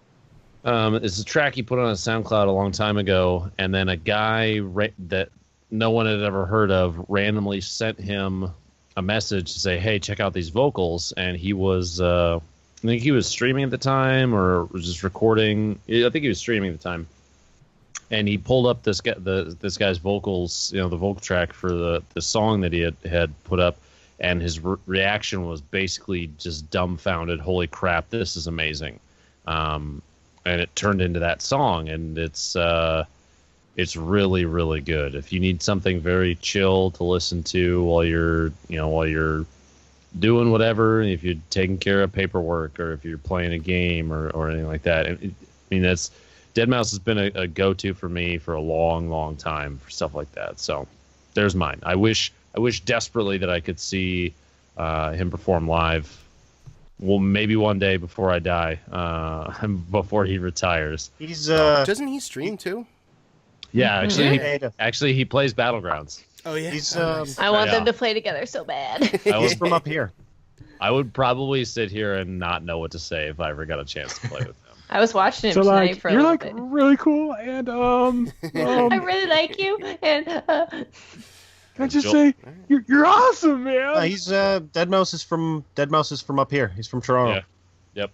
It's a track he put on his SoundCloud a long time ago, and then a guy that no one had ever heard of randomly sent him a message to say, "Hey, check out these vocals." And he was, I think he was streaming at the time, or was just recording. I think he was streaming at the time, and he pulled up this guy's vocals, the vocal track for the song that he had put up. And his reaction was basically just dumbfounded. Holy crap, this is amazing. And it turned into that song, and it's really, really good. If you need something very chill to listen to while you're doing whatever, if you're taking care of paperwork or if you're playing a game or anything like that. That's Deadmau5 has been a go-to for me for a long, long time for stuff like that. So there's mine. I wish desperately that I could see him perform live. Well, maybe one day before I die, before he retires. He's Doesn't he stream too? Yeah, actually, he plays Battlegrounds. Oh yeah. He's I want them to play together so bad. he's from up here. I would probably sit here and not know what to say if I ever got a chance to play with him. I was watching him So tonight like for a you're little like bit. really cool, and I really like you, and can I just say you're awesome, man. He's Deadmau5 is from up here. He's from Toronto. Yeah. Yep.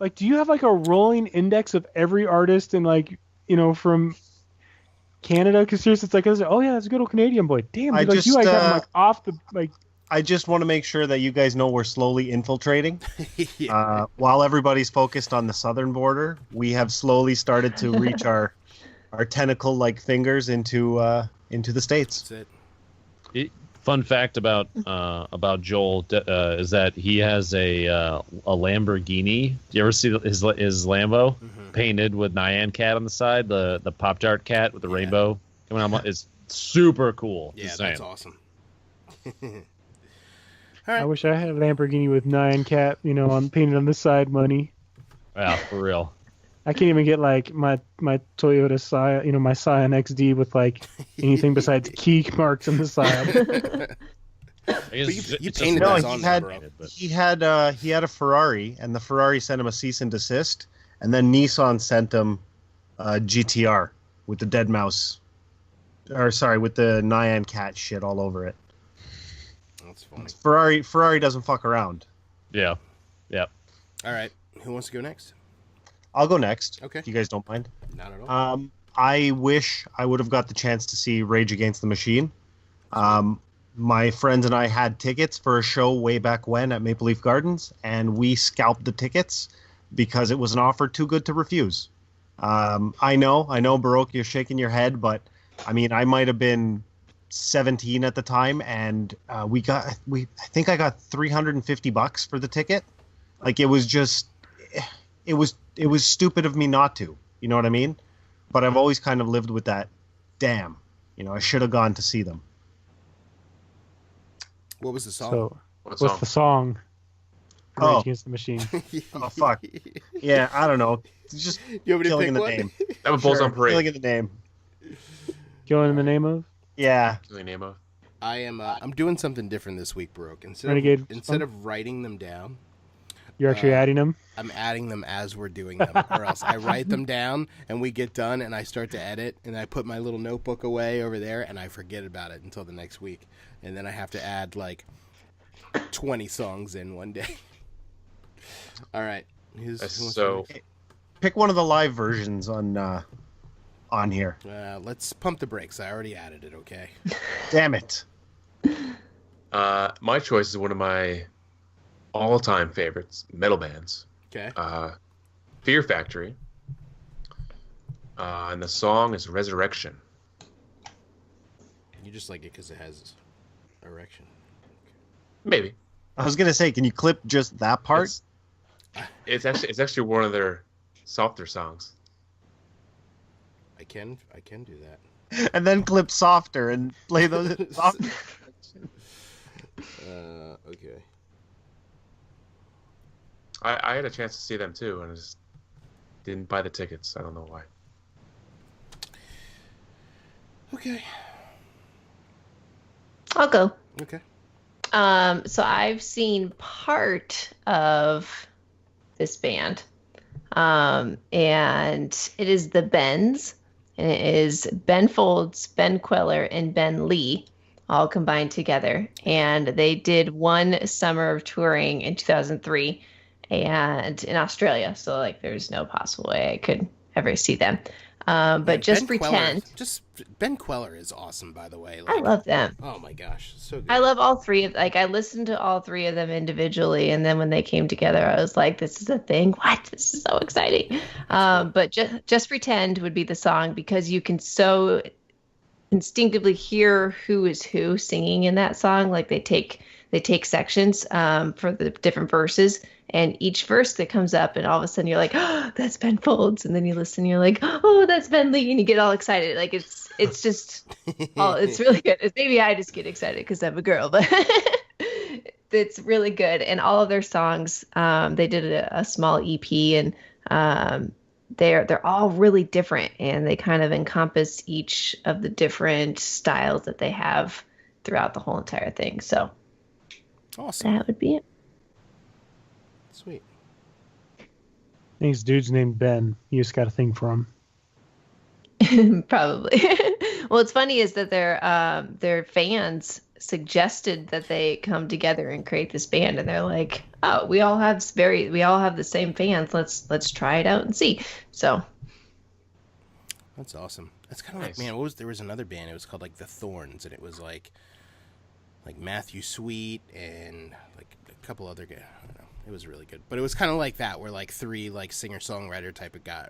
Like, do you have like a rolling index of every artist and from Canada? Because seriously, it's like, oh yeah, that's a good old Canadian boy. Damn, I dude, just, you like have him like off the like. I just want to make sure that you guys know we're slowly infiltrating. Yeah. While everybody's focused on the southern border, we have slowly started to reach our tentacle-like fingers into the States. That's it. Fun fact about Joel is that he has a Lamborghini. Do you ever see his Lambo painted with Nyan Cat on the side, the Pop-Tart cat with the rainbow coming out? It's super cool. Yeah, Just that's saying. awesome. I wish I had a Lamborghini with Nyan Cat, on painted on the side money. Yeah, for real. I can't even get like my Toyota Scion, my Scion XD with like anything besides key marks on the side. You painted No, those on there, bro. he had a Ferrari, and the Ferrari sent him a cease and desist, and then Nissan sent them GTR with the dead mouse, or sorry, with the Nyan cat shit all over it. That's funny. Ferrari doesn't fuck around. Yeah. Yep. All right, who wants to go next? I'll go next. Okay. If you guys don't mind. Not at all. I wish I would have got the chance to see Rage Against the Machine. My friends and I had tickets for a show way back when at Maple Leaf Gardens, and we scalped the tickets because it was an offer too good to refuse. I know, Baroque, you're shaking your head, but I mean, I might have been 17 at the time, and I think I got $350 for the ticket. Like, it was stupid of me not to. You know what I mean? But I've always kind of lived with that. Damn, I should have gone to see them. What was the song? So, What what's song? the song? Oh. Rage Against the Machine. Oh fuck. Yeah, I don't know. It's just You want me to killing pick in the one? name. That was Bulls on Parade. Killing in the name. Going in the name of? Yeah. Killing name of. I am. I'm doing something different this week, Baroque. Renegade Instead song? of writing them down, You're actually adding them? I'm adding them as we're doing them, or else I write them down and we get done and I start to edit and I put my little notebook away over there and I forget about it until the next week, and then I have to add like 20 songs in one day. All right, who wants to So go Pick one of the live versions on here. next? Let's pump the brakes. I already added it. Okay. Damn it. my choice is one of my all-time favorites, metal bands. Okay. Fear Factory. And the song is Resurrection. You just like it because it has erection. Maybe. I was gonna say, can you clip just that part? It's actually one of their softer songs. I can do that. And then clip softer and play those softer. Okay. I had a chance to see them too, and I just didn't buy the tickets. I don't know why. Okay. I'll go. Okay. So I've seen part of this band, and it is the Bens, and it is Ben Folds, Ben Queller, and Ben Lee, all combined together. And they did one summer of touring in 2003, and in Australia. So like, there's no possible way I could ever see them. But Man, just Ben pretend. Ben Queller is awesome, by the way. I love them. Oh my gosh, so good. I love all three of I listened to all three of them individually, and then when they came together, I was like, "This is a thing! What? This is so exciting!" But just pretend would be the song, because you can so instinctively hear who is who singing in that song. Like they take sections for the different verses, and each verse that comes up, and all of a sudden you're like, "Oh, that's Ben Folds," and then you listen, and you're like, "Oh, that's Ben Lee," and you get all excited. Like it's just, it's really good. Maybe I just get excited because I'm a girl, but it's really good. And all of their songs, they did a small EP, and they're all really different, and they kind of encompass each of the different styles that they have throughout the whole entire thing. So awesome. That would be it. Sweet. I think this dude's named Ben. You just got a thing for him. Probably. Well, what's funny is that their fans suggested that they come together and create this band, and they're like, "Oh, we all have the same fans. Let's try it out and see." So That's awesome. That's kind of like, man, there was another band. It was called like the Thorns, and it was like Matthew Sweet and like a couple other guys. I don't know. It was really good, but it was kind of like that, where like three like singer songwriter type of guy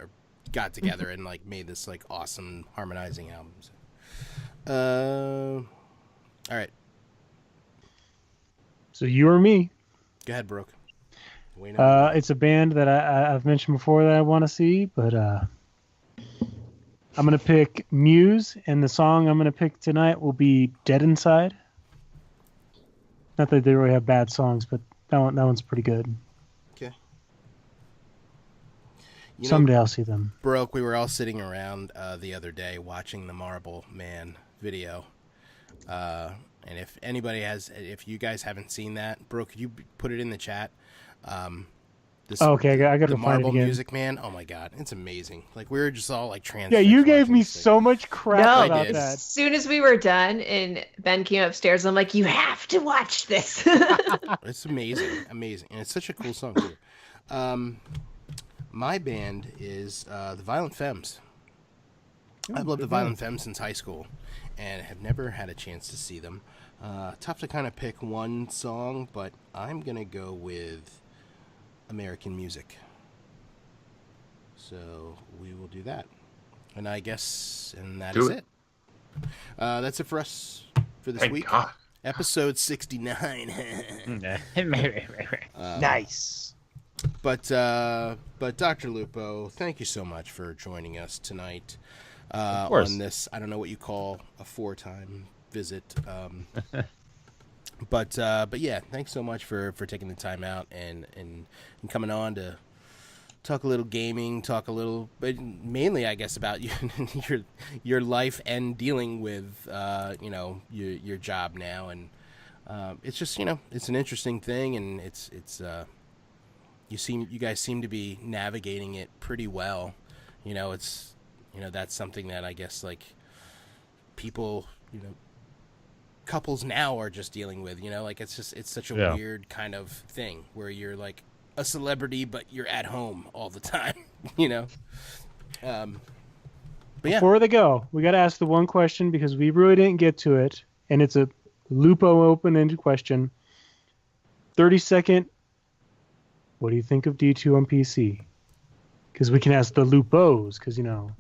got together and like made this like awesome harmonizing albums. All right. So you or me? Go ahead, Brooke. It's a band that I've mentioned before that I want to see, but I'm going to pick Muse, and the song I'm going to pick tonight will be Dead Inside. Not that they really have bad songs, but that one's pretty good. Okay. Someday I'll see them. Baroque, we were all sitting around the other day watching the Marble Man video. And if you guys haven't seen that, Baroque, could you put it in the chat? This, Okay, I got to the find Marble it again. Music Man. Oh my god, it's amazing. Like we were just all like trans. Yeah, you gave me so much crap No, about did. that. as soon as we were done and Ben came upstairs, I'm like, you have to watch this. It's amazing, amazing, and it's such a cool song too. My band is the Violent Femmes. I've loved the Violent Femmes since high school, and have never had a chance to see them. Tough to kind of pick one song, but I'm gonna go with American Music. So we will do that, and I guess, and that is it. That's it for us for this Thank week. God. Episode 69. Nice. But Dr. Lupo, thank you so much for joining us tonight course. on this. I don't know what you call a 4-time visit. But yeah, thanks so much for taking the time out and coming on to talk a little gaming, talk a little, but mainly I guess about your life and dealing with your job now, and it's just it's an interesting thing, and it's you guys seem to be navigating it pretty well. It's that's something that I guess like people couples now are just dealing with, like it's such a weird kind of thing where you're like a celebrity but you're at home all the time. But yeah, Before they go, we got to ask the one question because we really didn't get to it, and it's a Lupo open-ended question. 30-second. What do you think of D2 on PC? Because we can ask the Lupos, because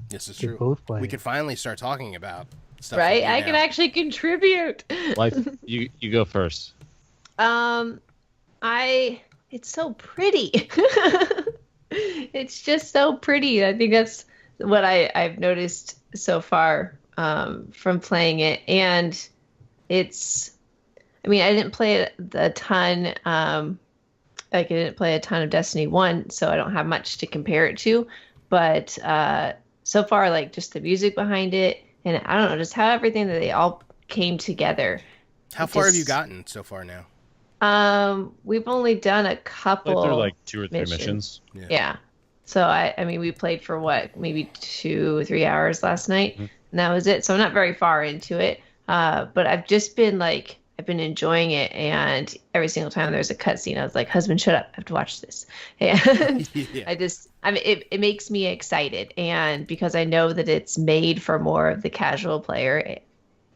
this is they true. both play. We could finally start talking about stuff Right? like I that can now. actually contribute. Life, you go first. It's so pretty. It's just so pretty. I think that's what I've noticed so far from playing it. And I didn't play it a ton. I didn't play a ton of Destiny 1, so I don't have much to compare it to. But so far, like just the music behind it, and I don't know, just how everything that they all came together. How far have you gotten so far now? We've only done a couple. Like they're like 2 or 3 missions. Yeah. So we played for what, maybe 2 or 3 hours last night, and that was it. So I'm not very far into it. But I've just been I've been enjoying it, and every single time there's a cutscene, I was like, husband, shut up, I have to watch this. And it makes me excited. And because I know that it's made for more of the casual player,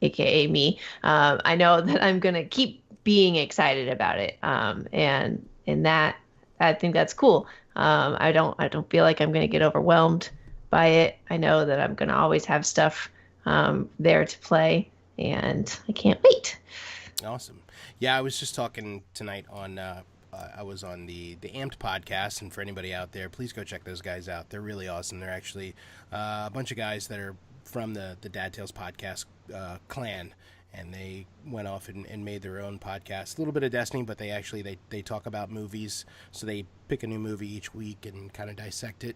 aka me, I know that I'm going to keep being excited about it. And that, I think that's cool. I don't feel like I'm going to get overwhelmed by it. I know that I'm going to always have stuff there to play, and I can't wait. Awesome. Yeah, I was just talking tonight on I was on the Amped podcast, and for anybody out there, please go check those guys out. They're really awesome. They're actually a bunch of guys that are from the Dad Tales podcast clan, and they went off and made their own podcast. A little bit of Destiny, but they talk about movies, so they pick a new movie each week and kind of dissect it.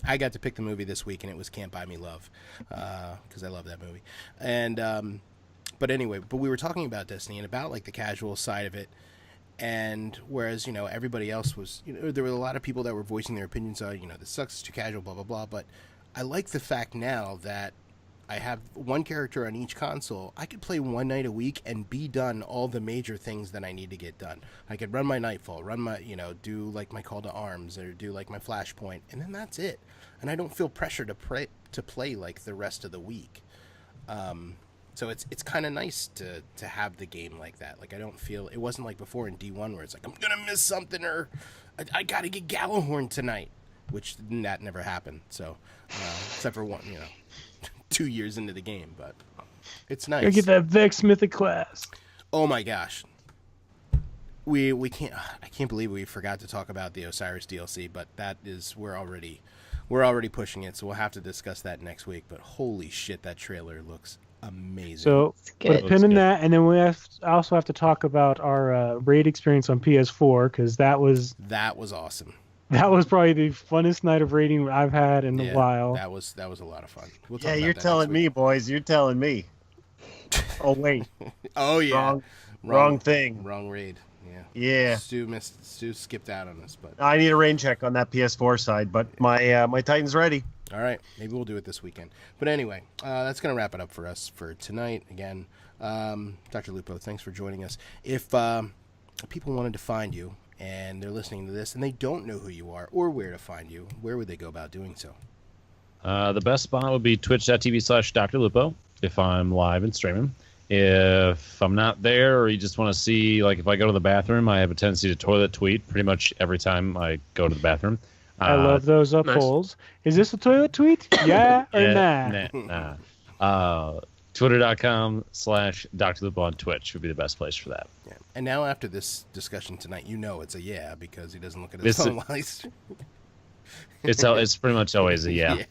I got to pick the movie this week, and it was Can't Buy Me Love, because I love that movie. And but anyway, we were talking about Destiny and about like the casual side of it, and whereas everybody else was, there were a lot of people that were voicing their opinions on, this sucks, it's too casual, blah blah blah. But I like the fact now that I have one character on each console. I could play one night a week and be done all the major things that I need to get done. I could run my Nightfall, run my do like my Call to Arms, or do like my Flashpoint, and then that's it. And I don't feel pressure to play like the rest of the week. So it's kind of nice to have the game like that. Like I don't feel, it wasn't like before in D1 where it's like I'm gonna miss something, or I gotta get Gallahorn tonight, which that never happened. So except for one, 2 years into the game, but it's nice. Gotta get that Vex Mythic class. Oh my gosh, we can't. I can't believe we forgot to talk about the Osiris DLC, but that is we're already pushing it, so we'll have to discuss that next week. But holy shit, that trailer looks amazing. So put a pin in that, and then we also have to talk about our raid experience on PS4, because that was awesome. That was probably the funnest night of raiding I've had in a while. That was a lot of fun. We'll talk Yeah, about you're that telling next me, boys. You're telling me. Oh wait. Oh yeah. Wrong thing. Wrong raid. Yeah. Stu skipped out on us, but I need a rain check on that PS4 side, but my Titan's ready. all right, maybe we'll do it this weekend. But anyway, that's gonna wrap it up for us for tonight. Again, Dr. Lupo, thanks for joining us. If people wanted to find you and they're listening to this and they don't know who you are or where to find you, where would they go about doing so? The best spot would be twitch.tv/Dr. Lupo if I'm live and streaming. If I'm not there, or you just want to see, like, if I go to the bathroom, I have a tendency to toilet tweet pretty much every time I go to the bathroom. I love those polls. Is this a toilet tweet? Yeah or nah? Twitter.com/Dr. Lupo on Twitch would be the best place for that. Yeah. And now after this discussion tonight, you know it's a yeah because he doesn't look at his phone while he's. It's pretty much always a yeah.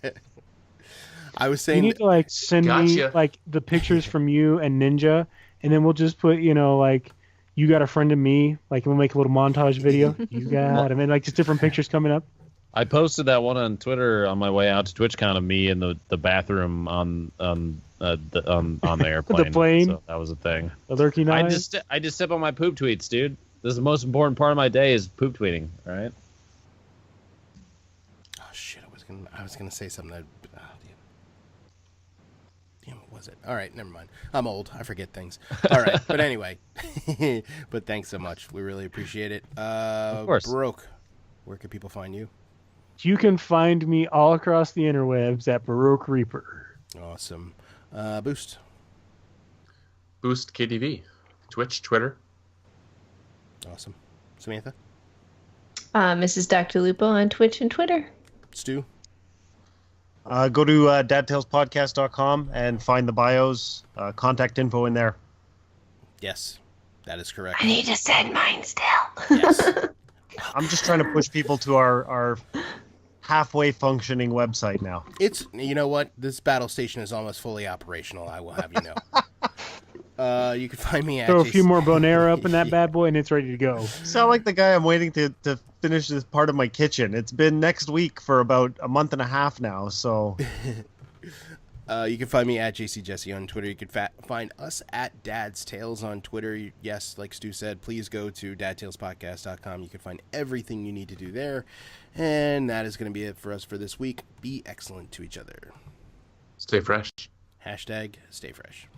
I was saying you need to like send me like the pictures from you and Ninja, and then we'll just put like you got a friend of me, like we'll make a little montage video. You got him, and like just different pictures coming up. I posted that one on Twitter on my way out to TwitchCon of me in the bathroom on the airplane. The plane. So that was a thing. The lurking eye. I just sip on my poop tweets, dude. This is the most important part of my day is poop tweeting. All right. Oh shit! I was gonna say something that. What was it? All right, never mind. I'm old. I forget things. All right, but anyway. But thanks so much. We really appreciate it. Of course. Baroque, where can people find you? You can find me all across the interwebs at Baroque Reaper. Awesome. Boost. Boost KTV. Twitch, Twitter. Awesome. Samantha? Mrs. Dr. Lupo on Twitch and Twitter. Stu? Go to dadtalespodcast.com and find the bios, contact info in there. Yes, that is correct. I need to send mine still. Yes. I'm just trying to push people to our halfway functioning website now. You know what? This battle station is almost fully operational, I will have you know. You can find me at Throw a few more Bonera up in that bad boy and it's ready to go. Sound like the guy I'm waiting to finish this part of my kitchen. It's been next week for about a month and a half now, so... You can find me at JCJesse on Twitter. You can find us at Dad's Tales on Twitter. Yes, like Stu said, please go to dadtalespodcast.com. You can find everything you need to do there. And that is going to be it for us for this week. Be excellent to each other. Stay fresh. Hashtag stay fresh.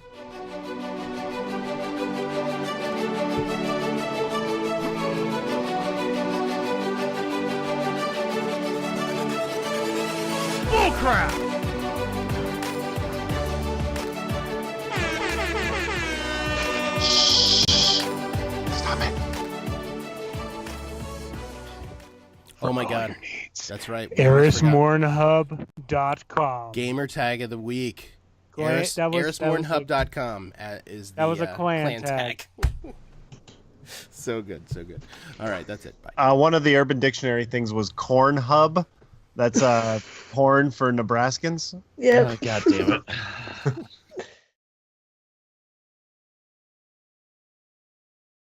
Bullcrap! Stop it. Oh my god. That's right. Erismornhub.com. Gamer tag of the week. Erismornhub.com is the that was a clan tag. So good, so good. All right, that's it. Bye. One of the Urban Dictionary things was Corn Hub. That's porn for Nebraskans. Yeah. God damn it.